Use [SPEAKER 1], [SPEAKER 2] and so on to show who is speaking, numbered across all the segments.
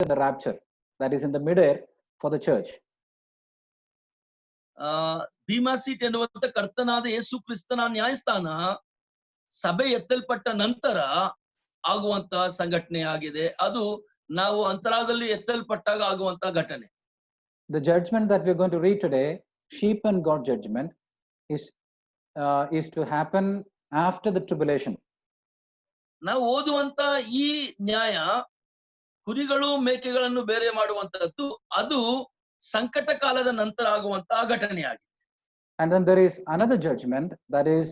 [SPEAKER 1] the rapture, that is in the midair for the church.
[SPEAKER 2] ಭೀಮಾ ಸೀಟ್ ಎನ್ನುವಂತ ಕರ್ತನಾದ ಯೇಸು ಕ್ರಿಸ್ತನ ನ್ಯಾಯಸ್ಥಾನ ಸಭೆ ಎತ್ತಲ್ಪಟ್ಟ ನಂತರ ಆಗುವಂತ ಸಂಘಟನೆ ಆಗಿದೆ. ಅದು ನಾವು ಅಂತರಾಳದಲ್ಲಿ ಎತ್ತಲ್ಪಟ್ಟಾಗ ಆಗುವಂತ ಘಟನೆ.
[SPEAKER 1] The judgment that we're going to read today, sheep and goat judgment, is to happen after the tribulation.
[SPEAKER 2] ನಾವು ಓದುವಂತ ಈ ನ್ಯಾಯ ಕುರಿಗಳು ಮೇಕೆಗಳನ್ನು ಬೇರೆ ಮಾಡುವಂತದ್ದು, ಅದು ಸಂಕಟ ಕಾಲದ ನಂತರ ಆಗುವಂತಹ ಘಟನೆಯಾಗಿದೆ.
[SPEAKER 1] And then there is another judgment, that is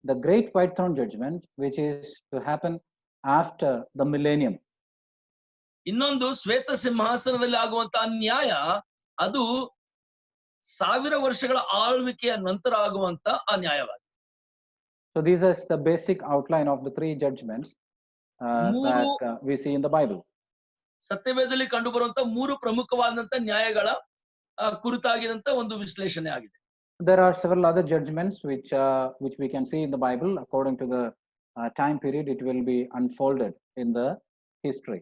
[SPEAKER 1] the great white throne judgment, which is to happen after the millennium.
[SPEAKER 2] ಇನ್ನೊಂದು ಶ್ವೇತ ಸಿಂಹಾಸನದಲ್ಲಿ ಆಗುವಂತಹ ನ್ಯಾಯ, ಅದು 1000 ವರ್ಷಗಳ ಆಳ್ವಿಕೆಯ ನಂತರ ಆಗುವಂತ ಆ ನ್ಯಾಯವಾಗಿದೆ.
[SPEAKER 1] So these are the basic outline of the three judgments that we see in the Bible.
[SPEAKER 2] ಸತ್ಯವೇದದಲ್ಲಿ ಕಂಡು ಬರುವಂತ 3 ಪ್ರಮುಖವಾದಂತ ನ್ಯಾಯಗಳ ಕುರಿತಾಗಿದಂತ ಒಂದು ವಿಶ್ಲೇಷಣೆ ಆಗಿದೆ.
[SPEAKER 1] There are several other judgments which we can see in the Bible. According to the time period, it will be unfolded in the history.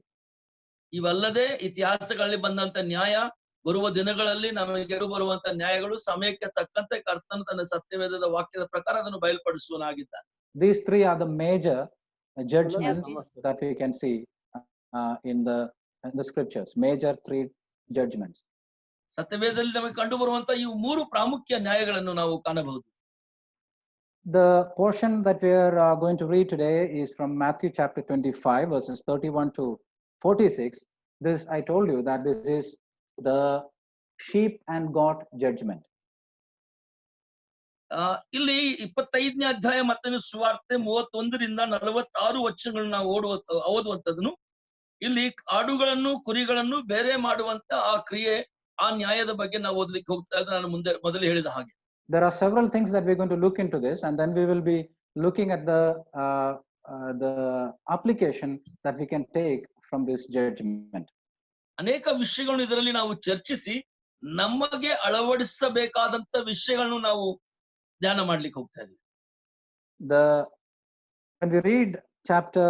[SPEAKER 2] ಇವಲ್ಲದೆ ಇತಿಹಾಸಗಳಲ್ಲಿ ಬಂದಂತ ನ್ಯಾಯ, ಬರುವ ದಿನಗಳಲ್ಲಿ ನಮಗೆ ಬರುವಂತ ನ್ಯಾಯಗಳು ಸಮಯಕ್ಕೆ ತಕ್ಕಂತೆ ಕರ್ತನ ತನ್ನ ಸತ್ಯವೇದದ ವಾಕ್ಯದ ಪ್ರಕಾರ ಅದನ್ನು ಬಯಲ್ಪಡಿಸುವನಾಗಿದ್ದಾನೆ.
[SPEAKER 1] These three are the major judgments that we can see in the scriptures. Major three judgments.
[SPEAKER 2] ಸತ್ಯವೇದದಲ್ಲಿ ನಮಗೆ ಕಂಡು ಬರುವಂತ ಈ 3 ಪ್ರಾಮುಖ್ಯ ನ್ಯಾಯಗಳನ್ನು ನಾವು ಕಾಣಬಹುದು.
[SPEAKER 1] The portion that we are going to read today is from Matthew chapter 25 verses 31 to 46. This, I told you that this is the sheep and goat judgment.
[SPEAKER 2] ಇಲ್ಲಿ 25ನೇ ಅಧ್ಯಾಯ ಮತ್ತೇನು ಸುವಾರ್ತೆ 31 ರಿಂದ 46 ವಚನಗಳನ್ನು ನಾವು ಓದುವಂತದನ್ನು, ಇಲ್ಲಿ ಆಡುಗಳನ್ನು ಕುರಿಗಳನ್ನು ಬೇರೆ ಮಾಡುವಂತ ಆ ಕ್ರಿಯೆ, ಆ ನ್ಯಾಯದ ಬಗ್ಗೆ ನಾವು ಓದಲಿಕ್ಕೆ ಹೋಗ್ತಾ ಇದ್ದ ನಾನು ಮೊದಲು ಹೇಳಿದ ಹಾಗೆ.
[SPEAKER 1] There are several things that we're going to look into this, and then we will be looking at the application that we can take from this judgment.
[SPEAKER 2] ಅನೇಕ ವಿಷಯಗಳನ್ನು ಇದರಲ್ಲಿ ನಾವು ಚರ್ಚಿಸಿ ನಮಗೆ ಅಳವಡಿಸಬೇಕಾದಂತ ವಿಷಯಗಳನ್ನು ನಾವು ಧ್ಯಾನ ಮಾಡ್ಲಿಕ್ಕೆ ಹೋಗ್ತಾ ಇದ್ದೀವಿ.
[SPEAKER 1] When we read chapter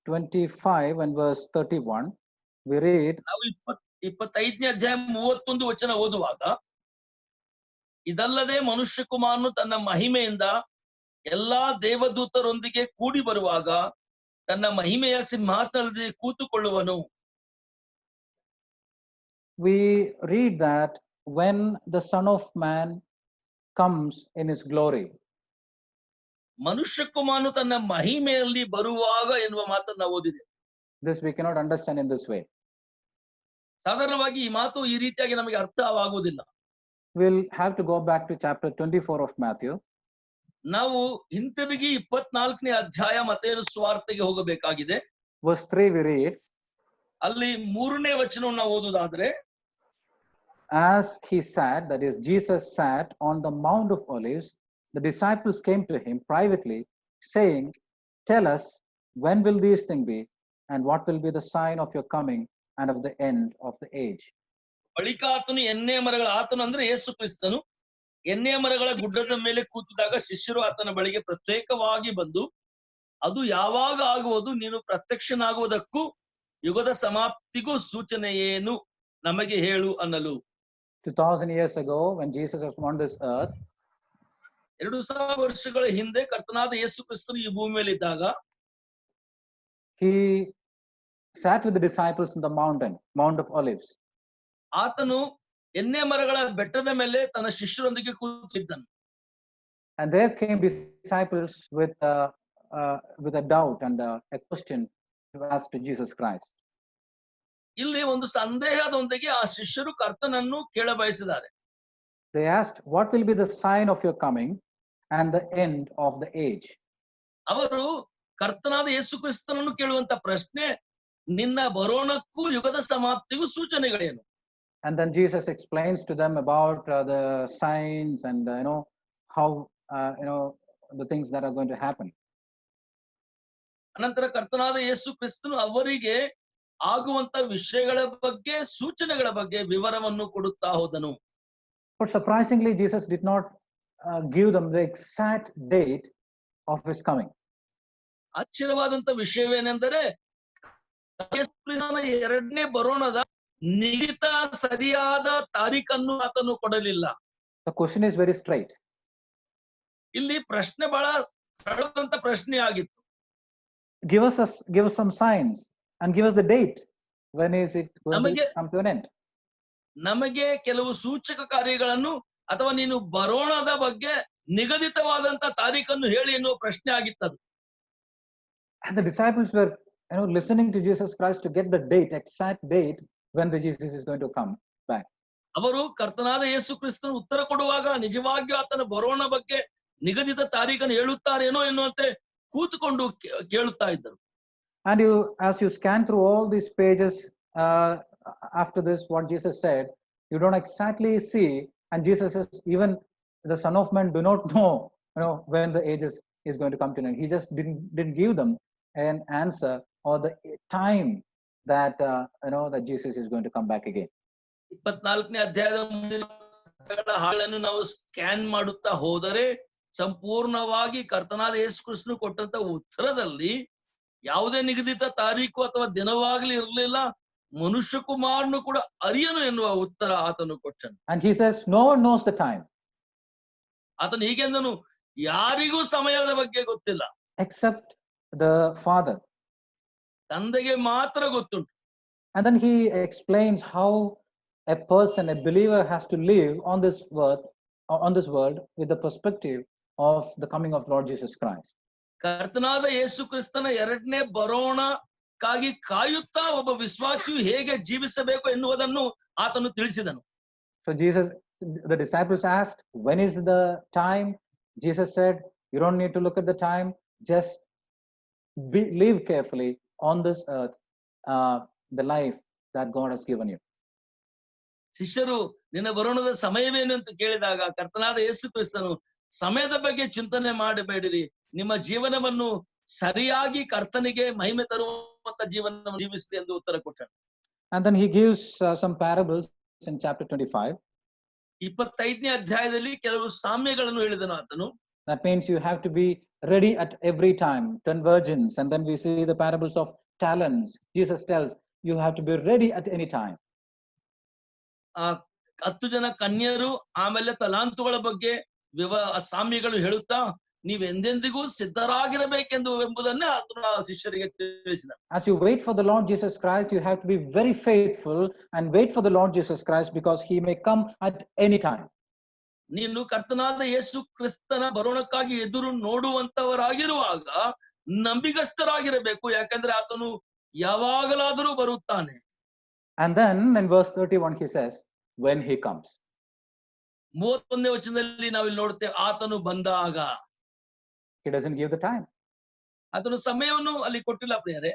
[SPEAKER 1] 25 and verse 31, we read,
[SPEAKER 2] ನಾವು 25ನೇ ಅಧ್ಯಾಯ 31 ವಚನ ಓದುವಾಗ, ಇದಲ್ಲದೆ ಮನುಷ್ಯ ಕುಮಾರನು ತನ್ನ ಮಹಿಮೆಯಿಂದ ಎಲ್ಲಾ ದೇವದೂತರೊಂದಿಗೆ ಕೂಡಿ ಬರುವಾಗ ತನ್ನ ಮಹಿಮೆಯ ಸಿಂಹಾಸನದಲ್ಲಿ ಕೂತುಕೊಳ್ಳುವನು.
[SPEAKER 1] We read that when the Son of Man comes in his glory.
[SPEAKER 2] ಮನುಷ್ಯ ಕುಮಾರನು ತನ್ನ ಮಹಿಮೆಯಲ್ಲಿ ಬರುವಾಗ ಎನ್ನುವ ಮಾತನ್ನು ನಾವು ಓದಿದೆ.
[SPEAKER 1] This we cannot understand in this way.
[SPEAKER 2] ಸಾಧಾರಣವಾಗಿ ಈ ಮಾತು ಈ ರೀತಿಯಾಗಿ ನಮಗೆ ಅರ್ಥವಾಗುವುದಿಲ್ಲ.
[SPEAKER 1] We'll have to go back to chapter 24 of Matthew.
[SPEAKER 2] ನಾವು ಹಿಂತಿರುಗಿ 24ನೇ ಅಧ್ಯಾಯ ಮತ್ತೇನು ಸುವಾರ್ತೆಗೆ ಹೋಗಬೇಕಾಗಿದೆ.
[SPEAKER 1] Verse 3 we read,
[SPEAKER 2] ಅಲ್ಲಿ 3ನೇ ವಚನವನ್ನು ನಾವು ಓದುವುದಾದ್ರೆ,
[SPEAKER 1] as he sat, that is Jesus sat on the Mount of Olives, the disciples came to him privately saying, tell us, when will these things be, and what will be the sign of your coming and of the end of the age?
[SPEAKER 2] ಬಳಿಕ ಆತನು ಎಣ್ಣೆ ಮರಗಳ, ಆತನು ಅಂದ್ರೆ ಯೇಸು ಕ್ರಿಸ್ತನು ಎಣ್ಣೆ ಮರಗಳ ಗುಡ್ಡದ ಮೇಲೆ ಕೂತಿದಾಗ ಶಿಷ್ಯರು ಆತನ ಬಳಿಗೆ ಪ್ರತ್ಯೇಕವಾಗಿ ಬಂದು, ಅದು ಯಾವಾಗ ಆಗುವುದು, ನೀನು ಪ್ರತ್ಯಕ್ಷನಾಗುವುದಕ್ಕೂ ಯುಗದ ಸಮಾಪ್ತಿಗೂ ಸೂಚನೆ ಏನು, ನಮಗೆ ಹೇಳು ಅನ್ನಲು.
[SPEAKER 1] 2000 years ago, when Jesus was on this earth,
[SPEAKER 2] 2000 ವರ್ಷಗಳ ಹಿಂದೆ ಕರ್ತನಾದ ಯೇಸು ಕ್ರಿಸ್ತನು ಈ ಭೂಮಿ ಮೇಲೆ ಇದ್ದಾಗ,
[SPEAKER 1] he sat with the disciples in the Mount of Olives.
[SPEAKER 2] ಆತನು ಎಣ್ಣೆ ಮರಗಳ ಬೆಟ್ಟದ ಮೇಲೆ ತನ್ನ ಶಿಷ್ಯರೊಂದಿಗೆ ಕೂತಿದ್ದನು.
[SPEAKER 1] And there came disciples with a doubt and a question to ask to Jesus Christ.
[SPEAKER 2] ಇಲ್ಲಿ ಒಂದು ಸಂದೇಹದೊಂದಿಗೆ ಆ ಶಿಷ್ಯರು ಕರ್ತನನ್ನು ಕೇಳಬಯಸಿದ್ದಾರೆ.
[SPEAKER 1] They asked, what will be the sign of your coming and the end of the age?
[SPEAKER 2] ಅವರು ಕರ್ತನಾದ ಯೇಸು ಕ್ರಿಸ್ತನನ್ನು ಕೇಳುವಂತ ಪ್ರಶ್ನೆ, ನಿನ್ನ ಬರೋಣಕ್ಕೂ ಯುಗದ ಸಮಾಪ್ತಿಗೂ ಸೂಚನೆಗಳೇನು?
[SPEAKER 1] And then Jesus explains to them about the signs and how the things that are going to happen.
[SPEAKER 2] ಅನಂತರ ಕರ್ತನಾದ ಯೇಸು ಕ್ರಿಸ್ತನು ಅವರಿಗೆ ಆಗುವಂತ ವಿಷಯಗಳ ಬಗ್ಗೆ, ಸೂಚನೆಗಳ ಬಗ್ಗೆ ವಿವರವನ್ನು ಕೊಡುತ್ತಾ ಹೋದನು.
[SPEAKER 1] But surprisingly, Jesus did not give them the exact date of his coming.
[SPEAKER 2] ಆಶ್ಚರ್ಯವಾದಂತ ವಿಷಯವೇನೆಂದರೆ, ಯೇಸು ಕ್ರಿಸ್ತನ ಎರಡನೇ ಬರೋಣದ ನಿಗದಿತ ಸರಿಯಾದ ತಾರೀಖನ್ನು ಆತನು ಕೊಡಲಿಲ್ಲ.
[SPEAKER 1] The question is very straight.
[SPEAKER 2] ಇಲ್ಲಿ ಪ್ರಶ್ನೆ ಬಹಳ ಸರಳದಂತ ಪ್ರಶ್ನೆ ಆಗಿತ್ತು.
[SPEAKER 1] Give us some signs and give us the date. When is it going to come to an end?
[SPEAKER 2] ನಮಗೆ ಕೆಲವು ಸೂಚಕ ಕಾರ್ಯಗಳನ್ನು ಅಥವಾ ನೀನು ಬರೋಣದ ಬಗ್ಗೆ ನಿಗದಿತವಾದಂತ ತಾರೀಖನ್ನು ಹೇಳಿ ಎನ್ನುವ ಪ್ರಶ್ನೆ ಆಗಿತ್ತದು.
[SPEAKER 1] And the disciples were, listening to Jesus Christ to get the date, exact date when the Jesus is going to come back.
[SPEAKER 2] ಅವರು ಕರ್ತನಾದ ಯೇಸು ಕ್ರಿಸ್ತನು ಉತ್ತರ ಕೊಡುವಾಗ ನಿಜವಾಗಿಯೂ ಆತನ ಬರೋಣ ಬಗ್ಗೆ ನಿಗದಿತ ತಾರೀಖನ್ನು ಹೇಳುತ್ತಾರೇನೋ ಎನ್ನುವಂತೆ ಕೂತುಕೊಂಡು ಕೇಳುತ್ತಾ ಇದ್ದರು.
[SPEAKER 1] And as you scan through all these pages after this, what Jesus said, you don't exactly see, and Jesus says, even the Son of Man do not know, when the age is going to come to an end. He just didn't give them an answer or the time that that Jesus is going to come back again.
[SPEAKER 2] 24ನೇ ಅಧ್ಯಾಯದ ಮುಂದಿನ ಹಾಳನ್ನು ನಾವು scan ಮಾಡುತ್ತಾ ಹೋದರೆ ಸಂಪೂರ್ಣವಾಗಿ ಕರ್ತನಾದ ಯೇಸು ಕ್ರಿಸ್ತನು ಕೊಟ್ಟಂತ ಉತ್ತರದಲ್ಲಿ ಯಾವುದೇ ನಿಗದಿತ ತಾರೀಕು ಅಥವಾ ದಿನವಾಗ್ಲಿ ಇರಲಿಲ್ಲ. ಮನುಷ್ಯ ಕುಮಾರನು ಕೂಡ ಅರಿಯನು ಎನ್ನುವ ಉತ್ತರ ಆತನು ಕೊಟ್ಟನು.
[SPEAKER 1] And he says, no one knows the time.
[SPEAKER 2] ಆತನು ಹೀಗೆಂದನು, ಯಾರಿಗೂ ಸಮಯದ ಬಗ್ಗೆ ಗೊತ್ತಿಲ್ಲ
[SPEAKER 1] except the Father.
[SPEAKER 2] ತಂದೆಗೆ ಮಾತ್ರ ಗೊತ್ತುಂಟು.
[SPEAKER 1] And then he explains how a person, a believer, has to live on this world with the perspective of the coming of Lord Jesus Christ.
[SPEAKER 2] ಕರ್ತನಾದ ಯೇಸು ಕ್ರಿಸ್ತನ ಎರಡನೇ ಬರೋಣಕ್ಕಾಗಿ ಕಾಯುತ್ತಾ ಒಬ್ಬ ವಿಶ್ವಾಸಿಯು ಹೇಗೆ ಜೀವಿಸಬೇಕು ಎನ್ನುವುದನ್ನು ಆತನು ತಿಳಿಸಿದನು.
[SPEAKER 1] So the disciples asked, when is the time? Jesus said, you don't need to look at the time, just live carefully on this earth, the life that God has given you.
[SPEAKER 2] ಶಿಷ್ಯರು ನಿನ್ನ ಬರೋಣದ ಸಮಯವೇನು ಅಂತ ಕೇಳಿದಾಗ ಕರ್ತನಾದ ಯೇಸು ಕ್ರಿಸ್ತನು ಸಮಯದ ಬಗ್ಗೆ ಚಿಂತನೆ ಮಾಡಬೇಡಿರಿ, ನಿಮ್ಮ ಜೀವನವನ್ನು ಸರಿಯಾಗಿ ಕರ್ತನಿಗೆ ಮಹಿಮೆ ತರುವಂತ ಜೀವನವನ್ನು ಜೀವಿಸಿ ಎಂದು ಉತ್ತರ ಕೊಟ್ಟನು.
[SPEAKER 1] And then he gives some parables in chapter 25.
[SPEAKER 2] 25ನೇ ಅಧ್ಯಾಯದಲ್ಲಿ ಕೆಲವು ಸಾಮ್ಯಗಳನ್ನು ಹೇಳಿದನು ಆತನು.
[SPEAKER 1] That means you have to be ready at every time. 10 virgins, and then we see the parables of talents. Jesus tells you have to be ready at any time.
[SPEAKER 2] 10 ಜನ ಕನ್ಯರು ಆಮೇಲೆ ತಲಾಂತುಗಳ ಬಗ್ಗೆ ಸಾಮ್ಯಗಳು ಹೇಳುತ್ತಾ ನೀವು ಎಂದೆಂದಿಗೂ ಸಿದ್ಧರಾಗಿರಬೇಕೆಂದು ಎಂಬುದನ್ನೇ ಆತನ ಶಿಷ್ಯರಿಗೆ ತಿಳಿಸಿದ.
[SPEAKER 1] As you wait for the Lord Jesus Christ, you have to be very faithful and wait for the Lord Jesus Christ because he may come at any time.
[SPEAKER 2] ನೀನು ಕರ್ತನಾದ ಯೇಸು ಕ್ರಿಸ್ತನ ಬರೋಣಕ್ಕಾಗಿ ಎದುರು ನೋಡುವಂತವರಾಗಿರುವಾಗ ನಂಬಿಗಸ್ತರಾಗಿರಬೇಕು, ಯಾಕಂದ್ರೆ ಆತನು ಯಾವಾಗಲಾದರೂ ಬರುತ್ತಾನೆ.
[SPEAKER 1] And then in verse 31 he says, when he comes.
[SPEAKER 2] 31ನೇ ವಚನದಲ್ಲಿ ನಾವಿಲ್ಲಿ ನೋಡುತ್ತೇವೆ, ಆತನು ಬಂದಾಗ.
[SPEAKER 1] He doesn't give the time.
[SPEAKER 2] ಆತನು ಸಮಯವನ್ನು ಅಲ್ಲಿ ಕೊಟ್ಟಿಲ್ಲ ಪ್ರಿಯರೇ.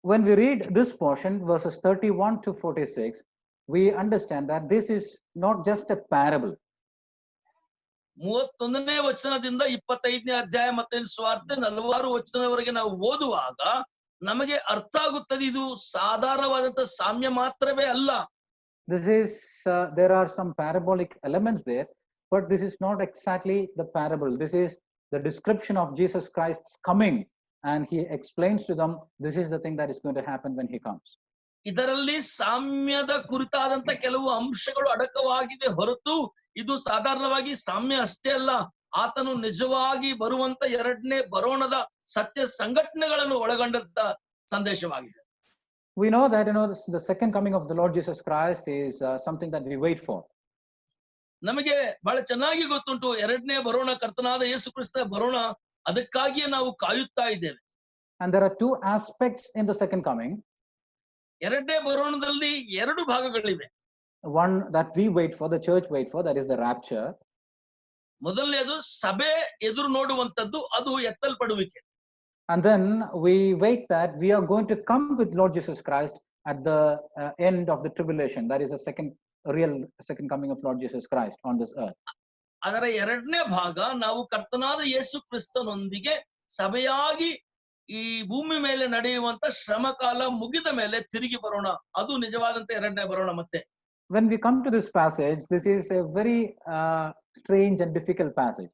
[SPEAKER 1] When we read this portion, verses 31 to 46, we understand that this is not just a parable.
[SPEAKER 2] 31ನೇ ವಚನದಿಂದ 25ನೇ ಅಧ್ಯಾಯ ಮತ್ತೆ ಸ್ವಾರ್ಥ 46 ವಚನದವರೆಗೆ ನಾವು ಓದುವಾಗ ನಮಗೆ ಅರ್ಥ ಆಗುತ್ತದೆ, ಇದು ಸಾಧಾರಣವಾದಂತ ಸಾಮ್ಯ ಮಾತ್ರವೇ ಅಲ್ಲ.
[SPEAKER 1] This is there are some parabolic elements there, but this is not exactly the parable. This is the description of Jesus Christ's coming, and he explains to them this is the thing that is going to happen when he comes.
[SPEAKER 2] ಇದರಲ್ಲಿ ಸಾಮ್ಯದ ಕುರಿತಾದಂತ ಕೆಲವು ಅಂಶಗಳು ಅಡಕವಾಗಿವೆ ಹೊರತು ಇದು ಸಾಧಾರಣವಾಗಿ ಸಾಮ್ಯ ಅಷ್ಟೇ ಅಲ್ಲ, ಆತನು ನಿಜವಾಗಿ ಬರುವಂತ ಎರಡನೇ ಬರೋಣದ ಸತ್ಯ ಸಂಘಟನೆಗಳನ್ನು ಒಳಗೊಂಡಂತ ಸಂದೇಶವಾಗಿದೆ.
[SPEAKER 1] We know that the second coming of the Lord Jesus Christ is something that we wait for.
[SPEAKER 2] ನಮಗೆ ಬಹಳ ಚೆನ್ನಾಗಿ ಗೊತ್ತುಂಟು, ಎರಡನೇ ಬರೋಣ ಕರ್ತನಾದ ಯೇಸು ಕ್ರಿಸ್ತನ ಬರೋಣ, ಅದಕ್ಕಾಗಿಯೇ ನಾವು ಕಾಯುತ್ತಾ ಇದ್ದೇವೆ.
[SPEAKER 1] And there are two aspects in the second coming.
[SPEAKER 2] ಎರಡನೇ ಬರೋಣದಲ್ಲಿ ಎರಡು ಭಾಗಗಳಿವೆ.
[SPEAKER 1] One that we wait for, the church wait for, that is the rapture.
[SPEAKER 2] ಮೊದಲನೇದು ಸಭೆ ಎದುರು ನೋಡುವಂತದ್ದು, ಅದು ಎತ್ತಲ್ಪಡುವಿಕೆ.
[SPEAKER 1] And then we wait that we are going to come with Lord Jesus Christ at the end of the tribulation. That is the second coming of Lord Jesus Christ on this earth.
[SPEAKER 2] ಅದರ ಎರಡನೇ ಭಾಗ ನಾವು ಕರ್ತನಾದ ಯೇಸು ಕ್ರಿಸ್ತನೊಂದಿಗೆ ಸಭೆಯಾಗಿ ಈ ಭೂಮಿ ಮೇಲೆ ನಡೆಯುವಂತ ಶ್ರಮಕಾಲ ಮುಗಿದ ಮೇಲೆ ತಿರುಗಿ ಬರೋಣ, ಅದು ನಿಜವಾದಂತ ಎರಡನೇ ಬರೋಣ. ಮತ್ತೆ
[SPEAKER 1] when we come to this passage, this is a very strange and difficult passage.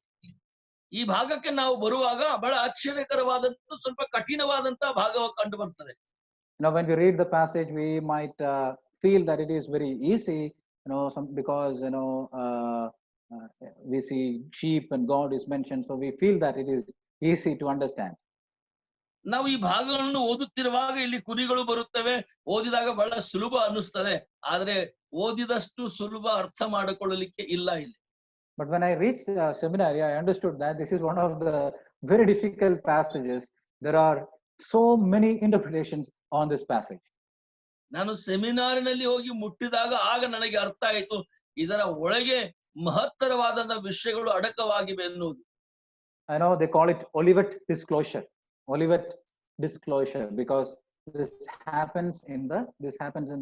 [SPEAKER 2] ಈ ಭಾಗಕ್ಕೆ ನಾವು ಬರುವಾಗ ಬಹಳ ಆಶ್ಚರ್ಯಕರವಾದಂತ ಸ್ವಲ್ಪ ಕಠಿಣವಾದಂತ ಭಾಗ ಕಂಡು ಬರ್ತದೆ.
[SPEAKER 1] when we read the passage, we might feel that it is very easy, because we see sheep and God is mentioned, so we feel that it is easy to understand.
[SPEAKER 2] ನಾವು ಈ ಭಾಗಗಳನ್ನು ಓದುತ್ತಿರುವಾಗ ಇಲ್ಲಿ ಕುರಿಗಳು ಬರುತ್ತವೆ, ಓದಿದಾಗ ಬಹಳ ಸುಲಭ ಅನ್ನಿಸ್ತದೆ, ಆದ್ರೆ ಓದಿದಷ್ಟು ಸುಲಭ ಅರ್ಥ ಮಾಡಿಕೊಳ್ಳಲಿಕ್ಕೆ ಇಲ್ಲ ಇಲ್ಲಿ.
[SPEAKER 1] But when I reached seminary, I understood that this is one of the very difficult passages. There are so many interpretations on this passage.
[SPEAKER 2] ನಾನು ಸೆಮಿನಾರಿನಲ್ಲಿ ಹೋಗಿ ಮುಟ್ಟಿದಾಗ ಆಗ ನನಗೆ ಅರ್ಥ ಆಯಿತು, ಇದರ ಒಳಗೆ ಮಹತ್ತರವಾದಂತಹ ವಿಷಯಗಳು ಅಡಕವಾಗಿವೆ ಎನ್ನುವುದು.
[SPEAKER 1] I know they call it Olivet disclosure, because this happens in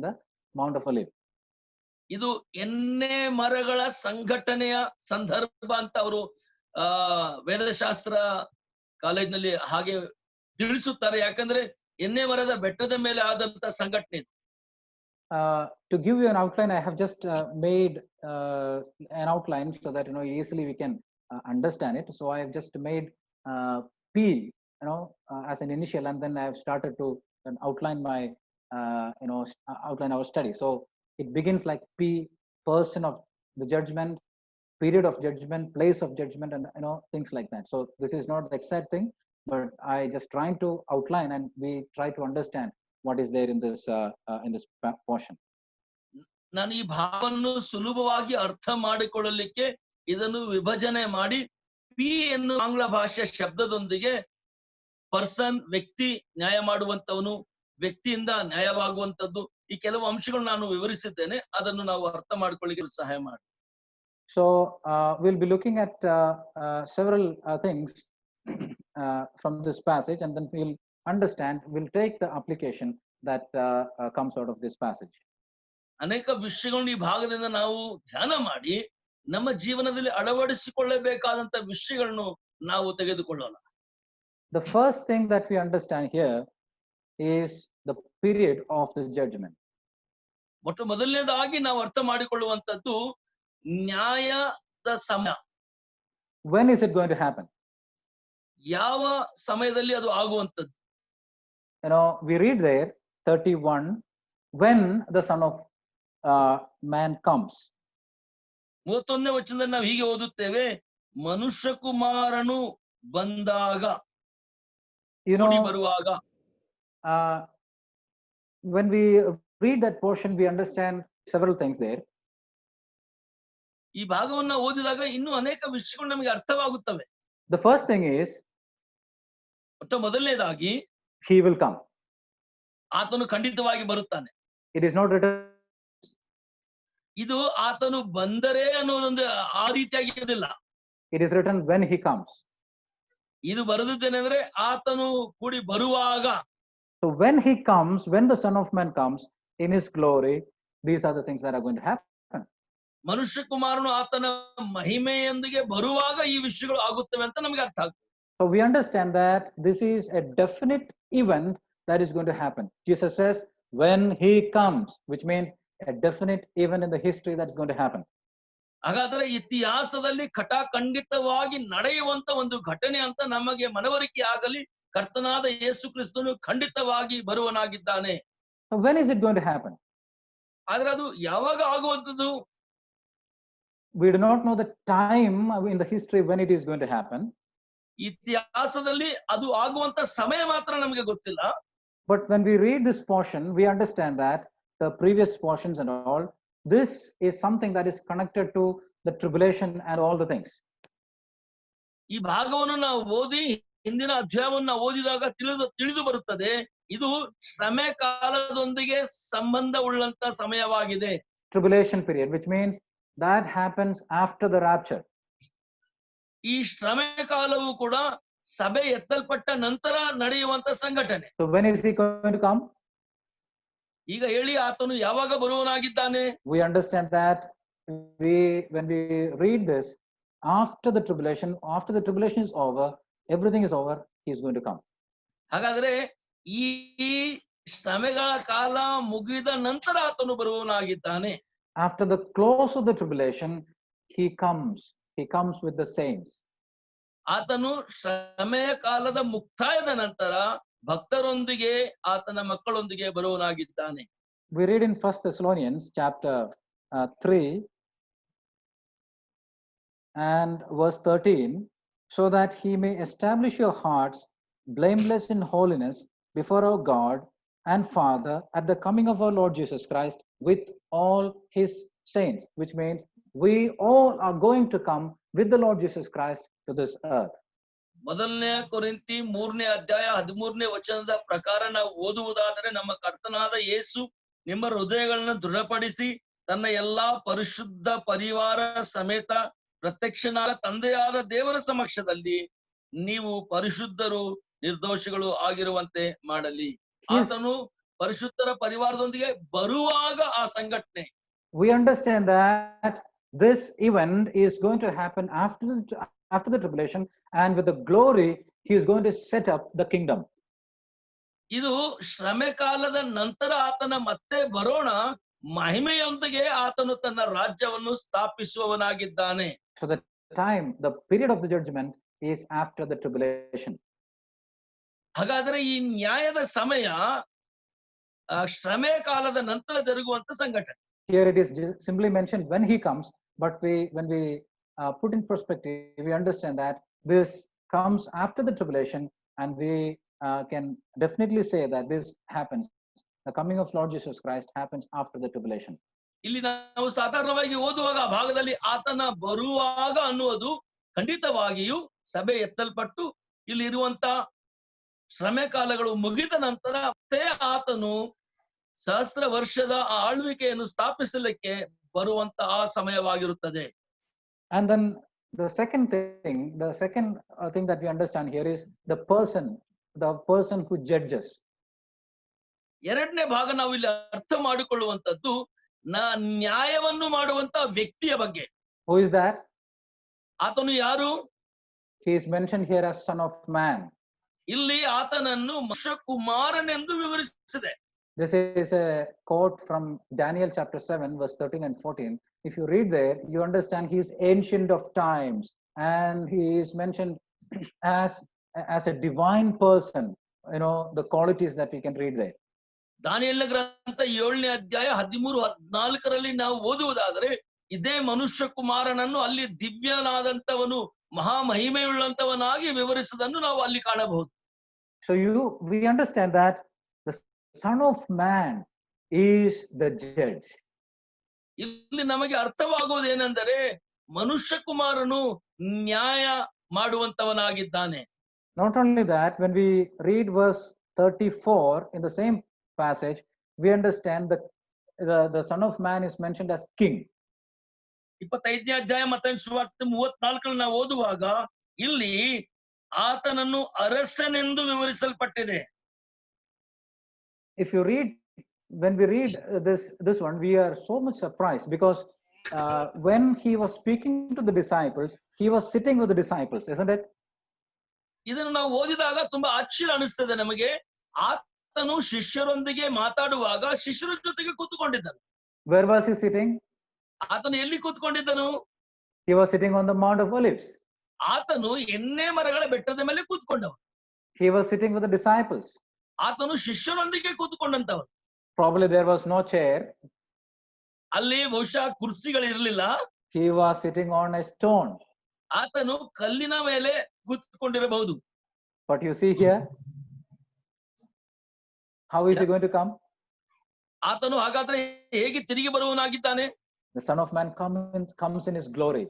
[SPEAKER 1] the Mount of Olives.
[SPEAKER 2] ಇದು ಎಣ್ಣೆ ಮರಗಳ ಸಂಘಟನೆಯ ಸಂದರ್ಭ ಅಂತ ಅವರು ವೇದಶಾಸ್ತ್ರ ಕಾಲೇಜ್ನಲ್ಲಿ ಹಾಗೆ ತಿಳಿಸುತ್ತಾರೆ, ಯಾಕಂದ್ರೆ ಎಣ್ಣೆ ಮರದ ಬೆಟ್ಟದ ಮೇಲೆ ಆದಂತ ಸಂಘಟನೆ.
[SPEAKER 1] To give you an outline, I have just made an outline so that easily we can understand it. So I have just made P as an initial, and then I have started to outline my outline our study. So it begins like P, person of the judgment, period of judgment, place of judgment, and things like that. So this is not the exact thing, but I just trying to outline, and we try to understand what is there in this portion.
[SPEAKER 2] ನಾನು ಈ ಭಾವವನ್ನು ಸುಲಭವಾಗಿ ಅರ್ಥ ಮಾಡಿಕೊಳ್ಳಲಿಕ್ಕೆ ಇದನ್ನು ವಿಭಜನೆ ಮಾಡಿ P ಎನ್ನು ಆಂಗ್ಲ ಭಾಷೆ ಶಬ್ದದೊಂದಿಗೆ ಪರ್ಸನ್, ವ್ಯಕ್ತಿ, ನ್ಯಾಯ ಮಾಡುವಂತವನು, ವ್ಯಕ್ತಿಯಿಂದ ನ್ಯಾಯವಾಗುವಂತದ್ದು, ಈ ಕೆಲವು ಅಂಶಗಳು ನಾನು ವಿವರಿಸಿದ್ದೇನೆ, ಅದನ್ನು ನಾವು ಅರ್ಥ ಮಾಡಿಕೊಳ್ಳಿಕ್ಕೆ ಸಹಾಯ ಮಾಡಿ.
[SPEAKER 1] So we'll be looking at several things from this passage, and then we'll take the application that comes out of this passage.
[SPEAKER 2] ಅನೇಕ ವಿಷಯಗಳನ್ನು ಈ ಭಾಗದಿಂದ ನಾವು ಧ್ಯಾನ ಮಾಡಿ ನಮ್ಮ ಜೀವನದಲ್ಲಿ ಅಳವಡಿಸಿಕೊಳ್ಳಬೇಕಾದಂತ ವಿಷಯಗಳನ್ನು ನಾವು ತೆಗೆದುಕೊಳ್ಳೋಣ.
[SPEAKER 1] The first thing that we understand here is the period of the judgment.
[SPEAKER 2] ಮೊಟ್ಟ ಮೊದಲನೇದಾಗಿ ನಾವು ಅರ್ಥ ಮಾಡಿಕೊಳ್ಳುವಂತದ್ದು ನ್ಯಾಯದ ಸಮಯ.
[SPEAKER 1] When is it going to happen?
[SPEAKER 2] ಯಾವ ಸಮಯದಲ್ಲಿ ಅದು ಆಗುವಂತದ್ದು?
[SPEAKER 1] We read there 31, when the Son of Man comes.
[SPEAKER 2] 31ನೇ ವಚನದಲ್ಲಿ ನಾವು ಹೀಗೆ ಓದುತ್ತೇವೆ, ಮನುಷ್ಯ ಕುಮಾರನು ಬಂದಾಗ, ಬರುವಾಗ.
[SPEAKER 1] When we read that portion, we understand several things there.
[SPEAKER 2] ಈ ಭಾಗವನ್ನ ಓದಿದಾಗ ಇನ್ನೂ ಅನೇಕ ವಿಷಯಗಳು ನಮಗೆ ಅರ್ಥವಾಗುತ್ತವೆ.
[SPEAKER 1] The first thing is,
[SPEAKER 2] ಮೊದಲನೇದಾಗಿ,
[SPEAKER 1] he will come.
[SPEAKER 2] ಆತನು ಖಂಡಿತವಾಗಿ ಬರುತ್ತಾನೆ.
[SPEAKER 1] It is not written.
[SPEAKER 2] ಇದು ಆತನು ಬಂದರೆ ಅನ್ನೋದೊಂದು ಆ ರೀತಿಯಾಗಿ ಇರೋದಿಲ್ಲ.
[SPEAKER 1] It is written when he comes.
[SPEAKER 2] ಇದು ಬರೆದಿದ್ದೇನೆಂದ್ರೆ ಆತನು ಕೂಡಿ ಬರುವಾಗ.
[SPEAKER 1] So when he comes, when the Son of Man comes in his glory, these are the things that are going to happen.
[SPEAKER 2] ಮನುಷ್ಯ ಕುಮಾರನು ಆತನ ಮಹಿಮೆಯೊಂದಿಗೆ ಬರುವಾಗ ಈ ವಿಷಯಗಳು ಆಗುತ್ತವೆ ಅಂತ ನಮಗೆ ಅರ್ಥ ಆಗುತ್ತೆ.
[SPEAKER 1] So we understand that this is a definite event that is going to happen. Jesus says when he comes, which means a definite event in the history that is going to happen.
[SPEAKER 2] ಹಾಗಾದ್ರೆ ಇತಿಹಾಸದಲ್ಲಿ ಖಂಡಿತವಾಗಿ ನಡೆಯುವಂತ ಒಂದು ಘಟನೆ ಅಂತ ನಮಗೆ ಮನವರಿಕೆ ಆಗಲಿ, ಕರ್ತನಾದ ಯೇಸು ಕ್ರಿಸ್ತನು ಖಂಡಿತವಾಗಿ ಬರುವನಾಗಿದ್ದಾನೆ.
[SPEAKER 1] So when is it going to happen?
[SPEAKER 2] ಆದ್ರೆ ಅದು ಯಾವಾಗ ಆಗುವಂತದ್ದು?
[SPEAKER 1] We do not know the time in the history when it is going to happen.
[SPEAKER 2] ಇತಿಹಾಸದಲ್ಲಿ ಅದು ಆಗುವಂತ ಸಮಯ ಮಾತ್ರ ನಮಗೆ ಗೊತ್ತಿಲ್ಲ.
[SPEAKER 1] But when we read this portion, we understand that the previous portions and all, this is something that is connected to the tribulation and all the things.
[SPEAKER 2] ಈ ಭಾಗವನ್ನು ನಾವು ಓದಿ ಹಿಂದಿನ ಅಧ್ಯಾಯವನ್ನು ಓದಿದಾಗ ತಿಳಿದು ಬರುತ್ತದೆ, ಇದು ಶ್ರಮೆ ಕಾಲದೊಂದಿಗೆ ಸಂಬಂಧ ಉಳ್ಳಂತ ಸಮಯವಾಗಿದೆ.
[SPEAKER 1] Tribulation period, which means that happens after the rapture.
[SPEAKER 2] ಈ ಶ್ರಮೆ ಕಾಲವು ಕೂಡ ಸಭೆ ಎತ್ತಲ್ಪಟ್ಟ ನಂತರ ನಡೆಯುವಂತ ಸಂಘಟನೆ.
[SPEAKER 1] So when is he going to come?
[SPEAKER 2] ಈಗ ಹೇಳಿ, ಆತನು ಯಾವಾಗ ಬರುವನಾಗಿದ್ದಾನೆ?
[SPEAKER 1] We understand that when we read this, after the tribulation is over, everything is over, he is going to come.
[SPEAKER 2] ಹಾಗಾದ್ರೆ ಈ ಶ್ರಮೆಗಳ ಕಾಲ ಮುಗಿದ ನಂತರ ಆತನು ಬರುವನಾಗಿದ್ದಾನೆ.
[SPEAKER 1] After the close of the tribulation, he comes with the saints.
[SPEAKER 2] ಆತನು ಶ್ರಮೆಯ ಕಾಲದ ಮುಕ್ತಾಯದ ನಂತರ ಭಕ್ತರೊಂದಿಗೆ ಆತನ ಮಕ್ಕಳೊಂದಿಗೆ ಬರುವನಾಗಿದ್ದಾನೆ.
[SPEAKER 1] We read in 1 Thessalonians chapter 3 and verse 13, so that he may establish your hearts blameless in holiness before our God and Father at the coming of our Lord Jesus Christ with all his saints, which means we all are going to come with the Lord Jesus Christ to this earth.
[SPEAKER 2] ಮೊದಲನೇ ಕೊರಿಂಥಿ 3ನೇ ಅಧ್ಯಾಯ 13ನೇ ವಚನದ ಪ್ರಕಾರ ನಾವು ಓದುವುದಾದರೆ, ನಮ್ಮ ಕರ್ತನಾದ ಯೇಸು ನಿಮ್ಮ ಹೃದಯಗಳನ್ನು ದೃಢಪಡಿಸಿ ತನ್ನ ಎಲ್ಲಾ ಪರಿಶುದ್ಧ ಪರಿವಾರ ಸಮೇತ ಪ್ರತ್ಯಕ್ಷನಾದ ತಂದೆಯಾದ ದೇವರ ಸಮಕ್ಷದಲ್ಲಿ ನೀವು ಪರಿಶುದ್ಧರು ನಿರ್ದೋಷಿಗಳು ಆಗಿರುವಂತೆ ಮಾಡಲಿ. ಆತನು ಪರಿಶುದ್ಧರ ಪರಿವಾರದೊಂದಿಗೆ ಬರುವಾಗ ಆ ಸಂಘಟನೆ.
[SPEAKER 1] We understand that this event is going to happen after the tribulation, and with the glory he is going to set up the kingdom.
[SPEAKER 2] ಇದು ಶ್ರಮೆ ಕಾಲದ ನಂತರ ಆತನ ಮತ್ತೆ ಬರೋಣ, ಮಹಿಮೆಯೊಂದಿಗೆ ಆತನು ತನ್ನ ರಾಜ್ಯವನ್ನು ಸ್ಥಾಪಿಸುವವನಾಗಿದ್ದಾನೆ.
[SPEAKER 1] So the time, the period of the judgment is after the tribulation.
[SPEAKER 2] ಹಾಗಾದ್ರೆ ಈ ನ್ಯಾಯದ ಸಮಯ ಶ್ರಮೆ ಕಾಲದ ನಂತರ ಜರುಗುವಂತ ಸಂಘಟನೆ.
[SPEAKER 1] Here it is simply mentioned when he comes, but when we put in perspective, we understand that this comes after the tribulation, and we can definitely say that this happens. The coming of Lord Jesus Christ happens after the tribulation.
[SPEAKER 2] ಇಲ್ಲಿ ನಾವು ಸಾಧಾರಣವಾಗಿ ಓದುವಾಗ ಆ ಭಾಗದಲ್ಲಿ ಆತನ ಬರುವಾಗ ಅನ್ನುವುದು ಖಂಡಿತವಾಗಿಯೂ ಸಭೆ ಎತ್ತಲ್ಪಟ್ಟು ಇಲ್ಲಿ ಇರುವಂತ ಶ್ರಮೆ ಕಾಲಗಳು ಮುಗಿದ ನಂತರ ಮತ್ತೆ ಆತನು ಸಹಸ್ರ ವರ್ಷದ ಆಳ್ವಿಕೆಯನ್ನು ಸ್ಥಾಪಿಸಲಿಕ್ಕೆ ಬರುವಂತಹ ಸಮಯವಾಗಿರುತ್ತದೆ.
[SPEAKER 1] And then the second thing that we understand here is the person who judges.
[SPEAKER 2] ಎರಡನೇ ಭಾಗ ನಾವು ಇಲ್ಲಿ ಅರ್ಥ ಮಾಡಿಕೊಳ್ಳುವಂತದ್ದು ನ್ಯಾಯವನ್ನು ಮಾಡುವಂತ ವ್ಯಕ್ತಿಯ ಬಗ್ಗೆ.
[SPEAKER 1] Who is that?
[SPEAKER 2] ಆತನು ಯಾರು?
[SPEAKER 1] He is mentioned here as Son of Man.
[SPEAKER 2] ಇಲ್ಲಿ ಆತನನ್ನು ಮನುಷ್ಯ ಕುಮಾರನೆಂದು ವಿವರಿಸಿದೆ.
[SPEAKER 1] This is a quote from Daniel chapter 7 verse 13 and 14. If you read there, you understand he is ancient of times, and he is mentioned as a divine person. You know the qualities that we can read there.
[SPEAKER 2] ದಾನಿಯೇಲನ ಗ್ರಂಥ 7ನೇ ಅಧ್ಯಾಯ 13-14ರಲ್ಲಿ ನಾವು ಓದುವುದಾದರೆ, ಇದೇ ಮನುಷ್ಯ ಕುಮಾರನನ್ನು ಅಲ್ಲಿ ದಿವ್ಯನಾದಂತವನು ಮಹಾ ಮಹಿಮೆಯುಳ್ಳಂತವನಾಗಿ ವಿವರಿಸುವುದನ್ನು ನಾವು ಅಲ್ಲಿ ಕಾಣಬಹುದು.
[SPEAKER 1] So we understand that the Son of Man is the judge.
[SPEAKER 2] ಇಲ್ಲಿ ನಮಗೆ ಅರ್ಥವಾಗುವುದೇನೆಂದರೆ, ಮನುಷ್ಯ ಕುಮಾರನು ನ್ಯಾಯ ಮಾಡುವಂತವನಾಗಿದ್ದಾನೆ.
[SPEAKER 1] Not only that, when we read verse 34 in the same passage, we understand that the Son of Man is mentioned as king.
[SPEAKER 2] 25ನೇ ಅಧ್ಯಾಯ ಮತ್ತಾಯನ ಸುವಾರ್ತೆ 34ರಲ್ಲಿ ನಾವು ಓದುವಾಗ ಇಲ್ಲಿ ಆತನನ್ನು ಅರಸನೆಂದು ವಿವರಿಸಲ್ಪಟ್ಟಿದೆ.
[SPEAKER 1] If you read, when we read this one, we are so much surprised, because when he was speaking to the disciples, he was sitting with the disciples, isn't it?
[SPEAKER 2] ಇದನ್ನು ನಾವು ಓದಿದಾಗ ತುಂಬಾ ಆಶ್ಚರ್ಯ ಅನಿಸ್ತದೆ ನಮಗೆ. ಆತನು ಶಿಷ್ಯರೊಂದಿಗೆ ಮಾತಾಡುವಾಗ ಶಿಷ್ಯರ ಜೊತೆಗೆ ಕೂತ್ಕೊಂಡಿದ್ದನು.
[SPEAKER 1] Where was he sitting?
[SPEAKER 2] ಆತನು ಎಲ್ಲಿ ಕೂತ್ಕೊಂಡಿದ್ದನು?
[SPEAKER 1] He was sitting on the Mount of Olives.
[SPEAKER 2] ಆತನು ಎಣ್ಣೆ ಮರಗಳ ಬೆಟ್ಟದ ಮೇಲೆ ಕೂತ್ಕೊಂಡವನು.
[SPEAKER 1] He was sitting with the disciples.
[SPEAKER 2] ಆತನು ಶಿಷ್ಯರೊಂದಿಗೆ ಕೂತ್ಕೊಂಡಂತವನು.
[SPEAKER 1] Probably there was no chair.
[SPEAKER 2] ಅಲ್ಲಿ ಬಹುಶಃ ಕುರ್ಚಿಗಳು ಇರಲಿಲ್ಲ.
[SPEAKER 1] He was sitting on a stone.
[SPEAKER 2] ಆತನು ಕಲ್ಲಿನ ಮೇಲೆ ಕೂತ್ಕೊಂಡಿರಬಹುದು.
[SPEAKER 1] But you see here, how is he going to come?
[SPEAKER 2] ಆತನು ಹಾಗಾದ್ರೆ ಹೇಗೆ ತಿರುಗಿ ಬರುವವನಾಗಿದ್ದಾನೆ?
[SPEAKER 1] The Son of Man comes in his glory.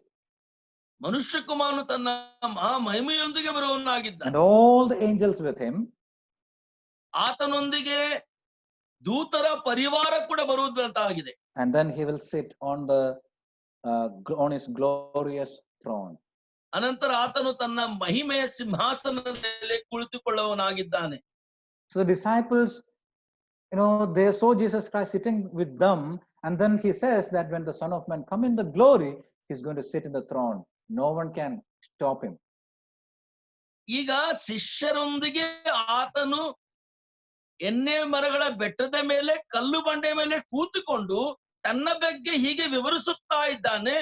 [SPEAKER 2] ಮನುಷ್ಯ ಕುಮಾರನು ತನ್ನ ಮಹಾ ಮಹಿಮೆಯೊಂದಿಗೆ ಬರುವವನಾಗಿದ್ದಾನೆ.
[SPEAKER 1] And all the angels with him.
[SPEAKER 2] ಆತನೊಂದಿಗೆ ದೂತರ ಪರಿವಾರ ಕೂಡ ಬರುವುದಂತಾಗಿದೆ.
[SPEAKER 1] And then he will sit on his glorious throne.
[SPEAKER 2] ಅನಂತರ ಆತನು ತನ್ನ ಮಹಿಮೆಯ ಸಿಂಹಾಸನದ ಮೇಲೆ ಕುಳಿತುಕೊಳ್ಳುವವನಾಗಿದ್ದಾನೆ.
[SPEAKER 1] So the disciples, they saw Jesus Christ sitting with them, and then he says that when the Son of Man come in the glory, he's going to sit in the throne. No one can stop him.
[SPEAKER 2] ಈಗ ಶಿಷ್ಯರೊಂದಿಗೆ ಆತನು ಎಣ್ಣೆ ಮರಗಳ ಬೆಟ್ಟದ ಮೇಲೆ ಕಲ್ಲು ಬಂಡೆ ಮೇಲೆ ಕೂತುಕೊಂಡು ತನ್ನ ಬಗ್ಗೆ ಹೀಗೆ ವಿವರಿಸುತ್ತಾ ಇದ್ದಾನೆ.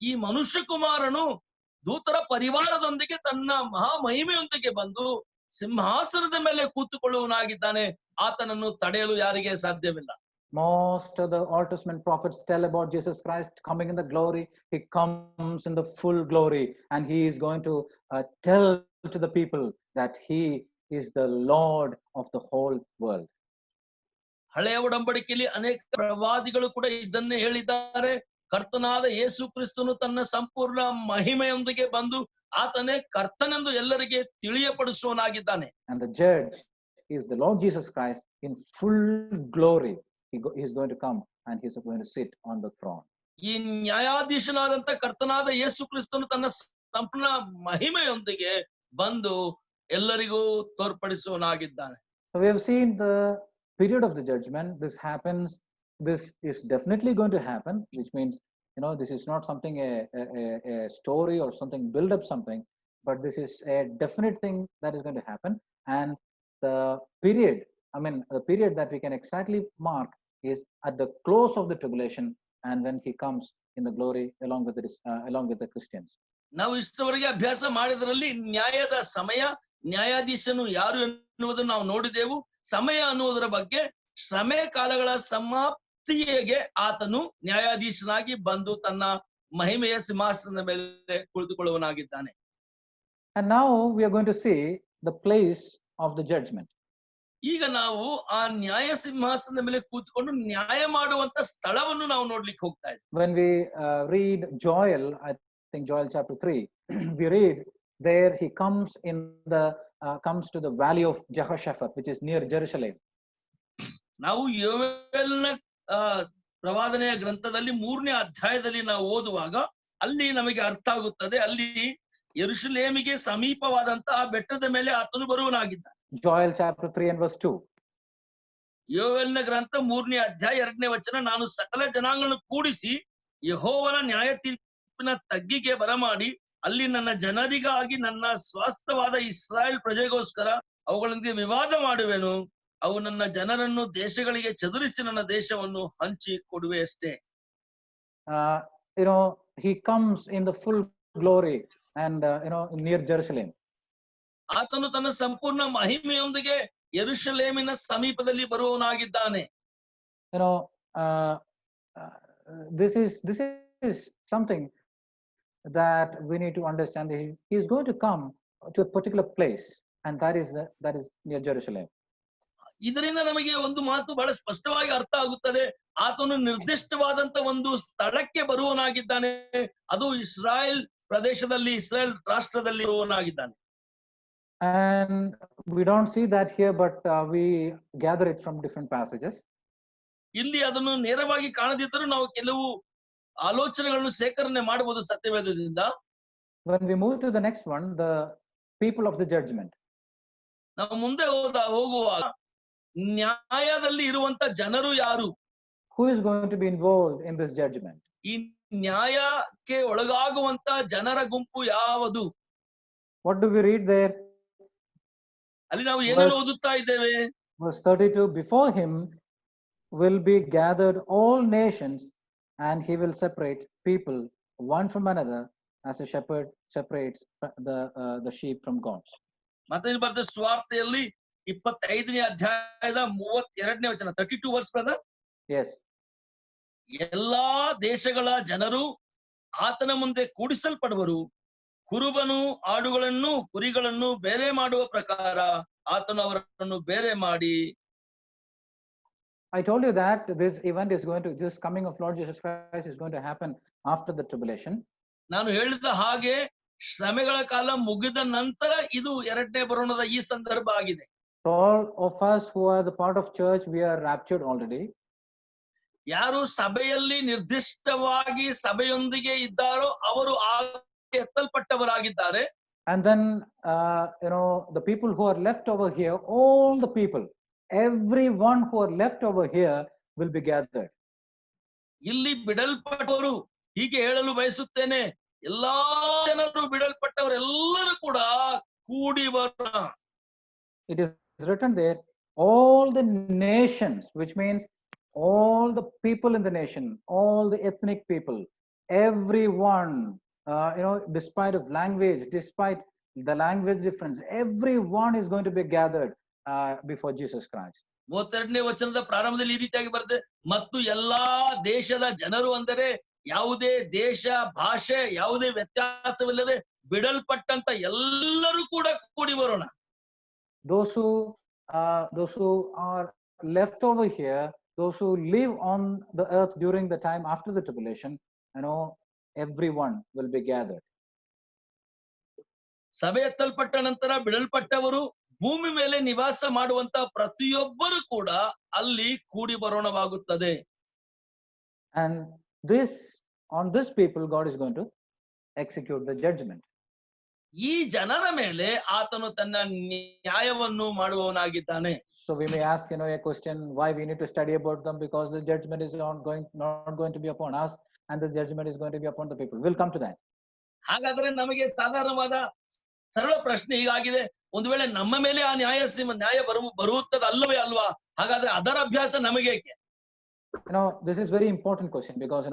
[SPEAKER 2] ಈ ಮನುಷ್ಯ ಕುಮಾರನು ದೂತರ ಪರಿವಾರದೊಂದಿಗೆ ತನ್ನ ಮಹಾ ಮಹಿಮೆಯೊಂದಿಗೆ ಬಂದು ಸಿಂಹಾಸನದ ಮೇಲೆ ಕೂತುಕೊಳ್ಳುವನಾಗಿದ್ದಾನೆ. ಆತನನ್ನು ತಡೆಯಲು ಯಾರಿಗೆ ಸಾಧ್ಯವಿಲ್ಲ.
[SPEAKER 1] Most of the Old Testament prophets tell about Jesus Christ coming in the glory. He comes in the full glory, and he is going to tell to the people that he is the Lord of the whole world.
[SPEAKER 2] ಹಳೆಯ ಒಡಂಬಡಿಕೆಯಲ್ಲಿ ಅನೇಕ ಪ್ರವಾದಿಗಳು ಕೂಡ ಇದನ್ನೇ ಹೇಳಿದ್ದಾರೆ. ಕರ್ತನಾದ ಯೇಸು ಕ್ರಿಸ್ತನು ತನ್ನ ಸಂಪೂರ್ಣ ಮಹಿಮೆಯೊಂದಿಗೆ ಬಂದು ಆತನೇ ಕರ್ತನೆಂದು ಎಲ್ಲರಿಗೆ ತಿಳಿಯಪಡಿಸುವನಾಗಿದ್ದಾನೆ.
[SPEAKER 1] And the judge is the Lord Jesus Christ in full glory. He is going to come and he is going to sit on the throne.
[SPEAKER 2] ಈ ನ್ಯಾಯಾಧೀಶನಾದಂತ ಕರ್ತನಾದ ಯೇಸು ಕ್ರಿಸ್ತನು ತನ್ನ ಸಂಪೂರ್ಣ ಮಹಿಮೆಯೊಂದಿಗೆ ಬಂದು ಎಲ್ಲರಿಗೂ ತೋರ್ಪಡಿಸುವನಾಗಿದ್ದಾನೆ.
[SPEAKER 1] So we have seen the period of the judgment. This happens. This is definitely going to happen, which means, this is not something a story or something build up something, but this is a definite thing that is going to happen. And the period, the period that we can exactly mark is at the close of the tribulation, and when he comes in the glory along with the Christians.
[SPEAKER 2] ನಾವು ಇಷ್ಟವರೆಗೆ ಅಭ್ಯಾಸ ಮಾಡಿದ್ರಲ್ಲಿ ನ್ಯಾಯದ ಸಮಯ, ನ್ಯಾಯಾಧೀಶನು ಯಾರು ಎನ್ನುವುದನ್ನು ನಾವು ನೋಡಿದೆವು. ಸಮಯ ಅನ್ನುವುದರ ಬಗ್ಗೆ ಶ್ರಮೆ ಕಾಲಗಳ ಸಮಾಪ್ತಿಗೆ ಆತನು ನ್ಯಾಯಾಧೀಶನಾಗಿ ಬಂದು ತನ್ನ ಮಹಿಮೆಯ ಸಿಂಹಾಸನದ ಮೇಲೆ ಕುಳಿತುಕೊಳ್ಳುವನಾಗಿದ್ದಾನೆ.
[SPEAKER 1] And now we are going to see the place of the judgment.
[SPEAKER 2] ಈಗ ನಾವು ಆ ನ್ಯಾಯ ಸಿಂಹಾಸನದ ಮೇಲೆ ಕೂತ್ಕೊಂಡು ನ್ಯಾಯ ಮಾಡುವಂತ ಸ್ಥಳವನ್ನು ನಾವು ನೋಡ್ಲಿಕ್ಕೆ ಹೋಗ್ತಾ ಇದ್ದೀವಿ.
[SPEAKER 1] When we read Joel, I think Joel chapter 3, we read there he comes to the valley of Jehoshaphat, which is near Jerusalem.
[SPEAKER 2] ನಾವು ಯೋವೇಲನ ಪ್ರವಾದನೆಯ ಗ್ರಂಥದಲ್ಲಿ 3ನೇ ಅಧ್ಯಾಯದಲ್ಲಿ ನಾವು ಓದುವಾಗ ಅಲ್ಲಿ ನಮಗೆ ಅರ್ಥ ಆಗುತ್ತದೆ, ಅಲ್ಲಿ ಯೆರೂಸಲೇಮಿಗೆ ಸಮೀಪವಾದಂತಹ ಬೆಟ್ಟದ ಮೇಲೆ ಆತನು ಬರುವನಾಗಿದ್ದಾನೆ.
[SPEAKER 1] Joel chapter 3 and verse 2.
[SPEAKER 2] ಯೋವೇಲನ ಗ್ರಂಥ 3ನೇ ಅಧ್ಯಾಯ 2ನೇ ವಚನ, ನಾನು ಸಕಲ ಜನಾಂಗಗಳನ್ನು ಕೂಡಿಸಿ ಯೆಹೋವನ ನ್ಯಾಯ ತೀರ್ಪಿನ ತಗ್ಗಿಗೆ ಬರಮಾಡಿ ಅಲ್ಲಿ ನನ್ನ ಜನರಿಗಾಗಿ ನನ್ನ ಸ್ವಾಸ್ಥ್ಯವಾದ ಇಸ್ರಾಯೇಲ್ ಪ್ರಜೆಗೋಸ್ಕರ ಅವುಗಳೊಂದಿಗೆ ವಿವಾದ ಮಾಡುವೆನು. ಅವು ನನ್ನ ಜನರನ್ನು ದೇಶಗಳಿಗೆ ಚದುರಿಸಿ ನನ್ನ ದೇಶವನ್ನು ಹಂಚಿ ಕೊಡುವೆ ಅಷ್ಟೇ.
[SPEAKER 1] He comes in the full glory and near Jerusalem.
[SPEAKER 2] ಆತನು ತನ್ನ ಸಂಪೂರ್ಣ ಮಹಿಮೆಯೊಂದಿಗೆ ಯೆರೂಸಲೇಮಿನ ಸಮೀಪದಲ್ಲಿ ಬರುವವನಾಗಿದ್ದಾನೆ.
[SPEAKER 1] This is something that we need to understand. He is going to come to a particular place, and that is near Jerusalem.
[SPEAKER 2] ಇದರಿಂದ ನಮಗೆ ಒಂದು ಮಾತು ಬಹಳ ಸ್ಪಷ್ಟವಾಗಿ ಅರ್ಥ ಆಗುತ್ತದೆ. ಆತನು ನಿರ್ದಿಷ್ಟವಾದಂತ ಒಂದು ಸ್ಥಳಕ್ಕೆ ಬರುವವನಾಗಿದ್ದಾನೆ. ಅದು ಇಸ್ರಾಯೇಲ್ ಪ್ರದೇಶದಲ್ಲಿ, ಇಸ್ರಾಯೇಲ್ ರಾಷ್ಟ್ರದಲ್ಲಿ ಬರುವವನಾಗಿದ್ದಾನೆ.
[SPEAKER 1] And we don't see that here, but we gather it from different passages.
[SPEAKER 2] ಇಲ್ಲಿ ಅದನ್ನು ನೇರವಾಗಿ ಕಾಣದಿದ್ದರೂ ನಾವು ಕೆಲವು ಆಲೋಚನೆಗಳನ್ನು ಸೇಕರಣೆ ಮಾಡಬಹುದು ಸತ್ಯವೇದದಿಂದ.
[SPEAKER 1] When we move to the next one, the people of the judgment.
[SPEAKER 2] ನಾವು ಮುಂದೆ ಹೋಗುವಾಗ ನ್ಯಾಯದಲ್ಲಿ ಇರುವಂತ ಜನರು ಯಾರು?
[SPEAKER 1] Who is going to be involved in this judgment?
[SPEAKER 2] ಈ ನ್ಯಾಯಕ್ಕೆ ಒಳಗಾಗುವಂತ ಜನರ ಗುಂಪು ಯಾವುದು?
[SPEAKER 1] What do we read there?
[SPEAKER 2] ಅಲ್ಲಿ ನಾವು ಏನನ್ನು ಓದುತ್ತಾ ಇದ್ದೇವೆ?
[SPEAKER 1] Verse 32, before him will be gathered all nations, and he will separate people one from another as a shepherd separates the sheep from goats.
[SPEAKER 2] ಮತ್ತೇನು ಬರ್ತದೆ ಸುವಾರ್ತೆಯಲ್ಲಿ 25ನೇ ಅಧ್ಯಾಯದ 32ನೇ ವಚನ, 32 verse ಬ್ರದರ್.
[SPEAKER 1] Yes.
[SPEAKER 2] ಎಲ್ಲಾ ದೇಶಗಳ ಜನರು ಆತನ ಮುಂದೆ ಕೂಡಿಸಲ್ಪಡುವರು. ಕುರುಬನು ಆಡುಗಳನ್ನು ಕುರಿಗಳನ್ನು ಬೇರೆ ಮಾಡುವ ಪ್ರಕಾರ ಆತನು ಅವರನ್ನು ಬೇರೆ ಮಾಡಿ.
[SPEAKER 1] I told you that this coming of Lord Jesus Christ is going to happen after the tribulation.
[SPEAKER 2] ನಾನು ಹೇಳಿದ ಹಾಗೆ ಶ್ರಮೆಗಳ ಕಾಲ ಮುಗಿದ ನಂತರ ಇದು ಎರಡನೇ ಬರೋಣದ ಈ ಸಂದರ್ಭ ಆಗಿದೆ.
[SPEAKER 1] All of us who are the part of church, we are raptured already.
[SPEAKER 2] ಯಾರು ಸಭೆಯಲ್ಲಿ ನಿರ್ದಿಷ್ಟವಾಗಿ ಸಭೆಯೊಂದಿಗೆ ಇದ್ದಾರೋ ಅವರು ಎತ್ತಲ್ಪಟ್ಟವರಾಗಿದ್ದಾರೆ.
[SPEAKER 1] And then the people who are left over here, all the people, everyone who are left over here will be gathered.
[SPEAKER 2] ಇಲ್ಲಿ ಬಿಡಲ್ಪಟ್ಟವರು, ಹೀಗೆ ಹೇಳಲು ಬಯಸುತ್ತೇನೆ, ಎಲ್ಲಾ ಜನರು ಬಿಡಲ್ಪಟ್ಟವರೆಲ್ಲರೂ ಕೂಡ ಕೂಡಿ ಬರೋಣ.
[SPEAKER 1] It is written there, all the nations, which means all the people in the nation, all the ethnic people, everyone, despite of language, despite the language difference. Everyone is going to be gathered before Jesus Christ.
[SPEAKER 2] 32ನೇ ವಚನದ ಪ್ರಾರಂಭದಲ್ಲಿ ಈ ರೀತಿಯಾಗಿ ಬರ್ತದೆ, ಮತ್ತು ಎಲ್ಲಾ ದೇಶದ ಜನರು, ಅಂದರೆ ಯಾವುದೇ ದೇಶ, ಭಾಷೆ, ಯಾವುದೇ ವ್ಯತ್ಯಾಸವಿಲ್ಲದೆ ಬಿಡಲ್ಪಟ್ಟಂತ ಎಲ್ಲರೂ ಕೂಡ ಕೂಡಿ ಬರೋಣ.
[SPEAKER 1] Those who are left over here, those who live on the earth during the time after the tribulation, everyone will be gathered.
[SPEAKER 2] ಸಭೆ ಎತ್ತಲ್ಪಟ್ಟ ನಂತರ ಬಿಡಲ್ಪಟ್ಟವರು ಭೂಮಿ ಮೇಲೆ ನಿವಾಸ ಮಾಡುವಂತ ಪ್ರತಿಯೊಬ್ಬರು ಕೂಡ ಅಲ್ಲಿ ಕೂಡಿ ಬರೋಣವಾಗುತ್ತದೆ.
[SPEAKER 1] And on this people God is going to execute the judgment.
[SPEAKER 2] ಈ ಜನರ ಮೇಲೆ ಆತನು ತನ್ನ ನ್ಯಾಯವನ್ನು ಮಾಡುವವನಾಗಿದ್ದಾನೆ.
[SPEAKER 1] So we may ask a question, why we need to study about them? Because the judgment is not going to be upon us, and the judgment is going to be upon the people. We'll come to that.
[SPEAKER 2] ಹಾಗಾದ್ರೆ ನಮಗೆ ಸಾಧಾರಣವಾದ ಸರಳ ಪ್ರಶ್ನೆ ಹೀಗಾಗಿದೆ, ಒಂದು ವೇಳೆ ನಮ್ಮ ಮೇಲೆ ಆ ನ್ಯಾಯ ಬರುತ್ತದೆ ಅಲ್ಲವೇ ಅಲ್ವಾ? ಹಾಗಾದ್ರೆ ಅದರ ಅಭ್ಯಾಸ ನಮಗೇಕೆ?
[SPEAKER 1] This is very important question, because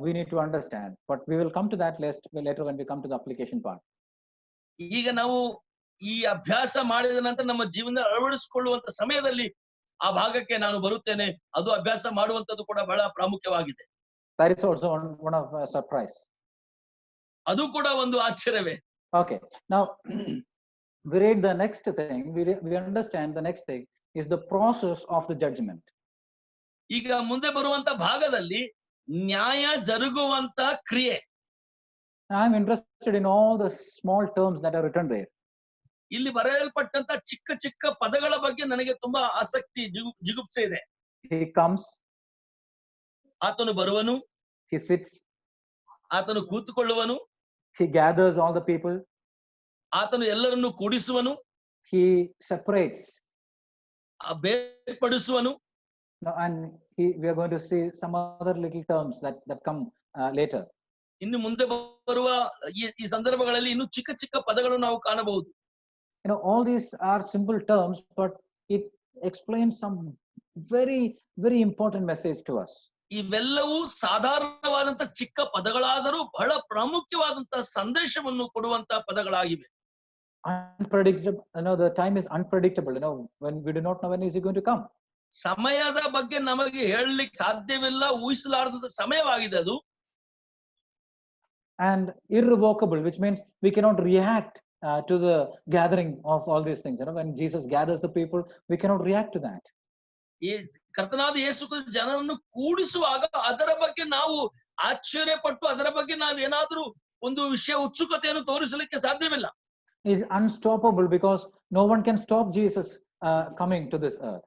[SPEAKER 1] we need to understand, but we will come to that later when we come to the application part.
[SPEAKER 2] ಈಗ ನಾವು ಈ ಅಭ್ಯಾಸ ಮಾಡಿದ ನಂತರ ನಮ್ಮ ಜೀವನ ಅಳವಡಿಸಿಕೊಳ್ಳುವಂತ ಸಮಯದಲ್ಲಿ ಆ ಭಾಗಕ್ಕೆ ನಾನು ಬರುತ್ತೇನೆ. ಅದು ಅಭ್ಯಾಸ ಮಾಡುವಂತದ್ದು ಕೂಡ ಬಹಳ ಪ್ರಾಮುಖ್ಯವಾಗಿದೆ.
[SPEAKER 1] That is also one of a surprise.
[SPEAKER 2] ಅದು ಕೂಡ ಒಂದು ಆಶ್ಚರ್ಯವೇ.
[SPEAKER 1] Okay, now we read the next thing. We understand the next thing is the process of the judgment.
[SPEAKER 2] ಈಗ ಮುಂದೆ ಬರುವಂತ ಭಾಗದಲ್ಲಿ ನ್ಯಾಯ ಜರುಗುವಂತ ಕ್ರಿಯೆ.
[SPEAKER 1] I am interested in all the small terms that are written there.
[SPEAKER 2] ಇಲ್ಲಿ ಬರೆಯಲ್ಪಟ್ಟಂತ ಚಿಕ್ಕ ಚಿಕ್ಕ ಪದಗಳ ಬಗ್ಗೆ ನನಗೆ ತುಂಬಾ ಆಸಕ್ತಿ, ಜಿಗುಪ್ಸೆ ಇದೆ.
[SPEAKER 1] He comes,
[SPEAKER 2] ಆತನು ಬರುವನು.
[SPEAKER 1] he sits,
[SPEAKER 2] ಆತನು ಕೂತುಕೊಳ್ಳುವನು.
[SPEAKER 1] he gathers all the people,
[SPEAKER 2] ಆತನು ಎಲ್ಲರನ್ನು ಕೂಡಿಸುವನು.
[SPEAKER 1] he separates,
[SPEAKER 2] ಬೇರ್ಪಡಿಸುವನು.
[SPEAKER 1] and we are going to see some other little terms that come later.
[SPEAKER 2] ಇನ್ನು ಮುಂದೆ ಬರುವ ಈ ಸಂದರ್ಭಗಳಲ್ಲಿ ಇನ್ನು ಚಿಕ್ಕ ಚಿಕ್ಕ ಪದಗಳನ್ನು ನಾವು ಕಾಣಬಹುದು.
[SPEAKER 1] All these are simple terms, but it explains some very, very important message to us.
[SPEAKER 2] ಇವೆಲ್ಲವೂ ಸಾಧಾರಣವಾದಂತ ಚಿಕ್ಕ ಪದಗಳಾದರೂ ಬಹಳ ಪ್ರಾಮುಖ್ಯವಾದಂತ ಸಂದೇಶವನ್ನು ಕೊಡುವಂತ ಪದಗಳಾಗಿವೆ.
[SPEAKER 1] Unpredictable, the time is unpredictable. When we do not know when is he going to come.
[SPEAKER 2] ಸಮಯದ ಬಗ್ಗೆ ನಮಗೆ ಹೇಳಲಿಕ್ಕೆ ಸಾಧ್ಯವಿಲ್ಲ, ಊಹಿಸಲಾರದ ಸಮಯವಾಗಿದೆ ಅದು.
[SPEAKER 1] And irrevocable, which means we cannot react to the gathering of all these things. When Jesus gathers the people, we cannot react to that.
[SPEAKER 2] ಈ ಕರ್ತನಾದ ಯೇಸು ಕ್ರಿಸ್ತ ಜನರನ್ನು ಕೂಡಿಸುವಾಗ ಅದರ ಬಗ್ಗೆ ನಾವು ಆಶ್ಚರ್ಯಪಟ್ಟು ಅದರ ಬಗ್ಗೆ ನಾವೇನಾದ್ರೂ ಒಂದು ವಿಷಯ ಉತ್ಸುಕತೆಯನ್ನು ತೋರಿಸಲಿಕ್ಕೆ ಸಾಧ್ಯವಿಲ್ಲ.
[SPEAKER 1] Is unstoppable, because no one can stop Jesus coming to this earth.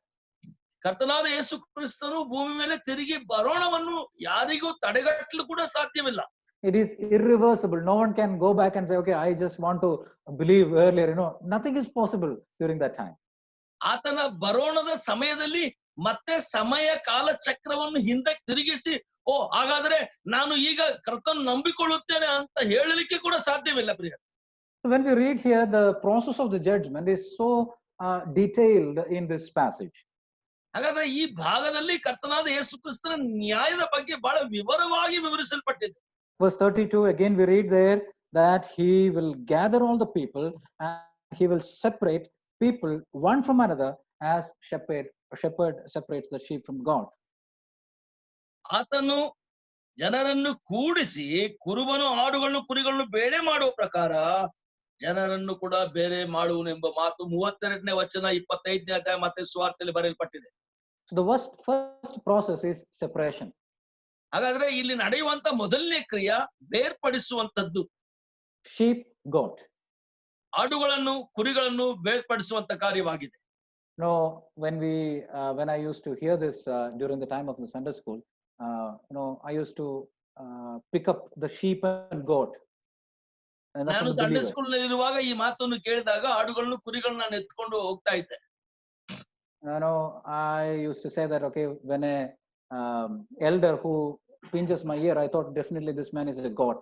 [SPEAKER 2] ಕರ್ತನಾದ ಯೇಸು ಕ್ರಿಸ್ತನು ಭೂಮಿ ಮೇಲೆ ತಿರುಗಿ ಬರೋಣವನ್ನು ಯಾರಿಗೂ ತಡೆಗಟ್ಟಲು ಕೂಡ ಸಾಧ್ಯವಿಲ್ಲ.
[SPEAKER 1] It is irreversible. No one can go back and say, okay, I just want to believe earlier. Nothing is possible during that time.
[SPEAKER 2] ಆತನ ಬರೋಣದ ಸಮಯದಲ್ಲಿ ಮತ್ತೆ ಸಮಯ ಕಾಲ ಚಕ್ರವನ್ನು ಹಿಂದಕ್ಕೆ ತಿರುಗಿಸಿ, ಹಾಗಾದ್ರೆ ನಾನು ಈಗ ಕರ್ತನ ನಂಬಿಕೊಳ್ಳುತ್ತೇನೆ ಅಂತ ಹೇಳಲಿಕ್ಕೆ ಕೂಡ ಸಾಧ್ಯವಿಲ್ಲ ಪ್ರಿಯ.
[SPEAKER 1] When we read here, the process of the judgment is so detailed in this passage.
[SPEAKER 2] ಹಾಗಾದ್ರೆ ಈ ಭಾಗದಲ್ಲಿ ಕರ್ತನಾದ ಯೇಸು ಕ್ರಿಸ್ತನ ನ್ಯಾಯದ ಬಗ್ಗೆ ಬಹಳ ವಿವರವಾಗಿ ವಿವರಿಸಲ್ಪಟ್ಟಿದೆ.
[SPEAKER 1] Verse 32, again we read there that he will gather all the people and he will separate people one from another as shepherd separates the sheep from God.
[SPEAKER 2] ಆತನು ಜನರನ್ನು ಕೂಡಿಸಿ ಕುರುಬನು ಆಡುಗಳನ್ನು ಕುರಿಗಳನ್ನು ಬೇರೆ ಮಾಡುವ ಪ್ರಕಾರ ಜನರನ್ನು ಕೂಡ ಬೇರೆ ಮಾಡುವನು ಎಂಬ ಮಾತು 32ನೇ ವಚನ 25ನೇ ಅಧ್ಯಾಯ ಮತ್ತೆ ಸುವಾರ್ತೆಯಲ್ಲಿ ಬರೆಯಲ್ಪಟ್ಟಿದೆ.
[SPEAKER 1] So the first process is separation.
[SPEAKER 2] ಹಾಗಾದ್ರೆ ಇಲ್ಲಿ ನಡೆಯುವಂತ ಮೊದಲನೇ ಕ್ರಿಯೆ ಬೇರ್ಪಡಿಸುವಂತದ್ದು.
[SPEAKER 1] Sheep, goat.
[SPEAKER 2] ಆಡುಗಳನ್ನು ಕುರಿಗಳನ್ನು ಬೇರ್ಪಡಿಸುವಂತ ಕಾರ್ಯವಾಗಿದೆ.
[SPEAKER 1] When I used to hear this during the time of the Sunday school, I used to pick up the sheep and goat.
[SPEAKER 2] ನಾನು ಸಂಡೇ ಸ್ಕೂಲ್ ನಲ್ಲಿ ಇರುವಾಗ ಈ ಮಾತನ್ನು ಕೇಳಿದಾಗ ಆಡುಗಳನ್ನು ಕುರಿಗಳನ್ನು ನಾನು ಎತ್ಕೊಂಡು ಹೋಗ್ತಾ ಇದ್ದೆ.
[SPEAKER 1] I used to say that, okay, when a elder who pinches my ear, I thought definitely this man is a goat.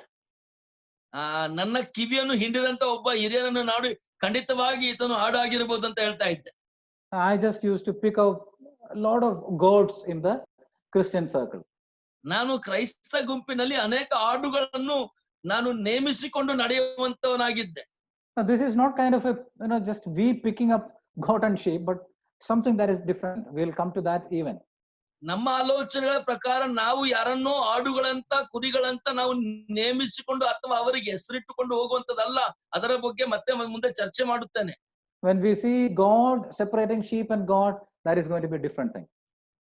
[SPEAKER 2] ನನ್ನ ಕಿವಿಯನ್ನು ಹಿಂಡಿದಂತ ಒಬ್ಬ ಹಿರಿಯನನ್ನು ನೋಡಿ ಖಂಡಿತವಾಗಿ ಈತನು ಆಡು ಆಗಿರಬಹುದು ಅಂತ ಹೇಳ್ತಾ ಇದ್ದೆ.
[SPEAKER 1] I just used to pick up a lot of goats in the Christian circle.
[SPEAKER 2] ನಾನು ಕ್ರೈಸ್ತ ಗುಂಪಿನಲ್ಲಿ ಅನೇಕ ಆಡುಗಳನ್ನು ನಾನು ನೇಮಿಸಿಕೊಂಡು ನಡೆಯುವಂತವನಾಗಿದ್ದೆ.
[SPEAKER 1] Now, this is not kind of a, just we picking up goat and sheep, but something that is different. We'll come to that even.
[SPEAKER 2] ನಮ್ಮ ಆಲೋಚನೆಗಳ ಪ್ರಕಾರ ನಾವು ಯಾರನ್ನೋ ಆಡುಗಳಂತ ಕುರಿಗಳಂತ ನಾವು ನೇಮಿಸಿಕೊಂಡು ಅಥವಾ ಅವರಿಗೆ ಹೆಸರಿಟ್ಟುಕೊಂಡು ಹೋಗುವಂತದಲ್ಲ. ಅದರ ಬಗ್ಗೆ ಮತ್ತೆ ಮುಂದೆ ಚರ್ಚೆ ಮಾಡುತ್ತೇನೆ.
[SPEAKER 1] When we see God separating sheep and goat, that is going to be a different thing.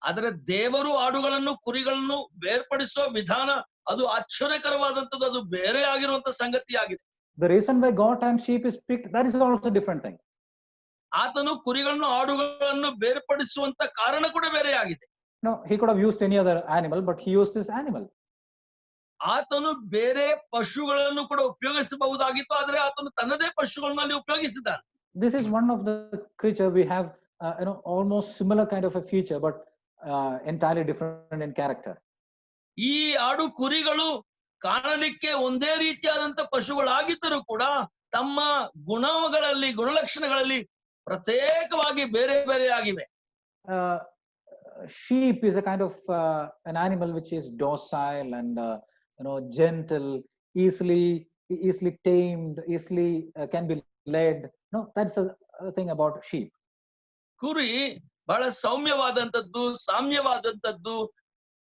[SPEAKER 2] ಆದರೆ ದೇವರು ಆಡುಗಳನ್ನು ಕುರಿಗಳನ್ನು ಬೇರ್ಪಡಿಸುವ ವಿಧಾನ ಅದು ಆಶ್ಚರ್ಯಕರವಾದಂತದ್ದು, ಅದು ಬೇರೆ ಆಗಿರುವಂತ ಸಂಗತಿ ಆಗಿದೆ.
[SPEAKER 1] The reason why goat and sheep is picked, that is also a different thing.
[SPEAKER 2] ಆತನು ಕುರಿಗಳನ್ನು ಆಡುಗಳನ್ನು ಬೇರ್ಪಡಿಸುವಂತ ಕಾರಣ ಕೂಡ ಬೇರೆ ಆಗಿದೆ.
[SPEAKER 1] No, he could have used any other animal, but he used this animal.
[SPEAKER 2] ಆತನು ಬೇರೆ ಪಶುಗಳನ್ನು ಕೂಡ ಉಪಯೋಗಿಸಬಹುದಾಗಿತ್ತು, ಆದ್ರೆ ಆತನು ತನ್ನದೇ ಪಶುಗಳಲ್ಲಿ ಉಪಯೋಗಿಸಿದ್ದಾನೆ.
[SPEAKER 1] This is one of the creature we have, almost similar kind of a feature, but entirely different in character.
[SPEAKER 2] ಈ ಆಡು ಕುರಿಗಳು ಕಾಣಲಿಕ್ಕೆ ಒಂದೇ ರೀತಿಯಾದಂತ ಪಶುಗಳಾಗಿದ್ದರೂ ಕೂಡ ತಮ್ಮ ಗುಣಗಳಲ್ಲಿ ಗುಣಲಕ್ಷಣಗಳಲ್ಲಿ ಪ್ರತ್ಯೇಕವಾಗಿ ಬೇರೆ ಬೇರೆ ಆಗಿವೆ.
[SPEAKER 1] Sheep is a kind of an animal which is docile and gentle, easily tamed, easily can be led. No, that's a thing about sheep.
[SPEAKER 2] ಕುರಿ ಬಹಳ ಸೌಮ್ಯವಾದಂತದ್ದು, ಸಾಮ್ಯವಾದಂತದ್ದು,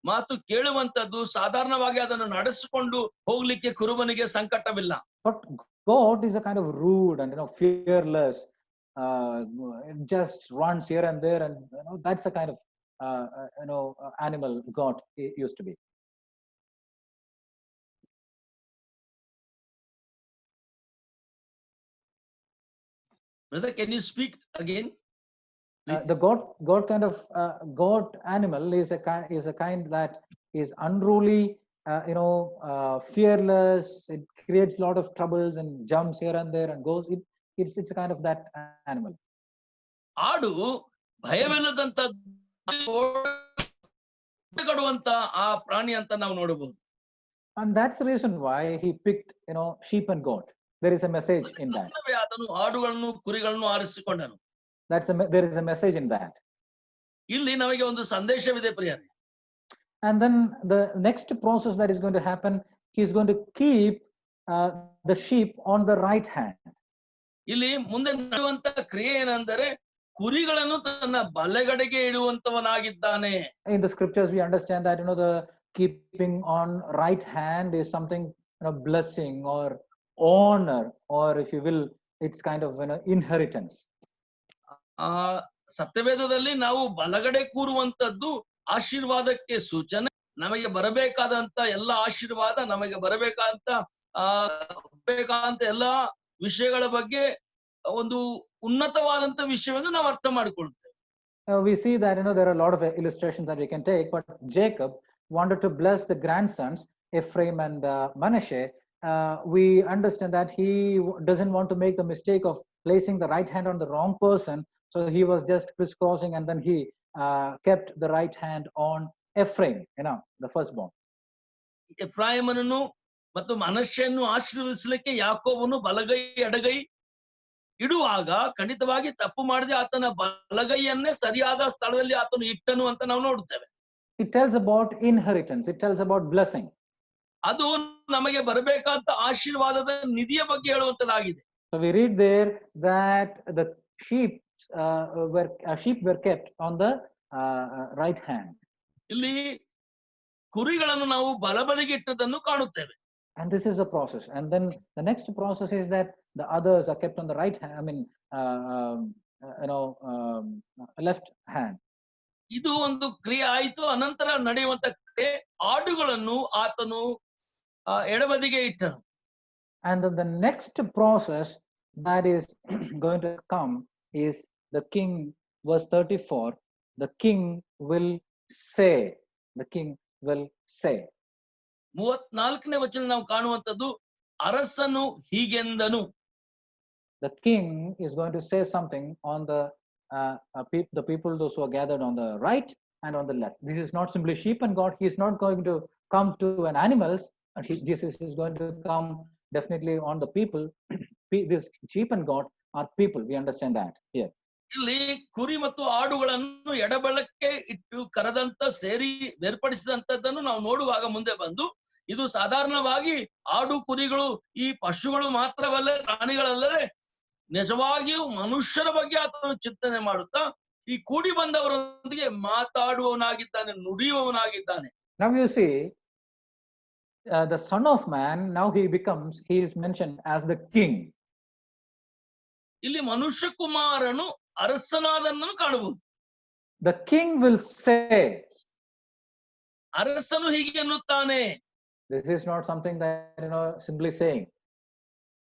[SPEAKER 2] ಮಾತು ಕೇಳುವಂತದ್ದು, ಸಾಧಾರಣವಾಗಿ ಅದನ್ನು ನಡೆಸಿಕೊಂಡು ಹೋಗ್ಲಿಕ್ಕೆ ಕುರುಬನಿಗೆ ಸಂಕಟವಿಲ್ಲ.
[SPEAKER 1] But goat is a kind of rude and fearless, just runs here and there, and that's the kind of animal goat used to be.
[SPEAKER 2] Brother, can you speak again?
[SPEAKER 1] The goat kind of goat animal is a kind that is unruly, fearless. It creates a lot of troubles and jumps here and there and goes. It's a kind of that animal.
[SPEAKER 2] ಆಡು ಭಯವಿಲ್ಲದಂತ ಓಡಾಡುವಂತ ಆ ಪ್ರಾಣಿ ಅಂತ ನಾವು ನೋಡಬಹುದು.
[SPEAKER 1] And that's the reason why he picked sheep and goat. There is a message in that.
[SPEAKER 2] ಆತನು ಆಡುಗಳನ್ನು ಕುರಿಗಳನ್ನು ಆರಿಸಿಕೊಂಡನು.
[SPEAKER 1] There is a message in that.
[SPEAKER 2] ಇಲ್ಲಿ ನಮಗೆ ಒಂದು ಸಂದೇಶವಿದೆ ಪ್ರಿಯರೇ.
[SPEAKER 1] And then the next process that is going to happen, he is going to keep the sheep on the right hand.
[SPEAKER 2] ಇಲ್ಲಿ ಮುಂದೆ ನಡೆಯುವಂತ ಕ್ರಿಯೆ ಏನೆಂದರೆ ಕುರಿಗಳನ್ನು ತನ್ನ ಬಲಗಡೆಗೆ ಇಡುವಂತವನಾಗಿದ್ದಾನೆ.
[SPEAKER 1] In the scriptures we understand that the keeping on right hand is something blessing or honor, or if you will, it's kind of inheritance.
[SPEAKER 2] ಸತ್ಯವೇದದಲ್ಲಿ ನಾವು ಬಲಗಡೆ ಕೂರುವಂತದ್ದು ಆಶೀರ್ವಾದಕ್ಕೆ ಸೂಚನೆ. ನಮಗೆ ಬರಬೇಕಾದಂತ ಎಲ್ಲ ಆಶೀರ್ವಾದ, ನಮಗೆ ಬರಬೇಕಾದಂತ ಎಲ್ಲಾ ವಿಷಯಗಳ ಬಗ್ಗೆ ಒಂದು ಉನ್ನತವಾದಂತ ವಿಷಯವನ್ನು ನಾವು ಅರ್ಥ ಮಾಡಿಕೊಳ್ಳುತ್ತೇವೆ.
[SPEAKER 1] We see that there are a lot of illustrations that we can take, but Jacob wanted to bless the grandsons Ephraim and Manasseh. We understand that he doesn't want to make the mistake of placing the right hand on the wrong person, so he was just crisscrossing, and then he kept the right hand on Ephraim, the firstborn.
[SPEAKER 2] ಎಫ್ರಾಯಮನನ್ನು ಮತ್ತು ಮನಸ್ಸೆಯನ್ನು ಆಶೀರ್ವದಿಸಲಿಕ್ಕೆ ಯಾಕೋಬನು ಬಲಗೈ ಎಡಗೈ ಇಡುವಾಗ ಖಂಡಿತವಾಗಿ ತಪ್ಪು ಮಾಡದೆ ಆತನ ಬಲಗೈಯನ್ನೇ ಸರಿಯಾದ ಸ್ಥಳದಲ್ಲಿ ಆತನು ಇಟ್ಟನು ಅಂತ ನಾವು ನೋಡುತ್ತೇವೆ.
[SPEAKER 1] It tells about inheritance. It tells about blessing.
[SPEAKER 2] ಅದು ನಮಗೆ ಬರಬೇಕಾದ ಆಶೀರ್ವಾದದ ನಿಧಿಯ ಬಗ್ಗೆ ಹೇಳುವಂತದಾಗಿದೆ.
[SPEAKER 1] So we read there that the sheep were kept on the right hand.
[SPEAKER 2] ಇಲ್ಲಿ ಕುರಿಗಳನ್ನು ನಾವು ಬಲಬದಿಗೆ ಇಟ್ಟದನ್ನು ಕಾಣುತ್ತೇವೆ.
[SPEAKER 1] And this is a process. And then the next process is that the others are kept on the right hand. Left hand.
[SPEAKER 2] ಇದು ಒಂದು ಕ್ರಿಯೆ ಆಯಿತು. ಅನಂತರ ನಡೆಯುವಂತ ಕ್ರಿಯೆ ಆಡುಗಳನ್ನು ಆತನು ಎಡಬದಿಗೆ ಇಟ್ಟನು.
[SPEAKER 1] And then the next process that is going to come is the king, verse 34, the king will say. The king will say.
[SPEAKER 2] 34ನೇ ವಚನ ನಾವು ಕಾಣುವಂತದ್ದು ಅರಸನು ಹೀಗೆಂದನು.
[SPEAKER 1] The king is going to say something on the people, those who are gathered on the right and on the left. This is not simply sheep and goat. He is not going to come to an animals. Jesus is going to come definitely on the people. This sheep and goat are people. We understand that here.
[SPEAKER 2] ಇಲ್ಲಿ ಕುರಿ ಮತ್ತು ಆಡುಗಳನ್ನು ಎಡಬಲಕ್ಕೆ ಇಟ್ಟು ಕರೆದಂತ ಸೇರಿ ಬೇರ್ಪಡಿಸಿದಂತದ್ದನ್ನು ನಾವು ನೋಡುವಾಗ ಮುಂದೆ ಬಂದು ಇದು ಸಾಧಾರಣವಾಗಿ ಆಡು ಕುರಿಗಳು ಈ ಪಶುಗಳು ಮಾತ್ರವಲ್ಲ ಪ್ರಾಣಿಗಳಲ್ಲದೆ ನಿಜವಾಗಿಯೂ ಮನುಷ್ಯರ ಬಗ್ಗೆ ಆತನು ಚಿಂತನೆ ಮಾಡುತ್ತಾ ಈ ಕೂಡಿ ಬಂದವರೊಂದಿಗೆ ಮಾತಾಡುವವನಾಗಿದ್ದಾನೆ, ನುಡಿಯುವವನಾಗಿದ್ದಾನೆ.
[SPEAKER 1] Now you see, the Son of Man, now he is mentioned as the king.
[SPEAKER 2] ಇಲ್ಲಿ ಮನುಷ್ಯ ಕುಮಾರನು ಅರಸನಾದನ್ನು ಕಾಣಬಹುದು.
[SPEAKER 1] The king will say,
[SPEAKER 2] ಅರಸನು ಹೀಗೆ ಎನ್ನುತ್ತಾನೆ.
[SPEAKER 1] this is not something that simply saying.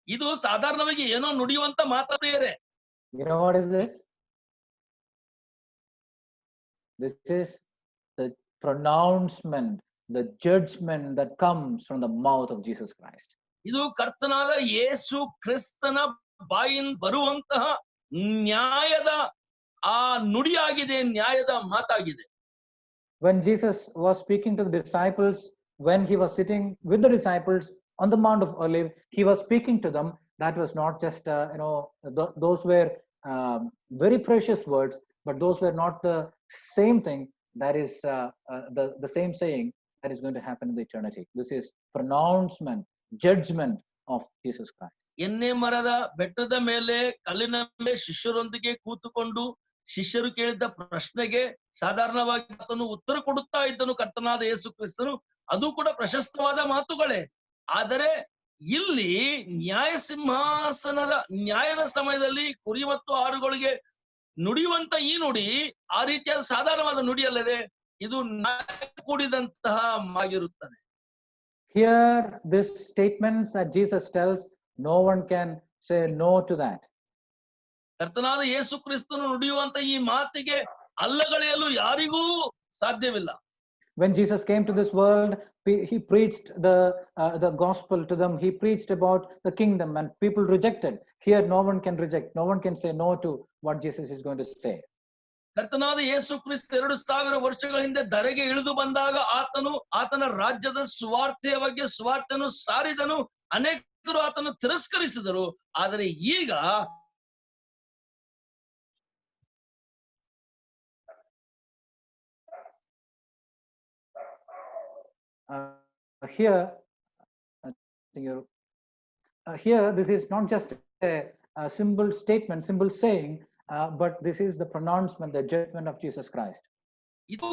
[SPEAKER 2] ಇದು ಸಾಧಾರಣವಾಗಿ ಏನೋ ನುಡಿಯುವಂತ ಮಾತೇ.
[SPEAKER 1] You know what is this? This is the pronouncement, the judgment that comes from the mouth of Jesus Christ.
[SPEAKER 2] ಇದು ಕರ್ತನಾದ ಯೇಸು ಕ್ರಿಸ್ತನ ಬಾಯಿಂದ ಬರುವಂತಹ ನ್ಯಾಯದ ಆ ನುಡಿಯಾಗಿದೆ, ನ್ಯಾಯದ ಮಾತಾಗಿದೆ.
[SPEAKER 1] When Jesus was speaking to the disciples, when he was sitting with the disciples on the Mount of Olives, he was speaking to them. That was not just those were very precious words, but those were not the same thing. That is the same saying that is going to happen in the eternity. This is pronouncement, judgment of Jesus Christ.
[SPEAKER 2] ಎಣ್ಣೆ ಮರದ ಬೆಟ್ಟದ ಮೇಲೆ ಕಲ್ಲಿನ ಮೇಲೆ ಶಿಷ್ಯರೊಂದಿಗೆ ಕೂತುಕೊಂಡು ಶಿಷ್ಯರು ಕೇಳಿದ ಪ್ರಶ್ನೆಗೆ ಸಾಧಾರಣವಾಗಿ ಆತನು ಉತ್ತರ ಕೊಡುತ್ತಾ ಇದ್ದನು ಕರ್ತನಾದ ಯೇಸು ಕ್ರಿಸ್ತನು. ಅದು ಕೂಡ ಪ್ರಶಸ್ತವಾದ ಮಾತುಗಳೇ. ಆದರೆ ಇಲ್ಲಿ ನ್ಯಾಯ ಸಿಂಹಾಸನದ ನ್ಯಾಯದ ಸಮಯದಲ್ಲಿ ಕುರಿ ಮತ್ತು ಆಡುಗಳಿಗೆ ನುಡಿಯುವಂತ ಈ ನುಡಿ ಆ ರೀತಿಯಾದ ಸಾಧಾರಣವಾದ ನುಡಿ ಅಲ್ಲದೆ ಇದು ಕೂಡಿದಂತಹ ಆಗಿರುತ್ತದೆ.
[SPEAKER 1] Here, this statements that Jesus tells, no one can say no to that.
[SPEAKER 2] ಕರ್ತನಾದ ಯೇಸು ಕ್ರಿಸ್ತನು ನುಡಿಯುವಂತ ಈ ಮಾತಿಗೆ ಅಲ್ಲಗಳೆಯಲು ಯಾರಿಗೂ ಸಾಧ್ಯವಿಲ್ಲ.
[SPEAKER 1] When Jesus came to this world, he preached the gospel to them. He preached about the kingdom, and people rejected. Here, no one can reject. No one can say no to what Jesus is going to say.
[SPEAKER 2] ಕರ್ತನಾದ ಯೇಸು ಕ್ರಿಸ್ತ 2000 ವರ್ಷಗಳ ಹಿಂದೆ ಧರೆಗೆ ಇಳಿದು ಬಂದಾಗ ಆತನ ರಾಜ್ಯದ ಸುವಾರ್ತೆಯ ಬಗ್ಗೆ ಸುವಾರ್ತೆಯನ್ನು ಸಾರಿದನು. ಅನೇಕರು ಆತನು ತಿರಸ್ಕರಿಸಿದರು. ಆದರೆ ಈಗ
[SPEAKER 1] here this is not just a simple statement, simple saying, but this is the pronouncement, the judgment of Jesus Christ.
[SPEAKER 2] ಇದು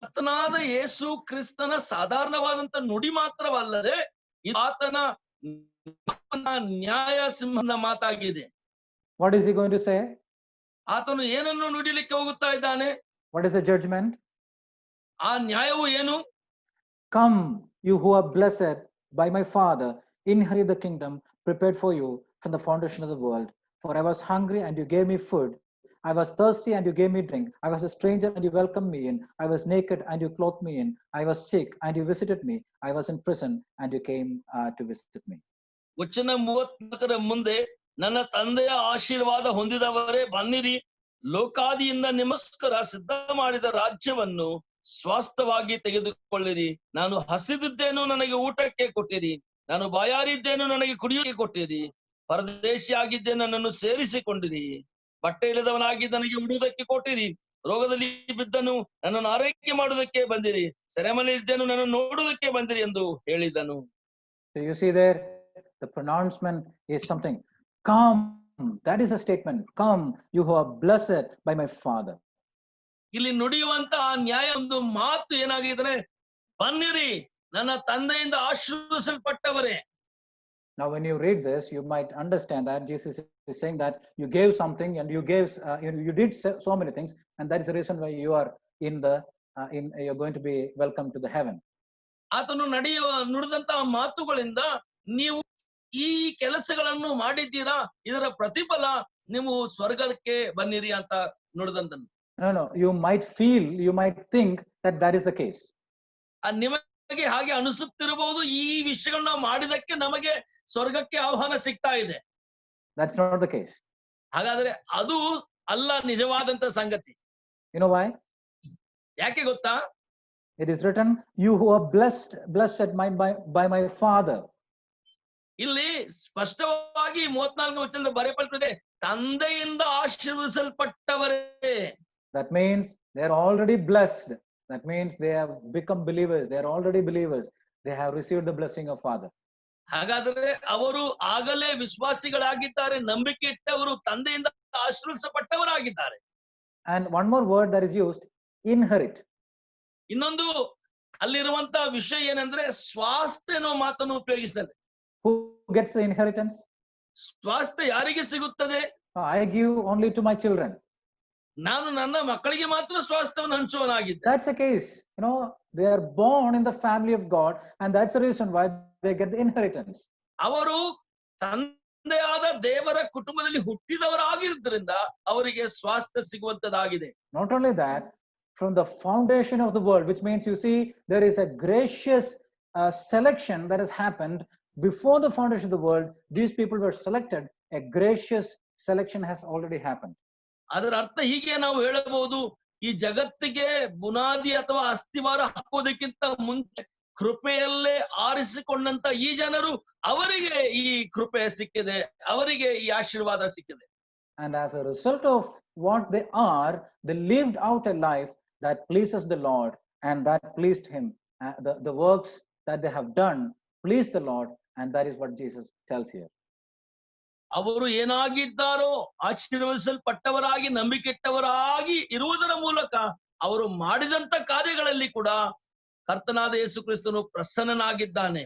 [SPEAKER 2] ಕರ್ತನಾದ ಯೇಸು ಕ್ರಿಸ್ತನ ಸಾಧಾರಣವಾದಂತ ನುಡಿ ಮಾತ್ರವಲ್ಲದೆ ಆತನ ನ್ಯಾಯ ಸಿಂಹದ ಮಾತಾಗಿದೆ.
[SPEAKER 1] What is he going to say?
[SPEAKER 2] ಆತನು ಏನನ್ನು ನುಡಿಲಿಕ್ಕೆ ಹೋಗುತ್ತಾ ಇದ್ದಾನೆ?
[SPEAKER 1] What is the judgment?
[SPEAKER 2] ಆ ನ್ಯಾಯವು ಏನು?
[SPEAKER 1] Come, you who are blessed by my Father, inherit the kingdom prepared for you from the foundation of the world. For I was hungry and you gave me food. I was thirsty and you gave me drink. I was a stranger and you welcomed me in. I was naked and you clothed me in. I was sick and you visited me. I was in prison and you came to visit me.
[SPEAKER 2] ವಚನ 34ರ ಮುಂದೆ, ನನ್ನ ತಂದೆಯ ಆಶೀರ್ವಾದ ಹೊಂದಿದವರೇ ಬನ್ನಿರಿ, ಲೋಕಾದಿಯಿಂದ ನಿಮಸ್ಕರ ಸಿದ್ಧ ಮಾಡಿದ ರಾಜ್ಯವನ್ನು ಸ್ವಾಸ್ಥವಾಗಿ ತೆಗೆದುಕೊಳ್ಳಿರಿ. ನಾನು ಹಸಿದಿದ್ದೇನು, ನನಗೆ ಊಟಕ್ಕೆ ಕೊಟ್ಟಿರಿ. ನಾನು ಬಾಯಾರಿದ್ದೇನು, ನನಗೆ ಕುಡಿಯೋಕೆ ಕೊಟ್ಟಿರಿ. ಪರದೇಶಿಯಾಗಿದ್ದೆ, ನನ್ನನ್ನು ಸೇರಿಸಿಕೊಂಡಿರಿ. ಬಟ್ಟೆ ಇಲ್ಲದವನಾಗಿ ನನಗೆ ಉಡುವುದಕ್ಕೆ ಕೊಟ್ಟಿರಿ. ರೋಗದಲ್ಲಿ ಬಿದ್ದನು, ನನ್ನನ್ನು ಆರೈಕೆ ಮಾಡುವುದಕ್ಕೆ ಬಂದಿರಿ. ಸೆರೆಮನೆಯಲ್ಲಿದ್ದೇನು, ನನ್ನನ್ನು ನೋಡುವುದಕ್ಕೆ ಬಂದಿರಿ ಎಂದು ಹೇಳಿದನು.
[SPEAKER 1] So you see there, the pronouncement is something. Come, that is a statement. Come, you who are blessed by my Father.
[SPEAKER 2] ಇಲ್ಲಿ ನುಡಿಯುವಂತ ಆ ನ್ಯಾಯ ಒಂದು ಮಾತು ಏನಾಗಿದ್ರೆ, ಬನ್ನಿರಿ, ನನ್ನ ತಂದೆಯಿಂದ ಆಶೀರ್ವದಿಸಲ್ಪಟ್ಟವರೇ.
[SPEAKER 1] Now when you read this, you might understand that Jesus is saying that you gave something and you gave you did so many things, and that is the reason why you are you're going to be welcome to the heaven.
[SPEAKER 2] ಆತನು ನುಡಿದಂತಹ ಮಾತುಗಳಿಂದ ನೀವು ಈ ಕೆಲಸಗಳನ್ನು ಮಾಡಿದ್ದೀರಾ, ಇದರ ಪ್ರತಿಫಲ ನೀವು ಸ್ವರ್ಗಕ್ಕೆ ಬನ್ನಿರಿ ಅಂತ ನುಡಿದಂತನು.
[SPEAKER 1] No, you might think that is the case.
[SPEAKER 2] ನಿಮಗೆ ಹಾಗೆ ಅನಿಸುತ್ತಿರಬಹುದು, ಈ ವಿಷಯಗಳನ್ನ ಮಾಡಿದಕ್ಕೆ ನಮಗೆ ಸ್ವರ್ಗಕ್ಕೆ ಆಹ್ವಾನ ಸಿಗ್ತಾ ಇದೆ.
[SPEAKER 1] That's not the case.
[SPEAKER 2] ಹಾಗಾದ್ರೆ ಅದು ಅಲ್ಲ ನಿಜವಾದಂತ ಸಂಗತಿ.
[SPEAKER 1] You know why?
[SPEAKER 2] ಯಾಕೆ ಗೊತ್ತಾ?
[SPEAKER 1] It is written, you who are blessed by my Father.
[SPEAKER 2] ಇಲ್ಲಿ ಸ್ಪಷ್ಟವಾಗಿ 34ನೇ ವಚನದಲ್ಲಿ ಬರೆಯಲ್ಪಟ್ಟಿದೆ, ತಂದೆಯಿಂದ ಆಶೀರ್ವದಿಸಲ್ಪಟ್ಟವರೇ.
[SPEAKER 1] That means they are already blessed. That means they have become believers. They are already believers. They have received the blessing of Father.
[SPEAKER 2] ಹಾಗಾದರೆ ಅವರು ಆಗಲೇ ವಿಶ್ವಾಸಿಗಳಾಗಿದ್ದಾರೆ, ನಂಬಿಕೆ ಇಟ್ಟವರು, ತಂದೆಯಿಂದ ಆಶೀರ್ವದಿಸಲ್ಪಟ್ಟವರಾಗಿದ್ದಾರೆ.
[SPEAKER 1] And one more word that is used, inherit.
[SPEAKER 2] ಇನ್ನೊಂದು ಅಲ್ಲಿರುವಂತ ವಿಷಯ ಏನಂದ್ರೆ ಸ್ವಾಸ್ಥ್ಯ ಅನ್ನೋ ಮಾತನ್ನು ಉಪಯೋಗಿಸ್ತಾರೆ.
[SPEAKER 1] Who gets the inheritance?
[SPEAKER 2] ಸ್ವಾಸ್ಥ್ಯ ಯಾರಿಗೆ ಸಿಗುತ್ತದೆ?
[SPEAKER 1] I give only to my children.
[SPEAKER 2] ನಾನು ನನ್ನ ಮಕ್ಕಳಿಗೆ ಮಾತ್ರ ಸ್ವಾಸ್ಥ್ಯವನ್ನು ಹಂಚುವನಾಗಿದ್ದೆ.
[SPEAKER 1] That's the case. They are born in the family of God, and that's the reason why they get the inheritance.
[SPEAKER 2] ಅವರು ತಂದೆಯಾದ ದೇವರ ಕುಟುಂಬದಲ್ಲಿ ಹುಟ್ಟಿದವರಾಗಿದ್ದರಿಂದ ಅವರಿಗೆ ಸ್ವಾಸ್ಥ್ಯ ಸಿಗುವಂತದಾಗಿದೆ.
[SPEAKER 1] Not only that, from the foundation of the world, which means you see there is a gracious selection that has happened before the foundation of the world. These people were selected. A gracious selection has already happened.
[SPEAKER 2] ಅದರ ಅರ್ಥ ಹೀಗೆ ನಾವು ಹೇಳಬಹುದು, ಈ ಜಗತ್ತಿಗೆ ಬುನಾದಿ ಅಥವಾ ಅಸ್ಥಿವಾರ ಹಾಕೋದಕ್ಕಿಂತ ಮುಂಚೆ ಕೃಪೆಯಲ್ಲೇ ಆರಿಸಿಕೊಂಡಂತ ಈ ಜನರು, ಅವರಿಗೆ ಈ ಕೃಪೆ ಸಿಕ್ಕಿದೆ, ಅವರಿಗೆ ಈ ಆಶೀರ್ವಾದ ಸಿಕ್ಕಿದೆ.
[SPEAKER 1] And as a result of what they are, they lived out a life that pleases the Lord and that pleased him. The works that they have done please the Lord, and that is what Jesus tells here.
[SPEAKER 2] ಅವರು ಏನಾಗಿದ್ದಾರೋ ಆಶೀರ್ವದಿಸಲ್ಪಟ್ಟವರಾಗಿ ನಂಬಿಕೆಟ್ಟವರಾಗಿ ಇರುವುದರ ಮೂಲಕ ಅವರು ಮಾಡಿದಂತ ಕಾರ್ಯಗಳಲ್ಲಿ ಕೂಡ ಕರ್ತನಾದ ಯೇಸು ಕ್ರಿಸ್ತನು ಪ್ರಸನ್ನನಾಗಿದ್ದಾನೆ.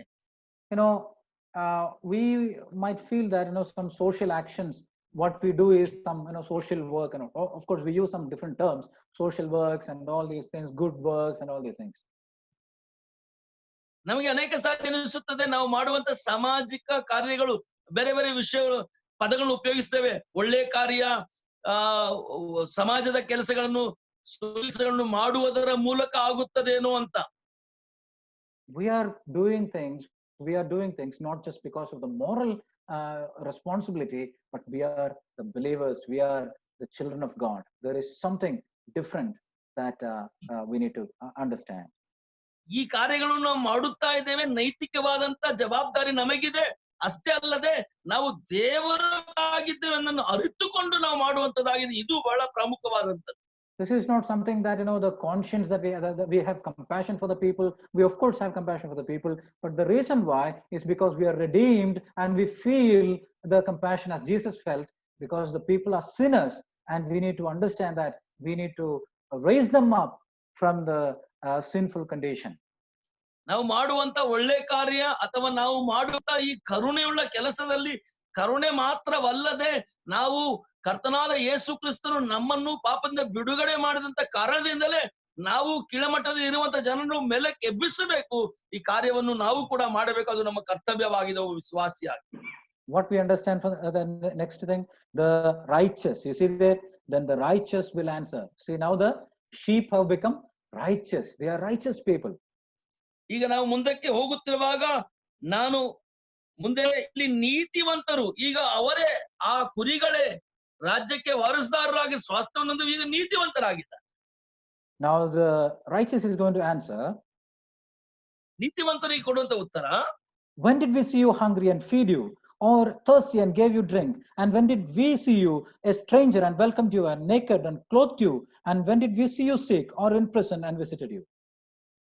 [SPEAKER 1] We might feel that some social actions, what we do is some social work, and of course we use some different terms, social works and all these things, good works and all these things.
[SPEAKER 2] ನಮಗೆ ಅನೇಕ ಸಾರಿ ಅನಿಸುತ್ತದೆ ನಾವು ಮಾಡುವಂತ ಸಾಮಾಜಿಕ ಕಾರ್ಯಗಳು, ಬೇರೆ ಬೇರೆ ವಿಷಯಗಳು, ಪದಗಳನ್ನು ಉಪಯೋಗಿಸ್ತೇವೆ. ಒಳ್ಳೆ ಕಾರ್ಯ, ಸಮಾಜದ ಕೆಲಸಗಳನ್ನು ಮಾಡುವುದರ ಮೂಲಕ ಆಗುತ್ತದೇನೋ ಅಂತ.
[SPEAKER 1] We are doing things not just because of the moral responsibility, but we are the believers, we are the children of God. There is something different that we need to understand.
[SPEAKER 2] ಈ ಕಾರ್ಯಗಳನ್ನು ನಾವು ಮಾಡುತ್ತಾ ಇದ್ದೇವೆ, ನೈತಿಕವಾದಂತ ಜವಾಬ್ದಾರಿ ನಮಗಿದೆ. ಅಷ್ಟೇ ಅಲ್ಲದೆ ನಾವು ದೇವರಾಗಿದ್ದೇವೆ ಅನ್ನೋದನ್ನು ಅರಿತುಕೊಂಡು ನಾವು ಮಾಡುವಂತದ್ದಾಗಿದೆ. ಇದು ಬಹಳ ಪ್ರಮುಖವಾದಂತದ್ದು.
[SPEAKER 1] This is not something that the conscience that we have compassion for the people. We of course have compassion for the people, but the reason why is because we are redeemed and we feel the compassion as Jesus felt, because the people are sinners and we need to understand that we need to raise them up from the sinful condition.
[SPEAKER 2] ನಾವು ಮಾಡುವಂತ ಒಳ್ಳೆ ಕಾರ್ಯ ಅಥವಾ ನಾವು ಮಾಡುವಂತ ಈ ಕರುಣೆಯುಳ್ಳ ಕೆಲಸದಲ್ಲಿ ಕರುಣೆ ಮಾತ್ರವಲ್ಲದೆ ನಾವು ಕರ್ತನಾದ ಯೇಸು ಕ್ರಿಸ್ತನು ನಮ್ಮನ್ನು ಪಾಪದಿಂದ ಬಿಡುಗಡೆ ಮಾಡಿದಂತ ಕಾರಣದಿಂದಲೇ ನಾವು ಕೆಳಮಟ್ಟದಲ್ಲಿ ಇರುವಂತ ಜನರನ್ನು ಮೇಲಕ್ಕೆ ಎಬ್ಬಿಸಬೇಕು. ಈ ಕಾರ್ಯವನ್ನು ನಾವು ಕೂಡ ಮಾಡಬೇಕು, ಅದು ನಮ್ಮ ಕರ್ತವ್ಯವಾಗಿದೆ ವಿಶ್ವಾಸಿಯಾಗಿ.
[SPEAKER 1] What we understand from the next thing, the righteous, you see there, then the righteous will answer. See, now the sheep have become righteous. They are righteous people.
[SPEAKER 2] ಈಗ ನಾವು ಮುಂದಕ್ಕೆ ಹೋಗುತ್ತಿರುವಾಗ ನಾನು ಮುಂದೆ ಇಲ್ಲಿ ನೀತಿವಂತರು, ಈಗ ಅವರೇ ಆ ಕುರಿಗಳೇ ರಾಜ್ಯಕ್ಕೆ ವಾರಸುದಾರರಾಗಿ ಸ್ವಾಸ್ಥ್ಯವನ್ನು ಈಗ ನೀತಿವಂತರಾಗಿದ್ದಾರೆ.
[SPEAKER 1] Now the righteous is going to answer.
[SPEAKER 2] ನೀತಿವಂತರಿಗೆ ಕೊಡುವಂತ ಉತ್ತರ,
[SPEAKER 1] when did we see you hungry and feed you, or thirsty and gave you drink? And when did we see you a stranger and welcomed you, and naked and clothed you? And when did we see you sick or in prison and visited you?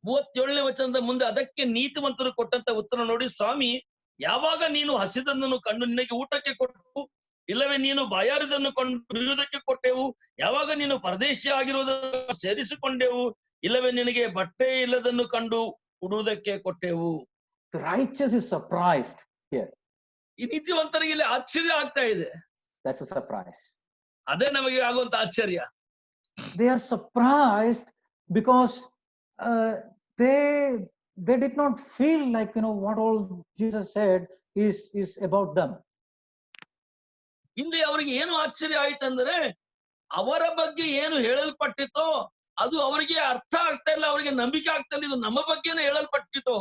[SPEAKER 2] 37ನೇ ವಚನದ ಮುಂದೆ ಅದಕ್ಕೆ ನೀತಿವಂತರು ಕೊಟ್ಟಂತ ಉತ್ತರ ನೋಡಿ, ಸ್ವಾಮಿ, ಯಾವಾಗ ನೀನು ಹಸಿದನ್ನು ಕಂಡು ನಿನಗೆ ಊಟಕ್ಕೆ ಕೊಟ್ಟು, ಇಲ್ಲವೇ ನೀನು ಬಾಯಾರಿದನ್ನು ಕಂಡು ಕುಡಿಯುವುದಕ್ಕೆ ಕೊಟ್ಟೆವು? ಯಾವಾಗ ನೀನು ಪರದೇಶಿ ಆಗಿರುವುದನ್ನು ಸೇರಿಸಿಕೊಂಡೆವು, ಇಲ್ಲವೇ ನಿನಗೆ ಬಟ್ಟೆ ಇಲ್ಲದನ್ನು ಕಂಡು ಉಡುವುದಕ್ಕೆ ಕೊಟ್ಟೆವು?
[SPEAKER 1] The righteous is surprised here.
[SPEAKER 2] ಈ ನೀತಿವಂತರಿಗೆ ಇಲ್ಲಿ ಆಶ್ಚರ್ಯ ಆಗ್ತಾ ಇದೆ.
[SPEAKER 1] That's a surprise.
[SPEAKER 2] ಅದೇ ನಮಗೆ ಆಗುವಂತ ಆಶ್ಚರ್ಯ.
[SPEAKER 1] They are surprised because they did not feel like what all Jesus said is about them.
[SPEAKER 2] ಇಲ್ಲಿ ಅವರಿಗೆ ಏನು ಆಶ್ಚರ್ಯ ಆಯ್ತಂದ್ರೆ, ಅವರ ಬಗ್ಗೆ ಏನು ಹೇಳಲ್ಪಟ್ಟಿತೋ ಅದು ಅವರಿಗೆ ಅರ್ಥ ಆಗ್ತಾ ಇಲ್ಲ, ಅವರಿಗೆ ನಂಬಿಕೆ ಆಗ್ತಾ ಇಲ್ಲ. ಇದು ನಮ್ಮ ಬಗ್ಗೆನೇ ಹೇಳಲ್ಪಟ್ಟಿತೋ.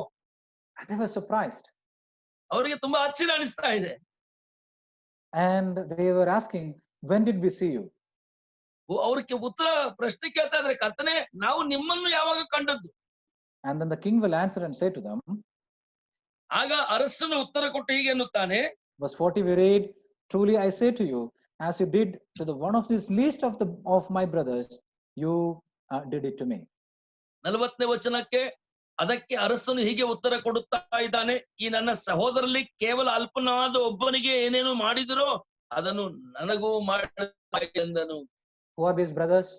[SPEAKER 1] They were surprised.
[SPEAKER 2] ಅವರಿಗೆ ತುಂಬಾ ಆಶ್ಚರ್ಯ ಅನಿಸ್ತಾ ಇದೆ.
[SPEAKER 1] And they were asking, when did we see you?
[SPEAKER 2] ಅವ್ರಿಗೆ ಉತ್ತರ ಪ್ರಶ್ನೆ ಕೇಳ್ತಾ ಇದ್ರೆ, ಕರ್ತನೇ, ನಾವು ನಿಮ್ಮನ್ನು ಯಾವಾಗ ಕಂಡದ್ದು?
[SPEAKER 1] And then the king will answer and say to them,
[SPEAKER 2] ಆಗ ಅರಸನು ಉತ್ತರ ಕೊಟ್ಟು ಹೀಗೆ ಎನ್ನುತ್ತಾನೆ.
[SPEAKER 1] verse 40 we read, truly I say to you, as you did to the one of these least of my brothers, you did it to me.
[SPEAKER 2] 40ನೇ ವಚನಕ್ಕೆ, ಅದಕ್ಕೆ ಅರಸನು ಹೀಗೆ ಉತ್ತರ ಕೊಡುತ್ತಾ ಇದ್ದಾನೆ, ಈ ನನ್ನ ಸಹೋದರಲ್ಲಿ ಕೇವಲ ಅಲ್ಪನಾದ ಒಬ್ಬನಿಗೆ ಏನೇನು ಮಾಡಿದರೋ ಅದನ್ನು ನನಗೂ ಎಂದನು.
[SPEAKER 1] Who are these brothers?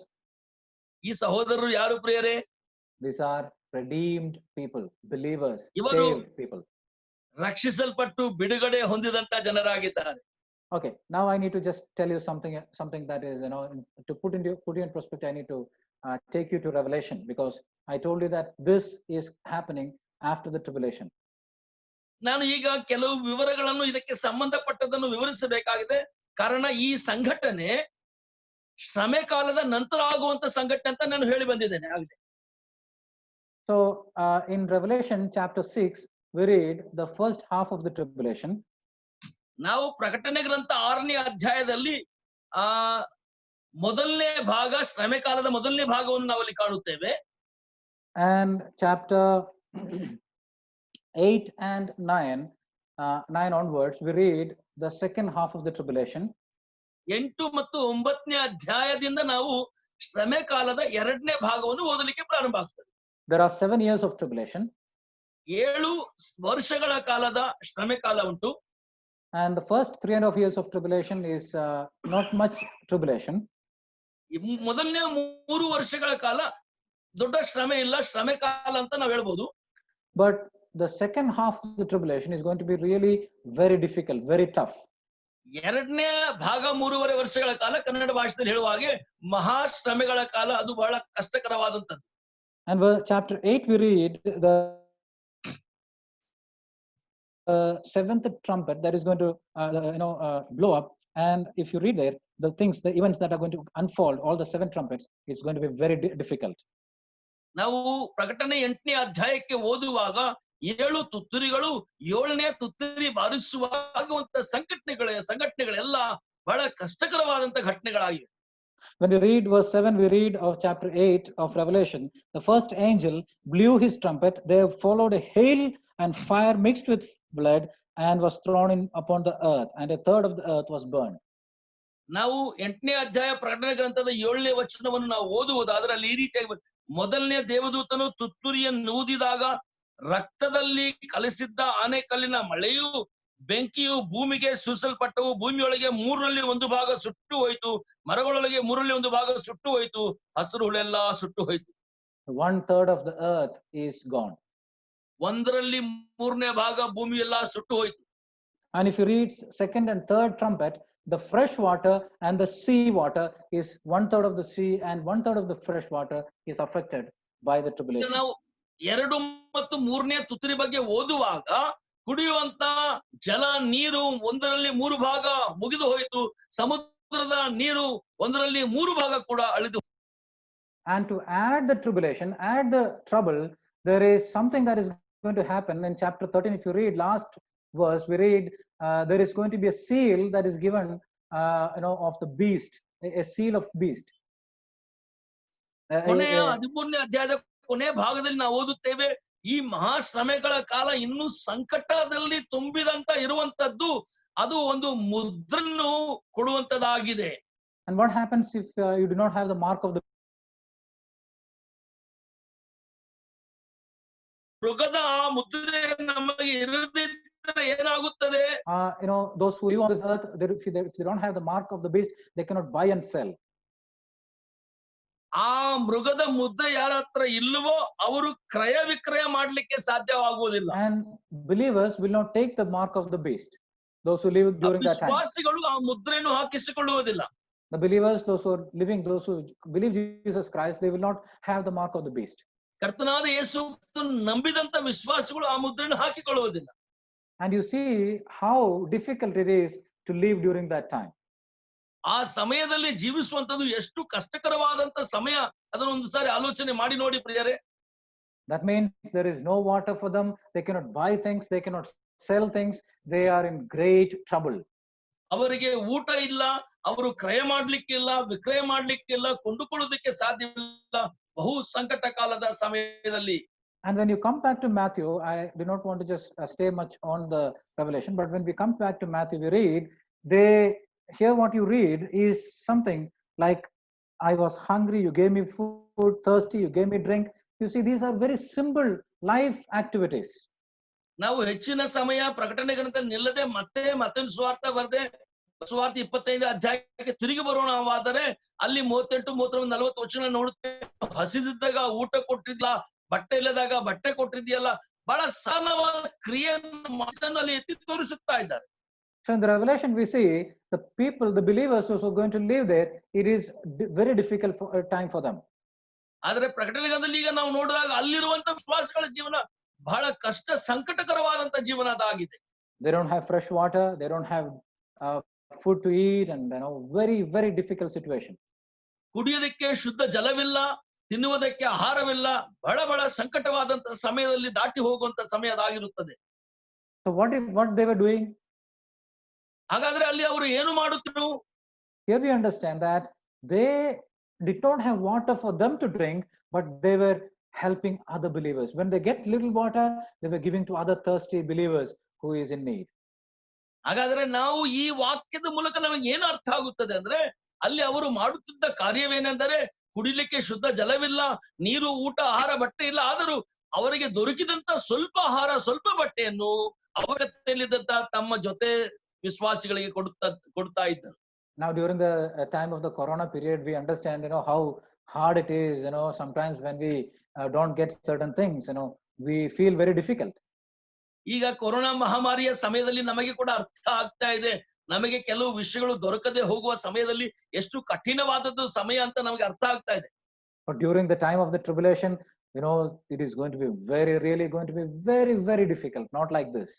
[SPEAKER 2] ಈ ಸಹೋದರರು ಯಾರು ಪ್ರಿಯರೇ?
[SPEAKER 1] These are redeemed people, believers,
[SPEAKER 2] ಇವರು
[SPEAKER 1] saved people.
[SPEAKER 2] ರಕ್ಷಿಸಲ್ಪಟ್ಟು ಬಿಡುಗಡೆ ಹೊಂದಿದಂತ ಜನರಾಗಿದ್ದಾರೆ.
[SPEAKER 1] Okay, now I need to just tell you something that is, to put you in perspective, I need to take you to Revelation, because I told you that this is happening after the tribulation.
[SPEAKER 2] ನಾನು ಈಗ ಕೆಲವು ವಿವರಗಳನ್ನು ಇದಕ್ಕೆ ಸಂಬಂಧಪಟ್ಟದನ್ನು ವಿವರಿಸಬೇಕಾಗಿದೆ. ಕಾರಣ ಈ ಸಂಘಟನೆ ಶ್ರಮೆ ಕಾಲದ ನಂತರ ಆಗುವಂತ ಸಂಘಟನೆ ಅಂತ ನಾನು ಹೇಳಿ ಬಂದಿದ್ದೇನೆ ಆಗಲೇ.
[SPEAKER 1] So in Revelation chapter 6 we read the first half of the tribulation.
[SPEAKER 2] ನಾವು ಪ್ರಕಟಣೆ ಗ್ರಂಥ 6ನೇ ಅಧ್ಯಾಯದಲ್ಲಿ ಮೊದಲನೇ ಭಾಗ, ಶ್ರಮೆ ಕಾಲದ ಮೊದಲನೇ ಭಾಗವನ್ನು ನಾವಲ್ಲಿ ಕಾಣುತ್ತೇವೆ.
[SPEAKER 1] And chapter 8 and 9 onwards we read the second half of the tribulation.
[SPEAKER 2] 8 ಮತ್ತು 9ನೇ ಅಧ್ಯಾಯದಿಂದ ನಾವು ಶ್ರಮೆ ಕಾಲದ ಎರಡನೇ ಭಾಗವನ್ನು ಓದಲಿಕ್ಕೆ ಪ್ರಾರಂಭ ಆಗ್ತದೆ.
[SPEAKER 1] There are 7 years of tribulation.
[SPEAKER 2] 7 ವರ್ಷಗಳ ಕಾಲದ ಶ್ರಮೆ ಕಾಲ ಉಂಟು.
[SPEAKER 1] And the first 3.5 years of tribulation is not much tribulation.
[SPEAKER 2] ಮೊದಲನೇ 3 ವರ್ಷಗಳ ಕಾಲ ದೊಡ್ಡ ಶ್ರಮೆ ಇಲ್ಲ, ಶ್ರಮೆ ಕಾಲ ಅಂತ ನಾವು ಹೇಳ್ಬೋದು.
[SPEAKER 1] But the second half of the tribulation is going to be really very difficult, very tough.
[SPEAKER 2] ಎರಡನೇ ಭಾಗ 3.5 ವರ್ಷಗಳ ಕಾಲ ಕನ್ನಡ ಭಾಷೆಯಲ್ಲಿ ಹೇಳುವ ಹಾಗೆ ಮಹಾ ಶ್ರಮೆಗಳ ಕಾಲ, ಅದು ಬಹಳ ಕಷ್ಟಕರವಾದಂತದ್ದು.
[SPEAKER 1] And chapter 8 we read the seventh trumpet that is going to blow up, and if you read there the events that are going to unfold, all the 7 trumpets, it's going to be very difficult.
[SPEAKER 2] ನಾವು ಪ್ರಕಟಣೆ 8ನೇ ಅಧ್ಯಾಯಕ್ಕೆ ಓದುವಾಗ 7 ತುತ್ತೂರಿಗಳು 7ನೇ ತುತ್ತೂರಿ ಬಾರಿಸುವಾಗುವಂತ ಸಂಘಟನೆಗಳೆಲ್ಲ ಬಹಳ ಕಷ್ಟಕರವಾದಂತ ಘಟನೆಗಳಾಗಿವೆ.
[SPEAKER 1] When we read verse 7, we read of chapter 8 of Revelation, the first angel blew his trumpet, there followed a hail and fire mixed with blood and was thrown in upon the earth, and a third of the earth was burned.
[SPEAKER 2] ನಾವು 8ನೇ ಅಧ್ಯಾಯ ಪ್ರಕಟಣೆ ಗ್ರಂಥದ 7ನೇ ವಚನವನ್ನು ನಾವು ಓದುವುದಾದ್ರೆ ಅಲ್ಲಿ ಈ ರೀತಿಯಾಗಿ, ಮೊದಲನೇ ದೇವದೂತನು ತುತ್ತೂರಿಯನ್ನು ಊದಿದಾಗ ರಕ್ತದಲ್ಲಿ ಕಲಸಿದ್ದ ಆನೆಕಲ್ಲಿನ ಮಳೆಯು ಬೆಂಕಿಯು ಭೂಮಿಗೆ ಸೂಸಲ್ಪಟ್ಟವು, ಭೂಮಿಯೊಳಗೆ 3ರಲ್ಲಿ 1 ಭಾಗ ಸುಟ್ಟು ಹೋಯಿತು, ಮರಗಳೊಳಗೆ 3ರಲ್ಲಿ 1 ಭಾಗ ಸುಟ್ಟು ಹೋಯಿತು, ಹಸಿರು ಹುಳೆಲ್ಲ ಸುಟ್ಟು ಹೋಯಿತು.
[SPEAKER 1] 1/3 of the earth is gone.
[SPEAKER 2] 1ರಲ್ಲಿ 3ನೇ ಭಾಗ ಭೂಮಿ ಎಲ್ಲ ಸುಟ್ಟು ಹೋಯಿತು.
[SPEAKER 1] And if you read second and third trumpet, the fresh water and the sea water is 1/3 of the sea and 1/3 of the fresh water is affected by the tribulation.
[SPEAKER 2] ನಾವು 2 ಮತ್ತು 3ನೇ ತುತ್ತೂರಿ ಬಗ್ಗೆ ಓದುವಾಗ ಕುಡಿಯುವಂತ ಜಲ ನೀರು 1ರಲ್ಲಿ 3 ಭಾಗ ಮುಗಿದು ಹೋಯಿತು, ಸಮುದ್ರದ ನೀರು 1ರಲ್ಲಿ 3 ಭಾಗ ಕೂಡ ಅಳಿದು.
[SPEAKER 1] And to add the tribulation, add the trouble, there is something that is going to happen in chapter 13. If you read last verse, we read there is going to be a seal that is given of the beast, a seal of beast.
[SPEAKER 2] ಕೊನೆಯ 13ನೇ ಅಧ್ಯಾಯದ ಕೊನೆ ಭಾಗದಲ್ಲಿ ನಾವು ಓದುತ್ತೇವೆ, ಈ ಮಹಾಶ್ರಮೆಗಳ ಕಾಲ ಇನ್ನೂ ಸಂಕಟದಲ್ಲಿ ತುಂಬಿದಂತ ಇರುವಂತದ್ದು, ಅದು ಒಂದು ಮುದ್ರನ್ನು ಕೊಡುವಂತದಾಗಿದೆ.
[SPEAKER 1] And what happens if you do not have the mark of the
[SPEAKER 2] ಮೃಗದ ಆ ಮುದ್ರೆ ನಮಗೆ ಇರದಿದ್ದರೆ ಏನಾಗುತ್ತದೆ?
[SPEAKER 1] Those who live on this earth, if they don't have the mark of the beast, they cannot buy and sell.
[SPEAKER 2] ಆ ಮೃಗದ ಮುದ್ರೆ ಯಾರ ಹತ್ರ ಇಲ್ಲವೋ ಅವರು ಕ್ರಯ ವಿಕ್ರಯ ಮಾಡ್ಲಿಕ್ಕೆ ಸಾಧ್ಯವಾಗುವುದಿಲ್ಲ.
[SPEAKER 1] And believers will not take the mark of the beast. Those who live during that time.
[SPEAKER 2] ವಿಶ್ವಾಸಿಗಳು ಆ ಮುದ್ರೆಯನ್ನು ಹಾಕಿಸಿಕೊಳ್ಳುವುದಿಲ್ಲ.
[SPEAKER 1] The believers, those who believe Jesus Christ, they will not have the mark of the beast.
[SPEAKER 2] ಕರ್ತನಾದ ಯೇಸು ನಂಬಿದಂತ ವಿಶ್ವಾಸಿಗಳು ಆ ಮುದ್ರೆಯನ್ನು ಹಾಕಿಕೊಳ್ಳುವುದಿಲ್ಲ.
[SPEAKER 1] And you see how difficult it is to live during that time.
[SPEAKER 2] ಆ ಸಮಯದಲ್ಲಿ ಜೀವಿಸುವಂತದ್ದು ಎಷ್ಟು ಕಷ್ಟಕರವಾದಂತ ಸಮಯ, ಅದನ್ನು ಒಂದು ಸಾರಿ ಆಲೋಚನೆ ಮಾಡಿ ನೋಡಿ ಪ್ರಿಯರೇ.
[SPEAKER 1] That means there is no water for them, they cannot buy things, they cannot sell things, they are in great trouble.
[SPEAKER 2] ಅವರಿಗೆ ಊಟ ಇಲ್ಲ, ಅವರು ಕ್ರಯ ಮಾಡ್ಲಿಕ್ಕಿಲ್ಲ, ವಿಕ್ರಯ ಮಾಡ್ಲಿಕ್ಕಿಲ್ಲ, ಕೊಂಡುಕೊಳ್ಳೋದಕ್ಕೆ ಸಾಧ್ಯವಿಲ್ಲ, ಬಹು ಸಂಕಟ ಕಾಲದ ಸಮಯದಲ್ಲಿ.
[SPEAKER 1] And when you come back to Matthew, I do not want to just stay much on the Revelation, but when we come back to Matthew, we read, here what you read is something like, I was hungry, you gave me food, thirsty, you gave me drink, You see, these are very simple life activities.
[SPEAKER 2] ನಾವು ಹೆಚ್ಚಿನ ಸಮಯ ಪ್ರಕಟಣೆ ಗ್ರಂಥದಲ್ಲಿ ನಿಲ್ಲದೆ ಮತ್ತೊಂದು ಸ್ವಾರ್ಥ ಬರದೆ ಸುವಾರ್ಥ 25 ಅಧ್ಯಾಯಕ್ಕೆ ತಿರುಗಿ ಬರೋಣವಾದರೆ ಅಲ್ಲಿ 38, 39, 40 ವಚನ ನೋಡುತ್ತೇವೆ. ಹಸಿದಿದ್ದಾಗ ಊಟ ಕೊಟ್ಟಿದ್ಲ, ಬಟ್ಟೆ ಇಲ್ಲದಾಗ ಬಟ್ಟೆ ಕೊಟ್ಟಿದ್ಯಲ್ಲ, ಬಹಳ ಸರಳವಾದ ಕ್ರಿಯೆಯನ್ನು ಮಾಡಿದ್ದನ್ನು ಅಲ್ಲಿ ಎತ್ತಿ ತೋರಿಸುತ್ತಾ ಇದ್ದಾರೆ.
[SPEAKER 1] So in the Revelation we see the people, the believers who are going to live there, it is very difficult for a time for them.
[SPEAKER 2] ಆದ್ರೆ ಪ್ರಕಟಣೆ ಗ್ರಂಥದಲ್ಲಿ ಈಗ ನಾವು ನೋಡಿದಾಗ ಅಲ್ಲಿರುವಂತ ವಿಶ್ವಾಸಿಗಳ ಜೀವನ ಬಹಳ ಕಷ್ಟ ಸಂಕಟಕರವಾದಂತ ಜೀವನ ಅದಾಗಿದೆ.
[SPEAKER 1] They don't have fresh water, they don't have food to eat, and very, very difficult situation.
[SPEAKER 2] ಕುಡಿಯೋದಕ್ಕೆ ಶುದ್ಧ ಜಲವಿಲ್ಲ, ತಿನ್ನುವುದಕ್ಕೆ ಆಹಾರವಿಲ್ಲ, ಬಹಳ ಸಂಕಟವಾದಂತ ಸಮಯದಲ್ಲಿ ದಾಟಿ ಹೋಗುವಂತ ಸಮಯ ಅದಾಗಿರುತ್ತದೆ.
[SPEAKER 1] So what they were doing?
[SPEAKER 2] ಹಾಗಾದ್ರೆ ಅಲ್ಲಿ ಅವರು ಏನು ಮಾಡುತ್ತಿದ್ರು?
[SPEAKER 1] Here we understand that they did not have water for them to drink, but they were helping other believers. When they get little water, they were giving to other thirsty believers who is in need.
[SPEAKER 2] ಹಾಗಾದ್ರೆ ನಾವು ಈ ವಾಕ್ಯದ ಮೂಲಕ ನಮಗೆ ಏನು ಅರ್ಥ ಆಗುತ್ತದೆ ಅಂದ್ರೆ, ಅಲ್ಲಿ ಅವರು ಮಾಡುತ್ತಿದ್ದ ಕಾರ್ಯವೇನೆಂದರೆ, ಕುಡಿಲಿಕ್ಕೆ ಶುದ್ಧ ಜಲವಿಲ್ಲ, ನೀರು, ಊಟ, ಆಹಾರ, ಬಟ್ಟೆ ಇಲ್ಲ, ಆದರೂ ಅವರಿಗೆ ದೊರಕಿದಂತ ಸ್ವಲ್ಪ ಆಹಾರ, ಸ್ವಲ್ಪ ಬಟ್ಟೆಯನ್ನು ಅವಗತ್ಯದಲ್ಲಿದ್ದಂತ ತಮ್ಮ ಜೊತೆ ವಿಶ್ವಾಸಿಗಳಿಗೆ ಕೊಡ್ತಾ ಇದ್ದರು.
[SPEAKER 1] Now during the time of the corona period, we understand how hard it is. Sometimes when we don't get certain things, we feel very difficult.
[SPEAKER 2] ಈಗ ಕೊರೋನಾ ಮಹಾಮಾರಿಯ ಸಮಯದಲ್ಲಿ ನಮಗೆ ಕೂಡ ಅರ್ಥ ಆಗ್ತಾ ಇದೆ, ನಮಗೆ ಕೆಲವು ವಿಷಯಗಳು ದೊರಕದೆ ಹೋಗುವ ಸಮಯದಲ್ಲಿ ಎಷ್ಟು ಕಠಿಣವಾದದ್ದು ಸಮಯ ಅಂತ ನಮಗೆ ಅರ್ಥ ಆಗ್ತಾ ಇದೆ.
[SPEAKER 1] But during the time of the tribulation, it is going to be really going to be very, very difficult. Not like this.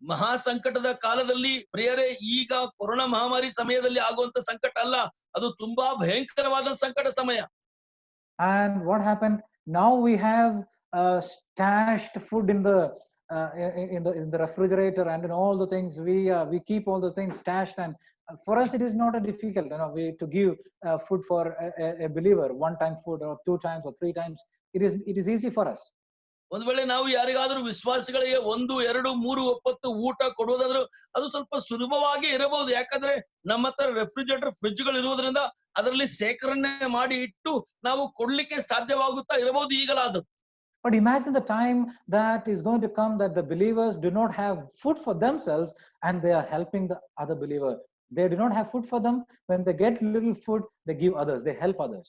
[SPEAKER 2] ಮಹಾ ಸಂಕಟದ ಕಾಲದಲ್ಲಿ ಪ್ರಿಯರೇ, ಈಗ ಕೊರೋನಾ ಮಹಾಮಾರಿ ಸಮಯದಲ್ಲಿ ಆಗುವಂತ ಸಂಕಟ ಅಲ್ಲ, ಅದು ತುಂಬಾ ಭಯಂಕರವಾದ ಸಂಕಟ ಸಮಯ.
[SPEAKER 1] And what happened? Now we have stashed food in the refrigerator, and in all the things we keep all the things stashed, and for us it is not a difficult to give food for a believer, one time food or 2 times or 3 times. It is easy for us.
[SPEAKER 2] ಒಂದ್ ವೇಳೆ ನಾವು ಯಾರಿಗಾದ್ರೂ ವಿಶ್ವಾಸಿಗಳಿಗೆ 1, 2, 3 ಒಪ್ಪತ್ತು ಊಟ ಕೊಡುವುದಾದ್ರೂ ಅದು ಸ್ವಲ್ಪ ಸುಲಭವಾಗಿ ಇರಬಹುದು. ಯಾಕಂದ್ರೆ ನಮ್ಮ ಹತ್ರ ರೆಫ್ರಿಜರೇಟರ್, ಫ್ರಿಡ್ಜ್ಗಳು ಇರುವುದರಿಂದ ಅದರಲ್ಲಿ ಶೇಖರಣೆ ಮಾಡಿ ಇಟ್ಟು ನಾವು ಕೊಡ್ಲಿಕ್ಕೆ ಸಾಧ್ಯವಾಗುತ್ತಾ ಇರಬಹುದು ಈಗಲಾದರೂ.
[SPEAKER 1] But imagine the time that is going to come that the believers do not have food for themselves and they are helping the other believer. They do not have food for them. When they get little food, they give others, they help others.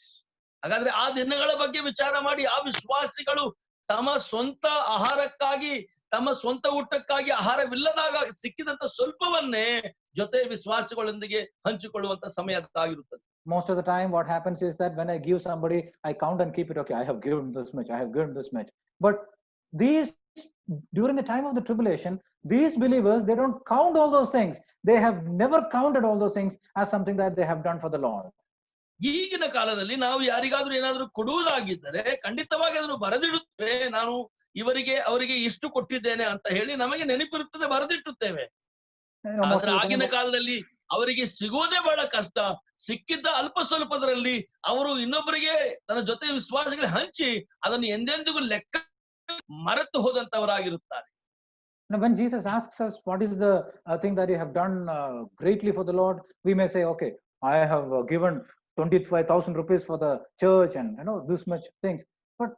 [SPEAKER 2] ಹಾಗಾದ್ರೆ ಆ ದಿನಗಳ ಬಗ್ಗೆ ವಿಚಾರ ಮಾಡಿ, ಆ ವಿಶ್ವಾಸಿಗಳು ತಮ್ಮ ಸ್ವಂತ ಆಹಾರಕ್ಕಾಗಿ, ತಮ್ಮ ಸ್ವಂತ ಊಟಕ್ಕಾಗಿ ಆಹಾರವಿಲ್ಲದಾಗ ಸಿಕ್ಕಿದಂತ ಸ್ವಲ್ಪವನ್ನೇ ಜೊತೆ ವಿಶ್ವಾಸಿಗಳೊಂದಿಗೆ ಹಂಚಿಕೊಳ್ಳುವಂತ ಸಮಯ ಆಗಿರುತ್ತದೆ.
[SPEAKER 1] Most of the time what happens is that when I give somebody, I count and keep it. Okay, I have given this much, I have given this much. But during the time of the tribulation, these believers, they don't count all those things. They have never counted all those things as something that they have done for the Lord.
[SPEAKER 2] ಈಗಿನ ಕಾಲದಲ್ಲಿ ನಾವು ಯಾರಿಗಾದ್ರೂ ಏನಾದ್ರೂ ಕೊಡುವುದಾಗಿದ್ದರೆ ಖಂಡಿತವಾಗಿ ಅದನ್ನು ಬರೆದಿಡುತ್ತೇವೆ. ನಾನು ಅವರಿಗೆ ಇಷ್ಟು ಕೊಟ್ಟಿದ್ದೇನೆ ಅಂತ ಹೇಳಿ ನಮಗೆ ನೆನಪಿರುತ್ತದೆ, ಬರೆದಿಟ್ಟುತ್ತೇವೆ. ಆದ್ರೆ ಆಗಿನ ಕಾಲದಲ್ಲಿ ಅವರಿಗೆ ಸಿಗುವುದೇ ಬಹಳ ಕಷ್ಟ. ಸಿಕ್ಕಿದ್ದ ಅಲ್ಪ ಸ್ವಲ್ಪದರಲ್ಲಿ ಅವರು ಇನ್ನೊಬ್ಬರಿಗೆ ತನ್ನ ಜೊತೆ ವಿಶ್ವಾಸಗಳು ಹಂಚಿ ಅದನ್ನು ಎಂದೆಂದಿಗೂ ಲೆಕ್ಕ ಮರೆತು ಹೋದಂತವರಾಗಿರುತ್ತಾರೆ.
[SPEAKER 1] When Jesus asks us what is the thing that you have done greatly for the Lord, we may say, okay, I have given 25,000 rupees for the church and this much things. But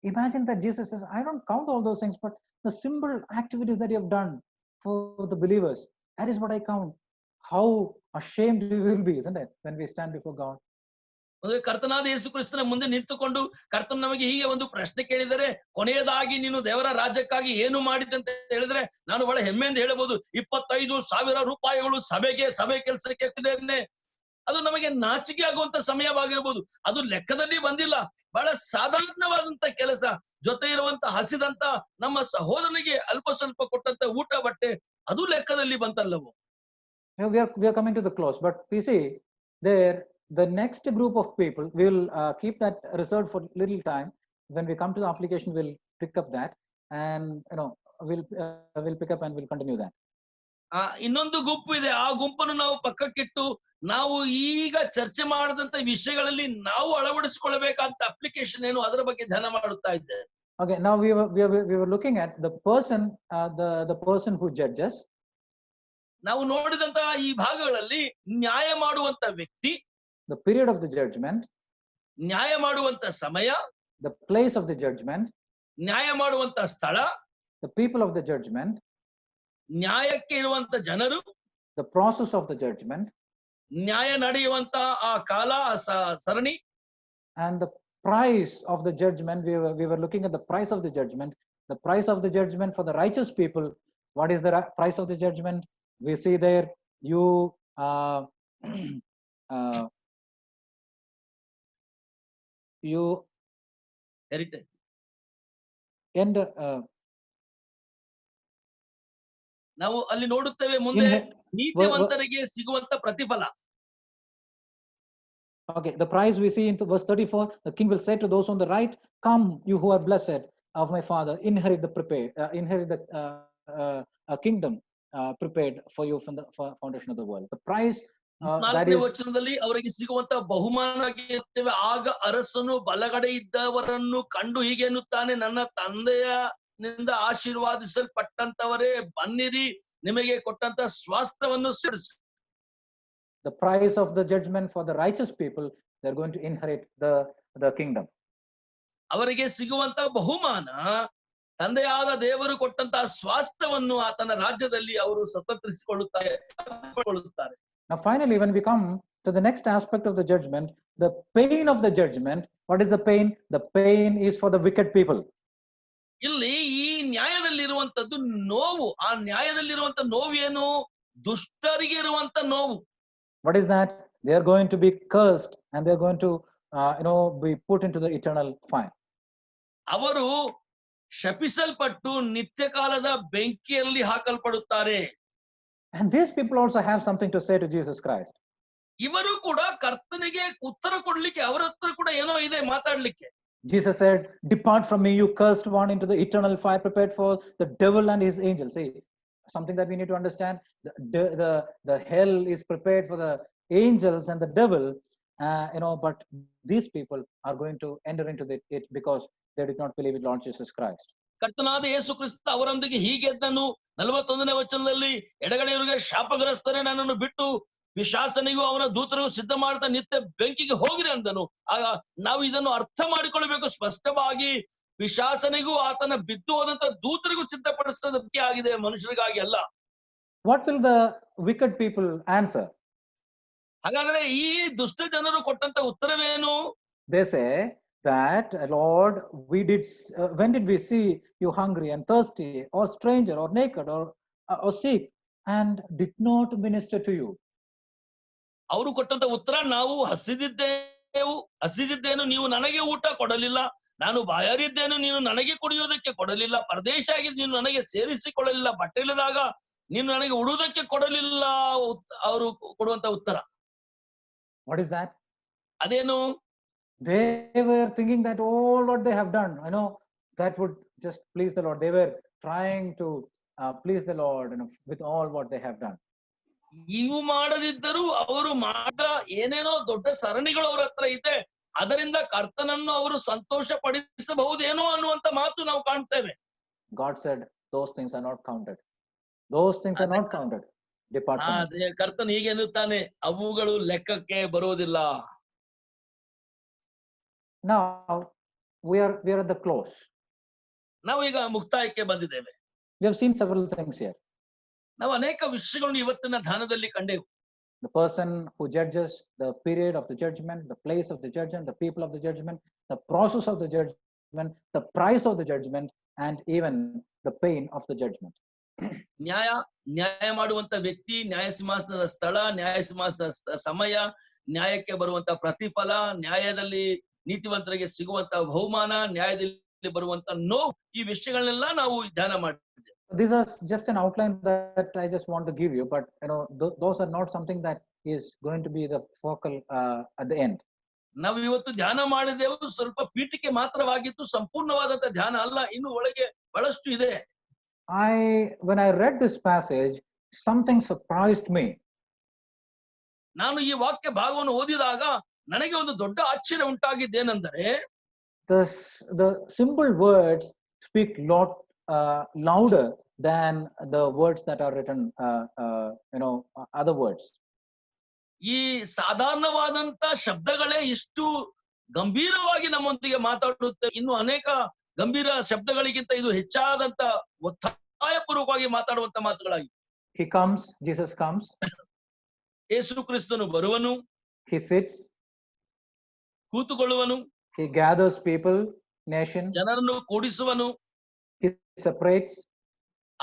[SPEAKER 1] imagine that Jesus says, I don't count all those things, but the simple activities that you have done for the believers, that is what I count. How ashamed we will be, isn't it, when we stand before God?
[SPEAKER 2] ಕರ್ತನಾದ ಯೇಸು ಕ್ರಿಸ್ತನ ಮುಂದೆ ನಿಂತುಕೊಂಡು ಕರ್ತನ ನಮಗೆ ಹೀಗೆ ಒಂದು ಪ್ರಶ್ನೆ ಕೇಳಿದರೆ, ಕೊನೆಯದಾಗಿ ನೀನು ದೇವರ ರಾಜ್ಯಕ್ಕಾಗಿ ಏನು ಮಾಡಿದ್ದೆ ಅಂತ ಹೇಳಿದ್ರೆ ನಾನು ಬಹಳ ಹೆಮ್ಮೆಯಿಂದ ಹೇಳಬಹುದು, 25,000 ರೂಪಾಯಿಗಳು ಸಭೆ ಕೆಲಸಕ್ಕೆ ಹಾಕಿದ್ದೇನೆ. ಅದು ನಮಗೆ ನಾಚಿಕೆ ಆಗುವಂತ ಸಮಯವಾಗಿರ್ಬೋದು. ಅದು ಲೆಕ್ಕದಲ್ಲಿ ಬಂದಿಲ್ಲ. ಬಹಳ ಸಾಧಾರಣವಾದಂತ ಕೆಲಸ, ಜೊತೆ ಇರುವಂತ ಹಸಿದಂತ ನಮ್ಮ ಸಹೋದರನಿಗೆ ಅಲ್ಪ ಸ್ವಲ್ಪ ಕೊಟ್ಟಂತ ಊಟ ಬಟ್ಟೆ, ಅದು ಲೆಕ್ಕದಲ್ಲಿ ಬಂತಲ್ಲವು.
[SPEAKER 1] We are coming to the close, but we see there the next group of people, we'll keep that reserved for little time. When we come to the application, we'll pick up that, and we'll pick up and we'll continue that.
[SPEAKER 2] ಇನ್ನೊಂದು ಗುಂಪು ಇದೆ. ಆ ಗುಂಪನ್ನು ನಾವು ಪಕ್ಕಕ್ಕಿಟ್ಟು ನಾವು ಈಗ ಚರ್ಚೆ ಮಾಡಿದಂತ ವಿಷಯಗಳಲ್ಲಿ ನಾವು ಅಳವಡಿಸಿಕೊಳ್ಳಬೇಕಾದ ಅಪ್ಲಿಕೇಶನ್ ಏನು, ಅದರ ಬಗ್ಗೆ ಧ್ಯಾನ ಮಾಡುತ್ತಾ ಇದ್ದೇವೆ.
[SPEAKER 1] Okay, now we were looking at the person who judges.
[SPEAKER 2] ನಾವು ನೋಡಿದಂತ ಈ ಭಾಗಗಳಲ್ಲಿ ನ್ಯಾಯ ಮಾಡುವಂತ ವ್ಯಕ್ತಿ,
[SPEAKER 1] the period of the judgment,
[SPEAKER 2] ನ್ಯಾಯ ಮಾಡುವಂತ ಸಮಯ,
[SPEAKER 1] the place of the judgment,
[SPEAKER 2] ನ್ಯಾಯ ಮಾಡುವಂತ ಸ್ಥಳ,
[SPEAKER 1] the people of the judgment,
[SPEAKER 2] ನ್ಯಾಯಕ್ಕೆ ಇರುವಂತ ಜನರು,
[SPEAKER 1] the process of the judgment,
[SPEAKER 2] ನ್ಯಾಯ ನಡೆಯುವಂತ ಆ ಕಾಲ, ಆ ಸರಣಿ,
[SPEAKER 1] and the price of the judgment. We were looking at the price of the judgment. The price of the judgment for the righteous people. What is the price of the judgment? We see there, you you
[SPEAKER 2] heritage,
[SPEAKER 1] end
[SPEAKER 2] ನಾವು ಅಲ್ಲಿ ನೋಡುತ್ತೇವೆ ಮುಂದೆ
[SPEAKER 1] in
[SPEAKER 2] ನೀತಿವಂತರಿಗೆ ಸಿಗುವಂತ ಪ್ರತಿಫಲ.
[SPEAKER 1] Okay, the price we see into verse 34, the king will say to those on the right, come, you who are blessed of my father, inherit the kingdom prepared for you from the foundation of the world. The price that
[SPEAKER 2] 4ನೇ
[SPEAKER 1] is,
[SPEAKER 2] ವಚನದಲ್ಲಿ ಅವರಿಗೆ ಸಿಗುವಂತ ಬಹುಮಾನ ಇರ್ತೇವೆ. ಆಗ ಅರಸನು ಬಲಗಡೆ ಇದ್ದವರನ್ನು ಕಂಡು ಹೀಗೆ ಎನ್ನುತ್ತಾನೆ, ನನ್ನ ತಂದೆಯನಿಂದ ಆಶೀರ್ವಾದಿಸಲ್ಪಟ್ಟಂತವರೇ, ಬನ್ನಿರಿ, ನಿಮಗೆ ಕೊಟ್ಟಂತ ಸ್ವಾಸ್ಥ್ಯವನ್ನು ಸೇರಿಸಿ.
[SPEAKER 1] the price of the judgment for the righteous people, they're going to inherit the kingdom.
[SPEAKER 2] ಅವರಿಗೆ ಸಿಗುವಂತ ಬಹುಮಾನ, ತಂದೆಯಾದ ದೇವರು ಕೊಟ್ಟಂತಹ ಸ್ವಾಸ್ಥ್ಯವನ್ನು ಆತನ ರಾಜ್ಯದಲ್ಲಿ ಅವರು ಸ್ವತಂತ್ರಿಸಿಕೊಳ್ಳುತ್ತಾರೆ.
[SPEAKER 1] Now finally, when we come to the next aspect of the judgment, the pain of the judgment, what is the pain? The pain is for the wicked people.
[SPEAKER 2] ಇಲ್ಲಿ ಈ ನ್ಯಾಯದಲ್ಲಿರುವಂತದ್ದು ನೋವು. ಆ ನ್ಯಾಯದಲ್ಲಿರುವಂತ ನೋವು ಏನು? ದುಷ್ಟರಿಗೆ ಇರುವಂತ ನೋವು.
[SPEAKER 1] What is that? They are going to be cursed and they are going to be put into the eternal fire.
[SPEAKER 2] ಅವರು ಶಪಿಸಲ್ಪಟ್ಟು ನಿತ್ಯ ಕಾಲದ ಬೆಂಕಿಯಲ್ಲಿ ಹಾಕಲ್ಪಡುತ್ತಾರೆ.
[SPEAKER 1] And these people also have something to say to Jesus Christ.
[SPEAKER 2] ಇವರು ಕೂಡ ಕರ್ತನಿಗೆ ಉತ್ತರ ಕೊಡ್ಲಿಕ್ಕೆ ಅವರ ಹತ್ರ ಕೂಡ ಏನೋ ಇದೆ ಮಾತಾಡ್ಲಿಕ್ಕೆ.
[SPEAKER 1] Jesus said, depart from me, you cursed one, into the eternal fire prepared for the devil and his angels. See, something that we need to understand, the hell is prepared for the angels and the devil, but these people are going to enter into it because they did not believe in Lord Jesus Christ.
[SPEAKER 2] ಕರ್ತನಾದ ಯೇಸು ಕ್ರಿಸ್ತ ಅವರೊಂದಿಗೆ ಹೀಗೆದ್ದನು. 41ನೇ ವಚನದಲ್ಲಿ, ಎಡಗಡೆಯವರಿಗೆ ಶಾಪಗ್ರಸ್ತರೇ, ನನ್ನನ್ನು ಬಿಟ್ಟು ಪಿಶಾಚನಿಗೂ ಅವನ ದೂತರಿಗೂ ಸಿದ್ಧ ಮಾಡ್ತಾ ನಿತ್ಯ ಬೆಂಕಿಗೆ ಹೋಗಿರಿ ಅಂದನು. ಆಗ ನಾವು ಇದನ್ನು ಅರ್ಥ ಮಾಡಿಕೊಳ್ಳಬೇಕು ಸ್ಪಷ್ಟವಾಗಿ. ಪಿಶಾಚನಿಗೂ ಆತನ ಬಿದ್ದು ಹೋದಂತ ದೂತರಿಗೂ ಸಿದ್ಧಪಡಿಸೋದಕ್ಕೆ ಆಗಿದೆ, ಮನುಷ್ಯರಿಗಾಗಿ ಅಲ್ಲ.
[SPEAKER 1] What will the wicked people answer?
[SPEAKER 2] ಹಾಗಾದ್ರೆ ಈ ದುಷ್ಟ ಜನರು ಕೊಟ್ಟಂತ ಉತ್ತರವೇನು?
[SPEAKER 1] They say that, Lord, when did we see you hungry and thirsty, or stranger, or naked, or sick, and did not minister to you?
[SPEAKER 2] ಅವರು ಕೊಟ್ಟಂತ ಉತ್ತರ, ನಾವು ಹಸಿದಿದ್ದೇನು, ನೀವು ನನಗೆ ಊಟ ಕೊಡಲಿಲ್ಲ. ನಾನು ಬಾಯಾರಿದ್ದೇನು, ನೀನು ನನಗೆ ಕುಡಿಯೋದಕ್ಕೆ ಕೊಡಲಿಲ್ಲ. ಪರದೇಶ ಆಗಿದ್ದು ನೀನು ನನಗೆ ಸೇರಿಸಿಕೊಳ್ಳಲಿಲ್ಲ. ಬಟ್ಟೆ ಇಲ್ಲದಾಗ ನೀನು ನನಗೆ ಉಡುವುದಕ್ಕೆ ಕೊಡಲಿಲ್ಲ. ಅವರು ಕೊಡುವಂತ ಉತ್ತರ
[SPEAKER 1] What is that?
[SPEAKER 2] ಅದೇನು?
[SPEAKER 1] They were thinking that all what they have done, that would just please the Lord. They were trying to please the Lord, with all what they have done.
[SPEAKER 2] ಇವು ಮಾಡದಿದ್ದರೂ ಅವರು ಮಾತ್ರ ಏನೇನೋ ದೊಡ್ಡ ಸರಣಿಗಳು ಅವರ ಹತ್ರ ಇದೆ, ಅದರಿಂದ ಕರ್ತನನ್ನು ಅವರು ಸಂತೋಷ ಪಡಿಸಬಹುದೇನೋ ಅನ್ನುವಂತ ಮಾತು ನಾವು ಕಾಣ್ತೇವೆ.
[SPEAKER 1] God said, those things are not counted. Those things are not counted. Depart from me.
[SPEAKER 2] ಕರ್ತನ್ ಹೀಗೆ ಎನ್ನುತ್ತಾನೆ, ಅವುಗಳು ಲೆಕ್ಕಕ್ಕೆ ಬರುವುದಿಲ್ಲ.
[SPEAKER 1] Now we are at the close.
[SPEAKER 2] ನಾವು ಈಗ ಮುಕ್ತಾಯಕ್ಕೆ ಬಂದಿದ್ದೇವೆ.
[SPEAKER 1] We have seen several things here.
[SPEAKER 2] ನಾವು ಅನೇಕ ವಿಷಯಗಳನ್ನು ಇವತ್ತಿನ ಧ್ಯಾನದಲ್ಲಿ ಕಂಡೆವು.
[SPEAKER 1] The person who judges, the period of the judgment, the place of the judgment, the people of the judgment, the process of the judgment, the price of the judgment, and even the pain of the judgment.
[SPEAKER 2] ನ್ಯಾಯ ಮಾಡುವಂತ ವ್ಯಕ್ತಿ, ನ್ಯಾಯ ಸಿಂಹಾಸನದ ಸ್ಥಳ, ನ್ಯಾಯ ಸಿಂಹಾಸನದ ಸಮಯ, ನ್ಯಾಯಕ್ಕೆ ಬರುವಂತ ಪ್ರತಿಫಲ, ನ್ಯಾಯದಲ್ಲಿ ನೀತಿವಂತರಿಗೆ ಸಿಗುವಂತ ಬಹುಮಾನ, ನ್ಯಾಯದಲ್ಲಿ ಬರುವಂತ ನೋವು, ಈ ವಿಷಯಗಳನ್ನೆಲ್ಲ ನಾವು ಧ್ಯಾನ ಮಾಡಿದ್ದೇವೆ.
[SPEAKER 1] These are just an outline that I just want to give you, but those are not something that is going to be the focal at the end.
[SPEAKER 2] ನಾವು ಇವತ್ತು ಧ್ಯಾನ ಮಾಡಿದೆವು, ಸ್ವಲ್ಪ ಪೀಠಿಕೆ ಮಾತ್ರವಾಗಿತ್ತು, ಸಂಪೂರ್ಣವಾದಂತ ಧ್ಯಾನ ಅಲ್ಲ. ಇನ್ನು ಒಳಗೆ ಬಹಳಷ್ಟು ಇದೆ.
[SPEAKER 1] When I read this passage, something surprised me.
[SPEAKER 2] ನಾನು ಈ ವಾಕ್ಯ ಭಾಗವನ್ನು ಓದಿದಾಗ ನನಗೆ ಒಂದು ದೊಡ್ಡ ಆಶ್ಚರ್ಯ ಉಂಟಾಗಿದ್ದೇನೆಂದರೆ,
[SPEAKER 1] the simple words speak louder than the words that are written, other words.
[SPEAKER 2] ಈ ಸಾಧಾರಣವಾದಂತ ಶಬ್ದಗಳೇ ಇಷ್ಟು ಗಂಭೀರವಾಗಿ ನಮ್ಮೊಂದಿಗೆ ಮಾತಾಡುತ್ತೆ. ಇನ್ನು ಅನೇಕ ಗಂಭೀರ ಶಬ್ದಗಳಿಗಿಂತ ಇದು ಹೆಚ್ಚಾದಂತ ಒತ್ತಾಯಪೂರ್ವಕವಾಗಿ ಮಾತಾಡುವಂತ ಮಾತುಗಳಾಗಿ.
[SPEAKER 1] He comes, Jesus comes,
[SPEAKER 2] ಯೇಸು ಕ್ರಿಸ್ತನು ಬರುವನು,
[SPEAKER 1] he sits,
[SPEAKER 2] ಕೂತುಕೊಳ್ಳುವನು,
[SPEAKER 1] he gathers people, nation,
[SPEAKER 2] ಜನರನ್ನು ಕೂಡಿಸುವನು,
[SPEAKER 1] he separates,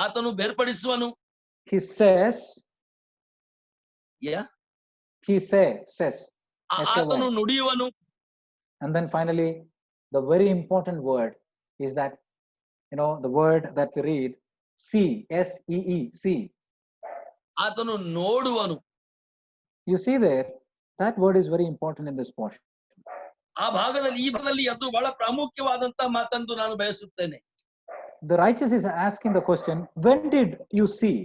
[SPEAKER 2] ಆತನು ಬೇರ್ಪಡಿಸುವನು.
[SPEAKER 1] he says,
[SPEAKER 2] yeah
[SPEAKER 1] he says,
[SPEAKER 2] ಆತನು ನುಡಿಯುವನು.
[SPEAKER 1] and then finally the very important word is that, the word that we read, see, S-E-E, see.
[SPEAKER 2] ಆತನು ನೋಡುವನು.
[SPEAKER 1] You see there, that word is very important in this portion.
[SPEAKER 2] ಈ ಭಾಗದಲ್ಲಿ ಅದು ಬಹಳ ಪ್ರಾಮುಖ್ಯವಾದಂತ ಮಾತಂದು ನಾನು ಬಯಸುತ್ತೇನೆ.
[SPEAKER 1] The righteous is asking the question, when did you see?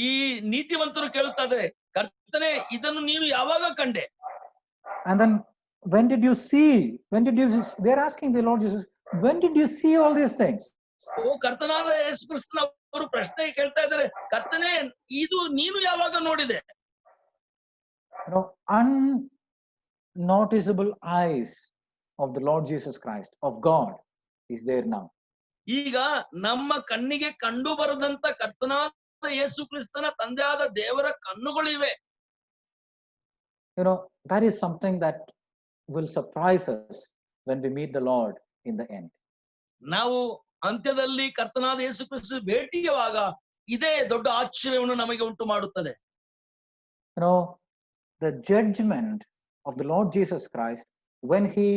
[SPEAKER 2] ಈ ನೀತಿವಂತರು ಕೇಳುತ್ತಾರೆ, ಕರ್ತನೇ ಇದನ್ನು ನೀನು ಯಾವಾಗ ಕಂಡೆ?
[SPEAKER 1] And then when did you see? They're asking the Lord Jesus, when did you see all these things?
[SPEAKER 2] ಓ ಕರ್ತನಾದ ಯೇಸು ಕ್ರಿಸ್ತನ ಅವರು ಪ್ರಶ್ನೆ ಕೇಳ್ತಾ ಇದ್ದಾರೆ, ಕರ್ತನೇ ಇದು ನೀನು ಯಾವಾಗ ನೋಡಿದೆ?
[SPEAKER 1] Unnoticeable eyes of the Lord Jesus Christ, of God, is there now.
[SPEAKER 2] ಈಗ ನಮ್ಮ ಕಣ್ಣಿಗೆ ಕಂಡು ಬರದಂತ ಕರ್ತನಾದ ಯೇಸು ಕ್ರಿಸ್ತನ ತಂದೆಯಾದ ದೇವರ ಕಣ್ಣುಗಳಿವೆ.
[SPEAKER 1] That is something that will surprise us when we meet the Lord in the end.
[SPEAKER 2] ನಾವು ಅಂತ್ಯದಲ್ಲಿ ಕರ್ತನಾದ ಯೇಸು ಕ್ರಿಸ್ತ ಭೇಟಿಯಾಗುವಾಗ ಇದೇ ದೊಡ್ಡ ಆಶ್ಚರ್ಯವನ್ನು ನಮಗೆ ಉಂಟು ಮಾಡುತ್ತದೆ.
[SPEAKER 1] The judgment of the Lord Jesus Christ, when he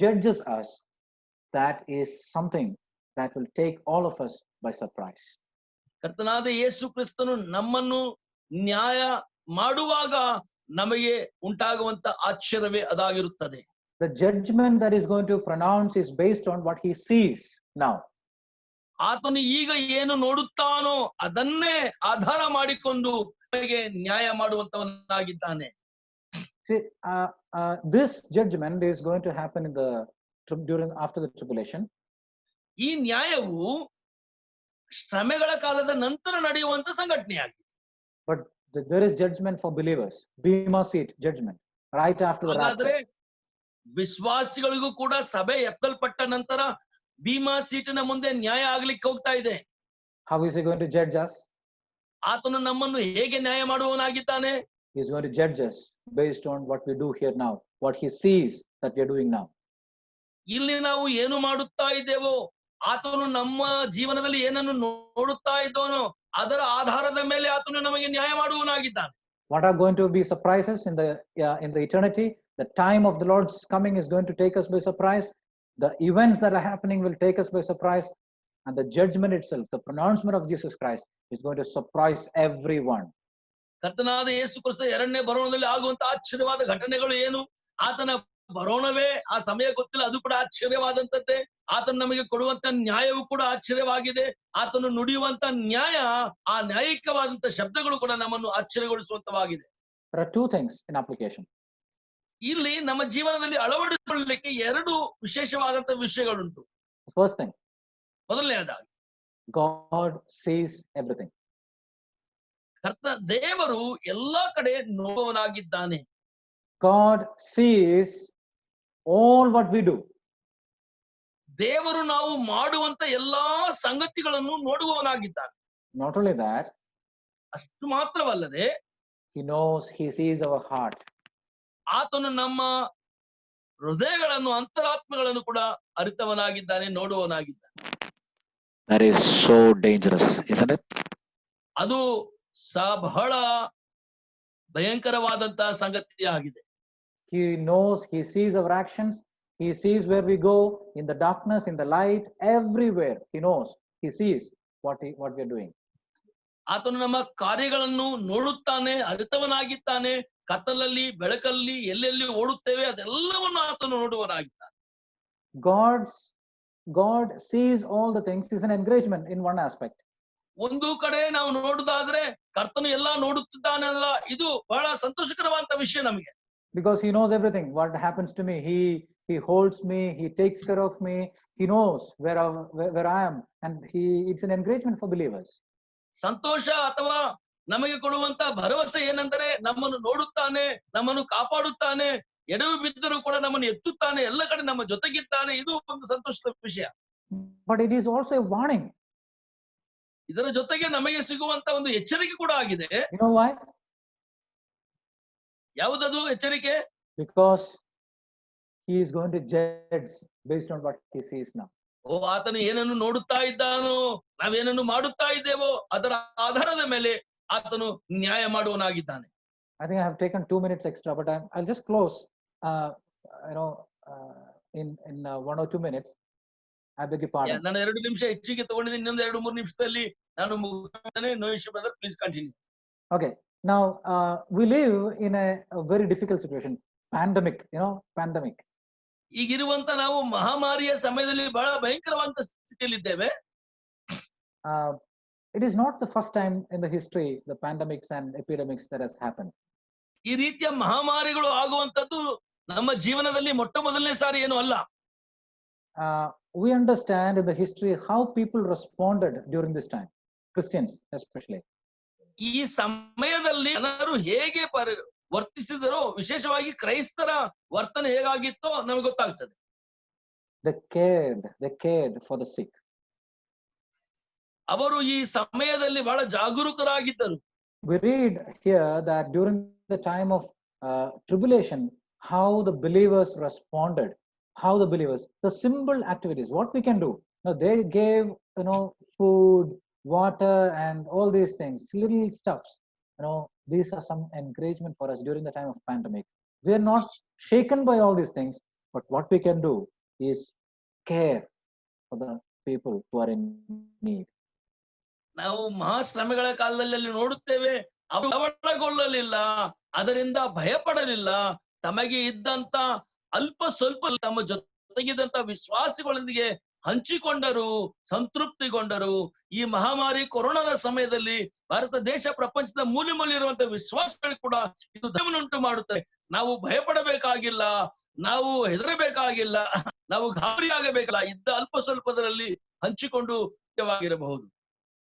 [SPEAKER 1] judges us, that is something that will take all of us by surprise.
[SPEAKER 2] ಕರ್ತನಾದ ಯೇಸು ಕ್ರಿಸ್ತನು ನಮ್ಮನ್ನು ನ್ಯಾಯ ಮಾಡುವಾಗ ನಮಗೆ ಉಂಟಾಗುವಂತ ಆಶ್ಚರ್ಯವೇ ಅದಾಗಿರುತ್ತದೆ.
[SPEAKER 1] The judgment that is going to pronounce is based on what he sees now.
[SPEAKER 2] ಆತನು ಈಗ ಏನು ನೋಡುತ್ತಾನೋ ಅದನ್ನೇ ಆಧಾರ ಮಾಡಿಕೊಂಡು ನ್ಯಾಯ ಮಾಡುವಂತವನಾಗಿದ್ದಾನೆ.
[SPEAKER 1] This judgment is going to happen after the tribulation.
[SPEAKER 2] ಈ ನ್ಯಾಯವು ಶ್ರಮೆಗಳ ಕಾಲದ ನಂತರ ನಡೆಯುವಂತ ಸಂಘಟನೆಯಾಗಿದೆ.
[SPEAKER 1] But there is judgment for believers, Bema seat judgment, right after the rapture.
[SPEAKER 2] ವಿಶ್ವಾಸಿಗಳಿಗೂ ಕೂಡ ಸಭೆ ಎತ್ತಲ್ಪಟ್ಟ ನಂತರ ಭೀಮಾ ಸೀಟಿನ ಮುಂದೆ ನ್ಯಾಯ ಆಗ್ಲಿಕ್ಕೆ ಹೋಗ್ತಾ ಇದೆ.
[SPEAKER 1] How is he going to judge us?
[SPEAKER 2] ಆತನು ನಮ್ಮನ್ನು ಹೇಗೆ ನ್ಯಾಯ ಮಾಡುವವನಾಗಿದ್ದಾನೆ?
[SPEAKER 1] He is going to judge us based on what we do here now, what he sees that we are doing now.
[SPEAKER 2] ಇಲ್ಲಿ ನಾವು ಏನು ಮಾಡುತ್ತಾ ಇದ್ದೇವೋ, ಆತನು ನಮ್ಮ ಜೀವನದಲ್ಲಿ ಏನನ್ನು ನೋಡುತ್ತಾ ಇದ್ದೋನೋ ಅದರ ಆಧಾರದ ಮೇಲೆ ಆತನು ನಮಗೆ ನ್ಯಾಯ ಮಾಡುವವನಾಗಿದ್ದಾನೆ.
[SPEAKER 1] What are going to be surprises in the eternity? The time of the Lord's coming is going to take us by surprise. The events that are happening will take us by surprise, and the judgment itself, the pronouncement of Jesus Christ, is going to surprise everyone.
[SPEAKER 2] ಕರ್ತನಾದ ಯೇಸು ಕ್ರಿಸ್ತ ಎರಡನೇ ಬರೋಣದಲ್ಲಿ ಆಗುವಂತ ಆಶ್ಚರ್ಯವಾದ ಘಟನೆಗಳು ಏನು? ಆತನ ಬರೋಣವೇ ಆ ಸಮಯ ಗೊತ್ತಿಲ್ಲ, ಅದು ಕೂಡ ಆಶ್ಚರ್ಯವಾದಂತದ್ದೇ. ಆತನು ನಮಗೆ ಕೊಡುವಂತ ನ್ಯಾಯವೂ ಕೂಡ ಆಶ್ಚರ್ಯವಾಗಿದೆ. ಆತನು ನುಡಿಯುವಂತ ನ್ಯಾಯ, ಆ ನ್ಯಾಯಿಕವಾದಂತ ಶಬ್ದಗಳು ಕೂಡ ನಮ್ಮನ್ನು ಆಶ್ಚರ್ಯಗೊಳಿಸುವಂತವಾಗಿದೆ.
[SPEAKER 1] There are two things in application.
[SPEAKER 2] ಇಲ್ಲಿ ನಮ್ಮ ಜೀವನದಲ್ಲಿ ಅಳವಡಿಸಿಕೊಳ್ಳಲಿಕ್ಕೆ ಎರಡು ವಿಶೇಷವಾದಂತ ವಿಷಯಗಳುಂಟು.
[SPEAKER 1] First thing,
[SPEAKER 2] ಮೊದಲನೆಯದಾಗಿ
[SPEAKER 1] God sees everything.
[SPEAKER 2] ದೇವರು ಎಲ್ಲಾ ಕಡೆ ನೋಡುವವನಾಗಿದ್ದಾನೆ.
[SPEAKER 1] God sees all what we do.
[SPEAKER 2] ದೇವರು ನಾವು ಮಾಡುವಂತ ಎಲ್ಲಾ ಸಂಗತಿಗಳನ್ನು ನೋಡುವವನಾಗಿದ್ದಾನೆ.
[SPEAKER 1] Not only that,
[SPEAKER 2] ಅಷ್ಟು ಮಾತ್ರವಲ್ಲದೆ
[SPEAKER 1] he sees our heart.
[SPEAKER 2] ಆತನು ನಮ್ಮ ಹೃದಯಗಳನ್ನು, ಅಂತರಾತ್ಮಗಳನ್ನು ಕೂಡ ಅರಿತವನಾಗಿದ್ದಾನೆ, ನೋಡುವವನಾಗಿದ್ದಾನೆ.
[SPEAKER 1] That is so dangerous, isn't it?
[SPEAKER 2] ಅದು ಬಹಳ ಭಯಂಕರವಾದಂತಹ ಸಂಗತಿಯಾಗಿದೆ.
[SPEAKER 1] He sees our actions. He sees where we go, in the darkness, in the light, everywhere. He sees what we are doing.
[SPEAKER 2] ಆತನು ನಮ್ಮ ಕಾರ್ಯಗಳನ್ನು ನೋಡುತ್ತಾನೆ, ಅರಿತವನಾಗಿದ್ದಾನೆ. ಕತ್ತಲಲ್ಲಿ, ಬೆಳಕಲ್ಲಿ, ಎಲ್ಲೆಲ್ಲಿ ಓಡುತ್ತೇವೆ ಅದೆಲ್ಲವನ್ನು ಆತನು ನೋಡುವವನಾಗಿದ್ದಾನೆ.
[SPEAKER 1] God sees all the things is an encouragement in one aspect.
[SPEAKER 2] ಒಂದು ಕಡೆ ನಾವು ನೋಡುದಾದ್ರೆ ಕರ್ತನು ಎಲ್ಲಾ ನೋಡುತ್ತಿದ್ದಾನಲ್ಲ, ಇದು ಬಹಳ ಸಂತೋಷಕರವಾದ ವಿಷಯ ನಮಗೆ.
[SPEAKER 1] Because he knows everything what happens to me. He holds me, he takes care of me, he knows where I am, and it's an encouragement for believers.
[SPEAKER 2] ಸಂತೋಷ ಅಥವಾ ನಮಗೆ ಕೊಡುವಂತ ಭರವಸೆ ಏನೆಂದರೆ ನಮ್ಮನ್ನು ನೋಡುತ್ತಾನೆ, ನಮ್ಮನ್ನು ಕಾಪಾಡುತ್ತಾನೆ, ಎಡವಿ ಬಿದ್ದರೂ ಕೂಡ ನಮ್ಮನ್ನು ಎತ್ತುತ್ತಾನೆ, ಎಲ್ಲ ಕಡೆ ನಮ್ಮ ಜೊತೆಗಿದ್ದಾನೆ. ಇದು ಒಂದು ಸಂತೋಷದ ವಿಷಯ.
[SPEAKER 1] But it is also a warning.
[SPEAKER 2] ಇದರ ಜೊತೆಗೆ ನಮಗೆ ಸಿಗುವಂತ ಒಂದು ಎಚ್ಚರಿಕೆ ಕೂಡ ಆಗಿದೆ.
[SPEAKER 1] You know why?
[SPEAKER 2] ಯಾವುದದು ಎಚ್ಚರಿಕೆ?
[SPEAKER 1] Because he is going to judge based on what he sees now.
[SPEAKER 2] ಆತನು ಏನನ್ನು ನೋಡುತ್ತಾ ಇದ್ದಾನೋ, ನಾವೇನನ್ನು ಮಾಡುತ್ತಾ ಇದ್ದೇವೋ ಅದರ ಆಧಾರದ ಮೇಲೆ ಆತನು ನ್ಯಾಯ ಮಾಡುವನಾಗಿದ್ದಾನೆ.
[SPEAKER 1] I think I have taken 2 minutes extra, but I'll just close. In 1 or 2 minutes. I beg your pardon.
[SPEAKER 2] ನಾನು 2 ನಿಮಿಷ ಹೆಚ್ಚಿಗೆ ತಗೊಂಡಿದ್ದೀನಿ. ಇನ್ನೊಂದು 2-3 ನಿಮಿಷದಲ್ಲಿ ನಾನು ಮುಗಿಸ್ತೇನೆ. No issue, brother. Please continue.
[SPEAKER 1] Okay. Now we live in a very difficult situation. Pandemic. Pandemic.
[SPEAKER 2] ಈಗಿರುವಂತ ನಾವು ಮಹಾಮಾರಿಯ ಸಮಯದಲ್ಲಿ ಬಹಳ ಭಯಂಕರವಾದ ಸ್ಥಿತಿಯಲ್ಲಿದ್ದೇವೆ.
[SPEAKER 1] It is not the first time in the history the pandemics and epidemics that has happened.
[SPEAKER 2] ಈ ರೀತಿಯ ಮಹಾಮಾರಿಗಳು ಆಗುವಂತದ್ದು ನಮ್ಮ ಜೀವನದಲ್ಲಿ ಮೊಟ್ಟ ಮೊದಲನೇ ಸಾರಿ ಏನು ಅಲ್ಲ.
[SPEAKER 1] We understand in the history how people responded during this time, Christians especially.
[SPEAKER 2] ಈ ಸಮಯದಲ್ಲಿ ಜನರು ಹೇಗೆ ವರ್ತಿಸಿದರೋ, ವಿಶೇಷವಾಗಿ ಕ್ರೈಸ್ತರ ವರ್ತನೆ ಹೇಗಾಗಿತ್ತೋ ನಮಗೆ ಗೊತ್ತಾಗ್ತದೆ.
[SPEAKER 1] They cared for the sick.
[SPEAKER 2] ಅವರು ಈ ಸಮಯದಲ್ಲಿ ಬಹಳ ಜಾಗರೂಕರಾಗಿದ್ದರು.
[SPEAKER 1] We read here that during the time of tribulation, how the believers responded. How the believers, the simple activities, what we can do. Now they gave, food, water, and all these things, little stuffs. These are some encouragement for us during the time of pandemic. We are not shaken by all these things, but what we can do is care for the people who are in need.
[SPEAKER 2] ನಾವು ಮಹಾಶ್ರಮೆಗಳ ಕಾಲದಲ್ಲಿ ನೋಡುತ್ತೇವೆ, ಅವರು ಕಳವಳಗೊಳ್ಳಲಿಲ್ಲ, ಅದರಿಂದ ಭಯಪಡಲಿಲ್ಲ. ತಮಗೆ ಇದ್ದಂತ ಅಲ್ಪ ಸ್ವಲ್ಪ ತಮ್ಮ ಜೊತೆಗಿದ್ದಂತ ವಿಶ್ವಾಸಿಗಳೊಂದಿಗೆ ಹಂಚಿಕೊಂಡರು, ಸಂತೃಪ್ತಿಗೊಂಡರು. ಈ ಮಹಾಮಾರಿ ಕೊರೋನಾದ ಸಮಯದಲ್ಲಿ ಭಾರತ ದೇಶ, ಪ್ರಪಂಚದ ಮೂಲೆ ಮೂಲೆ ಇರುವಂತಹ ವಿಶ್ವಾಸಗಳು ಕೂಡ ಇದು ಧೈರ್ಯವನ್ನುಂಟು ಮಾಡುತ್ತದೆ. ನಾವು ಭಯಪಡಬೇಕಾಗಿಲ್ಲ, ನಾವು ಹೆದರಬೇಕಾಗಿಲ್ಲ, ನಾವು ಗಾಬರಿ ಆಗಬೇಕಲ್ಲ. ಇದ್ದ ಅಲ್ಪ ಸ್ವಲ್ಪದರಲ್ಲಿ ಹಂಚಿಕೊಂಡು ಮುಖ್ಯವಾಗಿರಬಹುದು.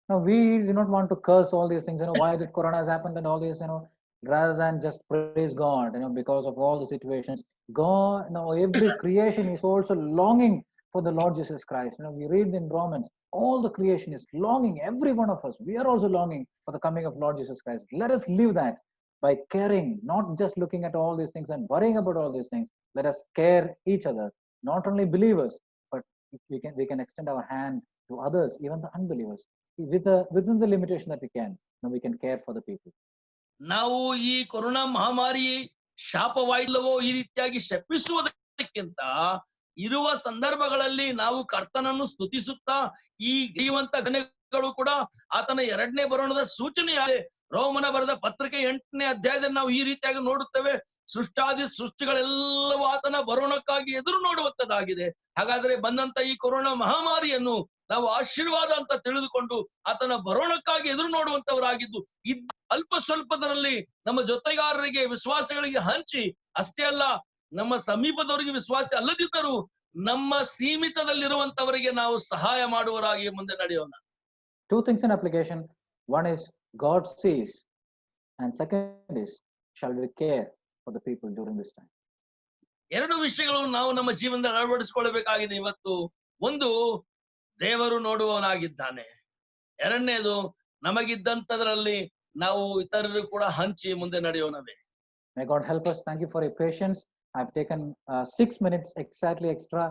[SPEAKER 1] Now we do not want to curse all these things. Why did corona has happened and all this, rather than just praise God, because of all the situations. God, every creation is also longing for the Lord Jesus Christ. We read in Romans, all the creation is longing, every one of us, we are also longing for the coming of Lord Jesus Christ. Let us live that by caring, not just looking at all these things and worrying about all these things. Let us care each other, not only believers, but we can extend our hand to others, even the unbelievers, within the limitation that we can. We can care for the people.
[SPEAKER 2] ನಾವು ಈ corona ಮಹಾಮಾರಿ ಶಾಪವಾಯಿಲ್ಲವೋ ಈ ರೀತಿಯಾಗಿ ಶಪಿಸುವುದಕ್ಕಿಂತ ಇರುವ ಸಂದರ್ಭಗಳಲ್ಲಿ ನಾವು ಕರ್ತನನ್ನು ಸ್ತುತಿಸುತ್ತಾ ಈ ಜೀವಂತ ಘಟನೆಗಳು ಕೂಡ ಆತನ 2ನೇ ಬರೋಣದ ಸೂಚನೆಯಾಗಿದೆ. ರೋಮನ ಬರೆದ ಪತ್ರಿಕೆ 8ನೇ ಅಧ್ಯಾಯದಲ್ಲಿ ನಾವು ಈ ರೀತಿಯಾಗಿ ನೋಡುತ್ತೇವೆ, ಸೃಷ್ಟಾದಿ ಸೃಷ್ಟಿಗಳೆಲ್ಲವೂ ಆತನ ಬರೋಣಕ್ಕಾಗಿ ಎದುರು ನೋಡುವಂತದ್ದಾಗಿದೆ. ಹಾಗಾದ್ರೆ ಬಂದಂತ ಈ ಕೊರೋನಾ ಮಹಾಮಾರಿಯನ್ನು ನಾವು ಆಶೀರ್ವಾದ ಅಂತ ತಿಳಿದುಕೊಂಡು ಆತನ ಬರೋಣಕ್ಕಾಗಿ ಎದುರು ನೋಡುವಂತವರಾಗಿದ್ದು, ಇದ್ದ ಅಲ್ಪ ಸ್ವಲ್ಪದರಲ್ಲಿ ನಮ್ಮ ಜೊತೆಗಾರರಿಗೆ, ವಿಶ್ವಾಸಗಳಿಗೆ ಹಂಚಿ, ಅಷ್ಟೇ ಅಲ್ಲ ನಮ್ಮ ಸಮೀಪದವರಿಗೆ ವಿಶ್ವಾಸ ಅಲ್ಲದಿದ್ದರೂ ನಮ್ಮ ಸೀಮಿತದಲ್ಲಿರುವಂತವರಿಗೆ ನಾವು ಸಹಾಯ ಮಾಡುವರಾಗಿ ಮುಂದೆ ನಡೆಯೋಣ.
[SPEAKER 1] 2 things in application. One is God sees, and second is shall we care for the people during this time.
[SPEAKER 2] 2 ವಿಷಯಗಳು ನಾವು ನಮ್ಮ ಜೀವನದಲ್ಲಿ ಅಳವಡಿಸಿಕೊಳ್ಳಬೇಕಾಗಿದೆ ಇವತ್ತು. ಒಂದು, ದೇವರು ನೋಡುವವನಾಗಿದ್ದಾನೆ. 2ನೇದು, ನಮಗಿದ್ದಂತದ್ರಲ್ಲಿ ನಾವು ಇತರರು ಕೂಡ ಹಂಚಿ ಮುಂದೆ ನಡೆಯೋಣವೇ.
[SPEAKER 1] May God help us. Thank you for your patience. I've taken 6 minutes exactly extra.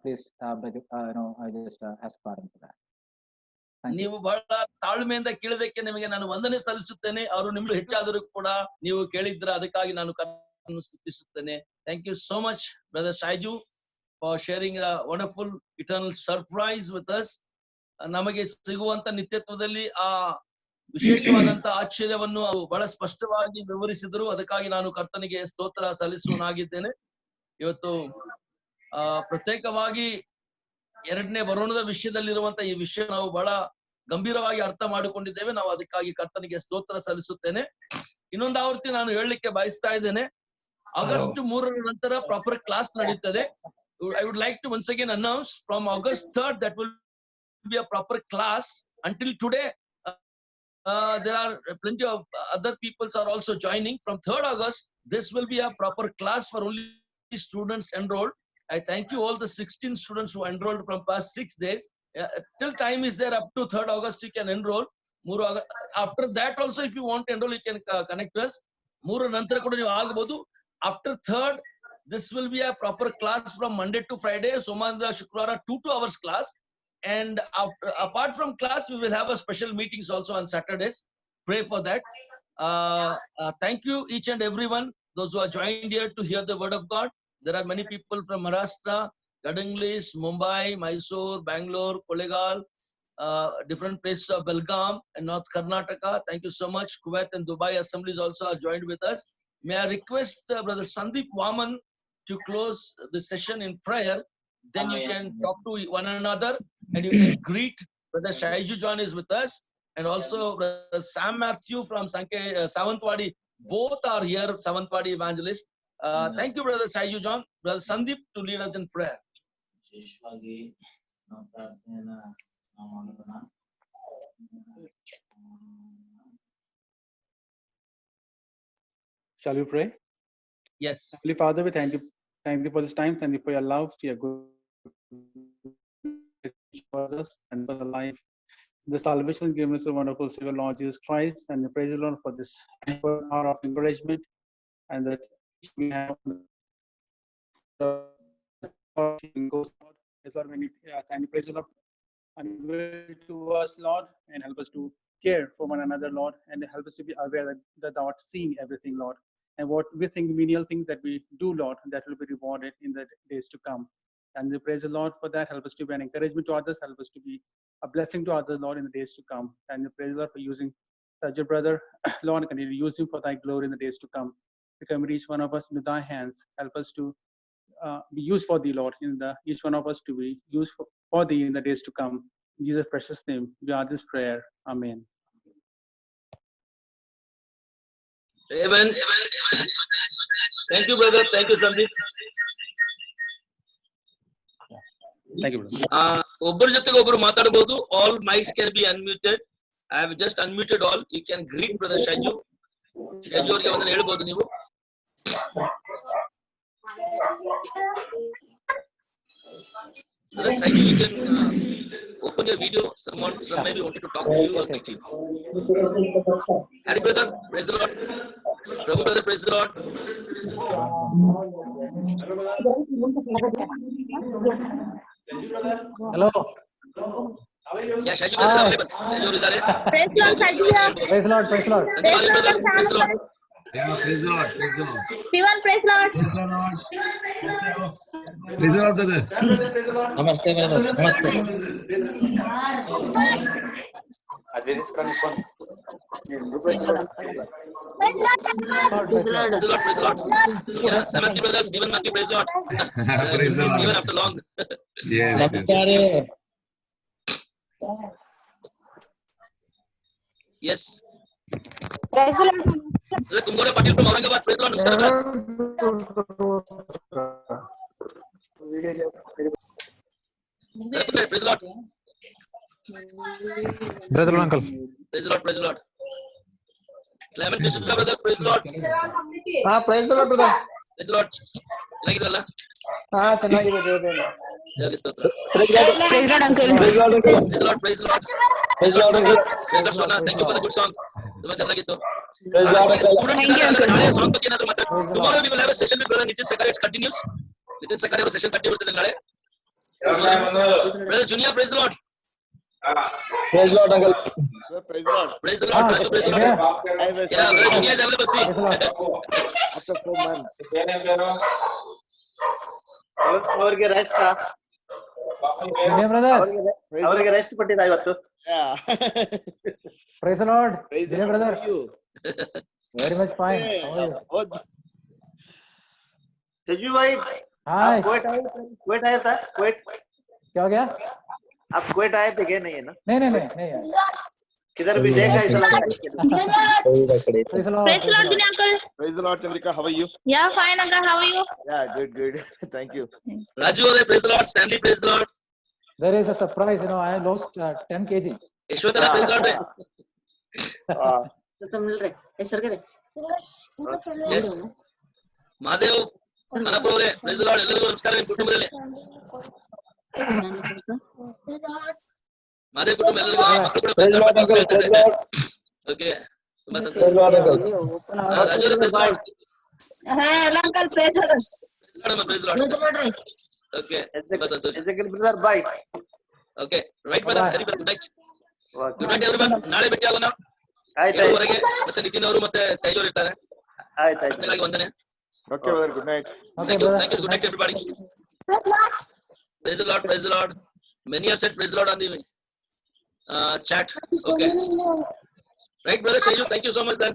[SPEAKER 1] Please, I just ask pardon for that.
[SPEAKER 2] ನೀವು ಬಹಳ ತಾಳ್ಮೆಯಿಂದ ಕೇಳಿದಕ್ಕೆ ನಿಮಗೆ ನಾನು ವಂದನೆ ಸಲ್ಲಿಸುತ್ತೇನೆ. ಅವರು ನಿಮ್ಗೆ ಹೆಚ್ಚಾದರೂ ಕೂಡ ನೀವು ಕೇಳಿದ್ರ, ಅದಕ್ಕಾಗಿ ನಾನು ಕರ್ತನನ್ನು ಸ್ತುತಿಸುತ್ತೇನೆ. Thank you so much, Brother Shaiju, for sharing a wonderful eternal surprise with us. ನಮಗೆ ಸಿಗುವಂತ ನಿತ್ಯತ್ವದಲ್ಲಿ ಆ ವಿಶೇಷವಾದಂತ ಆಶ್ಚರ್ಯವನ್ನು ಬಹಳ ಸ್ಪಷ್ಟವಾಗಿ ವಿವರಿಸಿದರು. ಅದಕ್ಕಾಗಿ ನಾನು ಕರ್ತನಿಗೆ ಸ್ತೋತ್ರ ಸಲ್ಲಿಸುವನಾಗಿದ್ದೇನೆ. ಇವತ್ತು ಪ್ರತ್ಯೇಕವಾಗಿ 2ನೇ ಬರೋಣದ ವಿಷಯದಲ್ಲಿರುವಂತ ಈ ವಿಷಯ ನಾವು ಬಹಳ ಗಂಭೀರವಾಗಿ ಅರ್ಥ ಮಾಡಿಕೊಂಡಿದ್ದೇವೆ. ನಾವು ಅದಕ್ಕಾಗಿ ಕರ್ತನಿಗೆ ಸ್ತೋತ್ರ ಸಲ್ಲಿಸುತ್ತೇನೆ. ಇನ್ನೊಂದು ಆವೃತ್ತಿ ನಾನು ಹೇಳಲಿಕ್ಕೆ ಬಯಸ್ತಾ ಇದ್ದೇನೆ. ಆಗಸ್ಟ್ 3ರ ನಂತರ ಪ್ರಾಪರ್ ಕ್ಲಾಸ್ ನಡೀತದೆ. I would like to once again announce from August 3rd that will be a proper class. Until today there are plenty of other peoples are also joining. From 3rd August, this will be a proper class for only students enrolled. I thank you all the 16 students who enrolled from past 6 days. Till time is there up to 3rd August you can enroll. After that also if you want to enroll you can connect us. After 3rd, this will be a proper class from Monday to Friday. Somanda Shukrara 2 hours class. And apart from class, we will have a special meetings also on Saturdays. Pray for that. Thank you each and everyone, those who are joined here to hear the word of God. There are many people from Maharashtra, Gadanglis, Mumbai, Mysore, Bangalore, Kollegal, different places of Belgaum and North Karnataka. Thank you so much. Kuwait and Dubai assemblies also are joined with us. May I request Brother Sandeep Waman to close the session in prayer. Then you can talk to one another and you can greet. Brother Shaiju John is with us, and also Brother Sam Matthew from Savantwadi. Both are here, Savantwadi evangelist. Thank you, Brother Shaiju John. Brother Sandeep to lead us in prayer.
[SPEAKER 3] Shall we pray?
[SPEAKER 2] Yes.
[SPEAKER 3] Heavenly Father, we thank you for this time. Thank you for your love, your good for us and for the life, the salvation given us a wonderful Savior Lord Jesus Christ, and we praise the Lord for this hour of encouragement and that we have. Thank you, praise the Lord, and will to us, Lord, and help us to care for one another, Lord, and help us to be aware that thou art seeing everything, Lord. And what we think, menial things that we do, Lord, that will be rewarded in the days to come. And we praise the Lord for that. Help us to be an encouragement to others. Help us to be a blessing to others, Lord, in the days to come. And we praise the Lord for using such a brother, Lord, and continue to use him for thy glory in the days to come. Become each one of us into thy hands. Help us to be used for thee, Lord, each one of us to be used for thee in the days to come. In Jesus' precious name, we are this prayer. Amen.
[SPEAKER 2] Amen. Thank you, brother. Thank you, Sandeep.
[SPEAKER 3] Thank you, brother.
[SPEAKER 2] ಒಬ್ಬರ ಜೊತೆಗೆ ಒಬ್ಬರು ಮಾತಾಡಬಹುದು. All mics can be unmuted. I have just unmuted all. You can greet brother Shaiju. Shaiju ಅವರಿಗೆ ಒಂದನ್ನು ಹೇಳಬಹುದು ನೀವು. Brother Shaiju, you can open your video. Some maybe wanted to talk to you or speak to you. Hari brother, praise the Lord. Prabhu brother, praise the Lord.
[SPEAKER 1] Hello.
[SPEAKER 2] Yeah, Shaiju brother is available. Shaiju ಇದ್ದಾರೆ.
[SPEAKER 1] Praise the Lord, praise the Lord.
[SPEAKER 2] Praise the Lord. Praise the Lord.
[SPEAKER 4] Yeah, praise the Lord, praise the Lord.
[SPEAKER 5] Sivan, praise the Lord.
[SPEAKER 4] Praise the Lord, brother.
[SPEAKER 6] Namaste, brother. Namaste.
[SPEAKER 2] Praise the Lord. Praise the Lord. Yeah, Sam Matthew brother, Stephen Matthew, praise the Lord.
[SPEAKER 4] Praise the
[SPEAKER 2] Stephen
[SPEAKER 4] Lord.
[SPEAKER 2] after long.
[SPEAKER 4] Yes, yes.
[SPEAKER 6] Namaskar.
[SPEAKER 2] Yes.
[SPEAKER 5] Praise the Lord.
[SPEAKER 2] Tumgore Patil from Aurangabad, praise the Lord. Namaskar. Praise the Lord.
[SPEAKER 4] Brother uncle.
[SPEAKER 2] Praise the Lord, praise the Lord. Clement D'Souza brother, praise the Lord.
[SPEAKER 6] Praise the Lord, brother.
[SPEAKER 2] Praise the Lord. ಚೆನ್ನಾಗಿದ್ರಲ್ಲ?
[SPEAKER 6] ಚೆನ್ನಾಗಿದೆ ದೇವರೇ.
[SPEAKER 2] ದೇವರಿಗೆ ಸ್ತೋತ್ರ.
[SPEAKER 5] Praise the Lord, uncle.
[SPEAKER 2] Praise the Lord, praise the Lord.
[SPEAKER 6] Praise the Lord, uncle.
[SPEAKER 2] Thank you for the good song. ತುಂಬಾ ಚೆನ್ನಾಗಿತ್ತು.
[SPEAKER 6] Praise the Lord, uncle.
[SPEAKER 5] Thank you, uncle.
[SPEAKER 2] ನಾಳೆ song ಬಗ್ಗೆ ಏನಾದ್ರು ಮಾತಾಡಿ. Tomorrow we will have a session with brother Nitin Sakari. It continues. Nitin Sakari ಅವರ session continue ಇರುತ್ತದೆ ನಾಳೆ. Brother Junior, praise the Lord.
[SPEAKER 6] Praise the Lord, uncle.
[SPEAKER 7] Praise the Lord.
[SPEAKER 2] Praise the Lord. Praise the Lord.
[SPEAKER 1] Yeah.
[SPEAKER 2] Yeah, brother Junior is available. See.
[SPEAKER 7] After 4 months.
[SPEAKER 6] ಅವರಿಗೆ rest
[SPEAKER 1] Junior brother,
[SPEAKER 6] ಅವರಿಗೆ rest ಕೊಟ್ಟಿದ್ದ ಇವತ್ತು.
[SPEAKER 7] Yeah.
[SPEAKER 1] praise the Lord.
[SPEAKER 7] Praise the
[SPEAKER 1] Junior
[SPEAKER 7] Lord.
[SPEAKER 1] brother,
[SPEAKER 7] How are you?
[SPEAKER 1] very much fine.
[SPEAKER 7] Hey,
[SPEAKER 1] How are you?
[SPEAKER 6] सजू भाई
[SPEAKER 1] Hi.
[SPEAKER 6] क्वेट आया था क्वेट
[SPEAKER 1] क्या हो गया?
[SPEAKER 6] आप क्वेट आए थे क्या? नहीं है ना?
[SPEAKER 1] नहीं नहीं नहीं नहीं है.
[SPEAKER 6] किधर भी देखा ऐसा लगा.
[SPEAKER 1] Praise the Lord.
[SPEAKER 5] Praise the Lord, Junior uncle.
[SPEAKER 7] Praise the Lord, Chandrika. How are you?
[SPEAKER 5] Yeah, fine, uncle. How are you?
[SPEAKER 7] Yeah, good, good. Thank you.
[SPEAKER 2] Raju, praise the Lord. Stanley, praise the Lord.
[SPEAKER 1] There is a surprise. I lost 10 kg.
[SPEAKER 2] Yeshwardhan, praise the Lord.
[SPEAKER 6] हाँ,
[SPEAKER 2] S Mahadev Khanapur ಅವರೇ praise lord ಎಲ್ಲರಿಗೂ ನಮಸ್ಕಾರ ನಿಮ್ಮ ಕುಟುಂಬದಲ್ಲಿ ಮಹಾದೇವ್ ಕುಟುಂಬ ಎಲ್ಲರಿಗೂ ಮಕ್ಕಳು ಕೂಡ ಓಕೆ ತುಂಬಾ ಸಂತೋಷ ರಾಜು ಅವರೇ praise lord
[SPEAKER 5] uncle praise lord
[SPEAKER 2] praise lord okay ತುಂಬಾ ಸಂತೋಷ
[SPEAKER 6] Ezekiel brother, bye.
[SPEAKER 2] Okay right brother Hari brother good night everyone ನಾಳೆ ಭೇಟಿ ಆಗೋಣ
[SPEAKER 6] ಆಯ್ತು
[SPEAKER 2] 7:30 ಮತ್ತೆ ನಿತಿನ್ ಅವರು ಮತ್ತೆ ಸೈಜ್ ಅವರು ಇರ್ತಾರೆ
[SPEAKER 6] ಆಯ್ತು
[SPEAKER 2] ಎಲ್ಲರಿಗೂ ವಂದನೆ
[SPEAKER 7] Okay, brother. Good night.
[SPEAKER 1] Okay,
[SPEAKER 2] Thank you.
[SPEAKER 1] brother.
[SPEAKER 2] Thank you. Good night, everybody. Praise the Lord. Praise the Lord. Many have said praise the Lord on the chat. Okay. Right, brother. Thank you so much, then.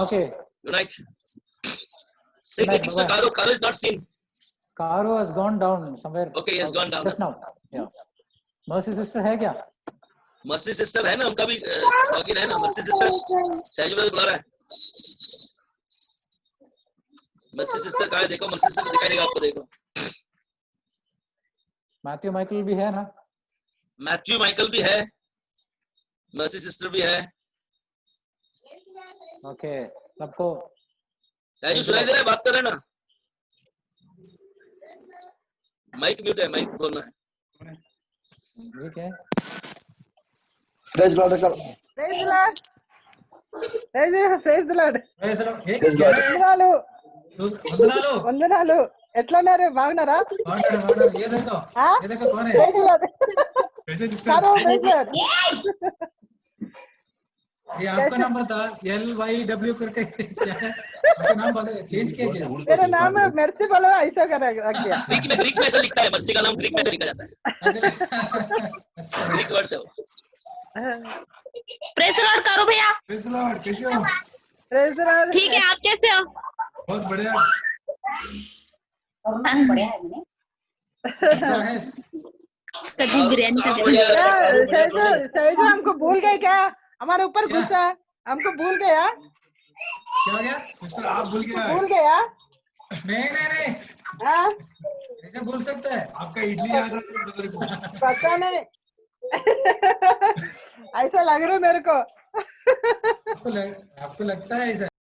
[SPEAKER 1] Okay.
[SPEAKER 2] Good night. Say greetings to Karo. Karo is not seen.
[SPEAKER 1] Karo has gone down somewhere.
[SPEAKER 2] Okay, he has gone down.
[SPEAKER 1] Just now. Yeah. Mercy sister है क्या?
[SPEAKER 2] Mercy sister है ना, उनका भी login है ना, Mercy sister. सैजू brother बुला रहा है. मर्सी सिस्टर कहाँ है देखो, मर्सी सिस्टर दिखाई देगा आपको, देखो
[SPEAKER 1] मैथ्यू माइकल भी है ना?
[SPEAKER 2] मैथ्यू माइकल भी है, मर्सी सिस्टर भी है.
[SPEAKER 1] ओके सबको
[SPEAKER 2] राजू सुनाई दे रहा है, बात कर रहे हैं ना, माइक म्यूट है, माइक बोलना है.
[SPEAKER 1] ठीक है.
[SPEAKER 8] Praise the Lord.
[SPEAKER 9] Praise the Lord. Praise the Lord.
[SPEAKER 8] Praise God.
[SPEAKER 9] వందనాలు ఎట్లున్నారు బాగున్నారా ఆ? Praise the Lord. Karo, praise the Lord.
[SPEAKER 10] ये आपका नाम था LYW करके क्या है आपका नाम चेंज किया क्या?
[SPEAKER 9] मेरा नाम मर्सी बोलो ऐसा कर रख दिया.
[SPEAKER 2] ग्रीक में ऐसा लिखता है, मर्सी का नाम ग्रीक में ऐसा लिखा जाता है, ग्रीक वर्ड से वो.
[SPEAKER 5] प्रेस लॉर्ड करो भैया.
[SPEAKER 10] Praise the Lord, कैसे हो?
[SPEAKER 9] Praise the Lord.
[SPEAKER 5] ठीक है, आप कैसे हो?
[SPEAKER 10] बहुत बढ़िया. अच्छा है.
[SPEAKER 5] कभी बिरयानी का
[SPEAKER 2] बढ़िया.
[SPEAKER 9] सैजू हमको भूल गए क्या? हमारे ऊपर गुस्सा हमको भूल गया.
[SPEAKER 10] क्या हो गया? सिस्टर आप भूल गया?
[SPEAKER 9] भूल गया.
[SPEAKER 10] नहीं.
[SPEAKER 9] हाँ?
[SPEAKER 10] ऐसे बोल सकता है? आपका इडली याद है ब्रदर को.
[SPEAKER 9] पता नहीं. ऐसा लग रहा है मेरे को.
[SPEAKER 10] आपको लगता है ऐसा?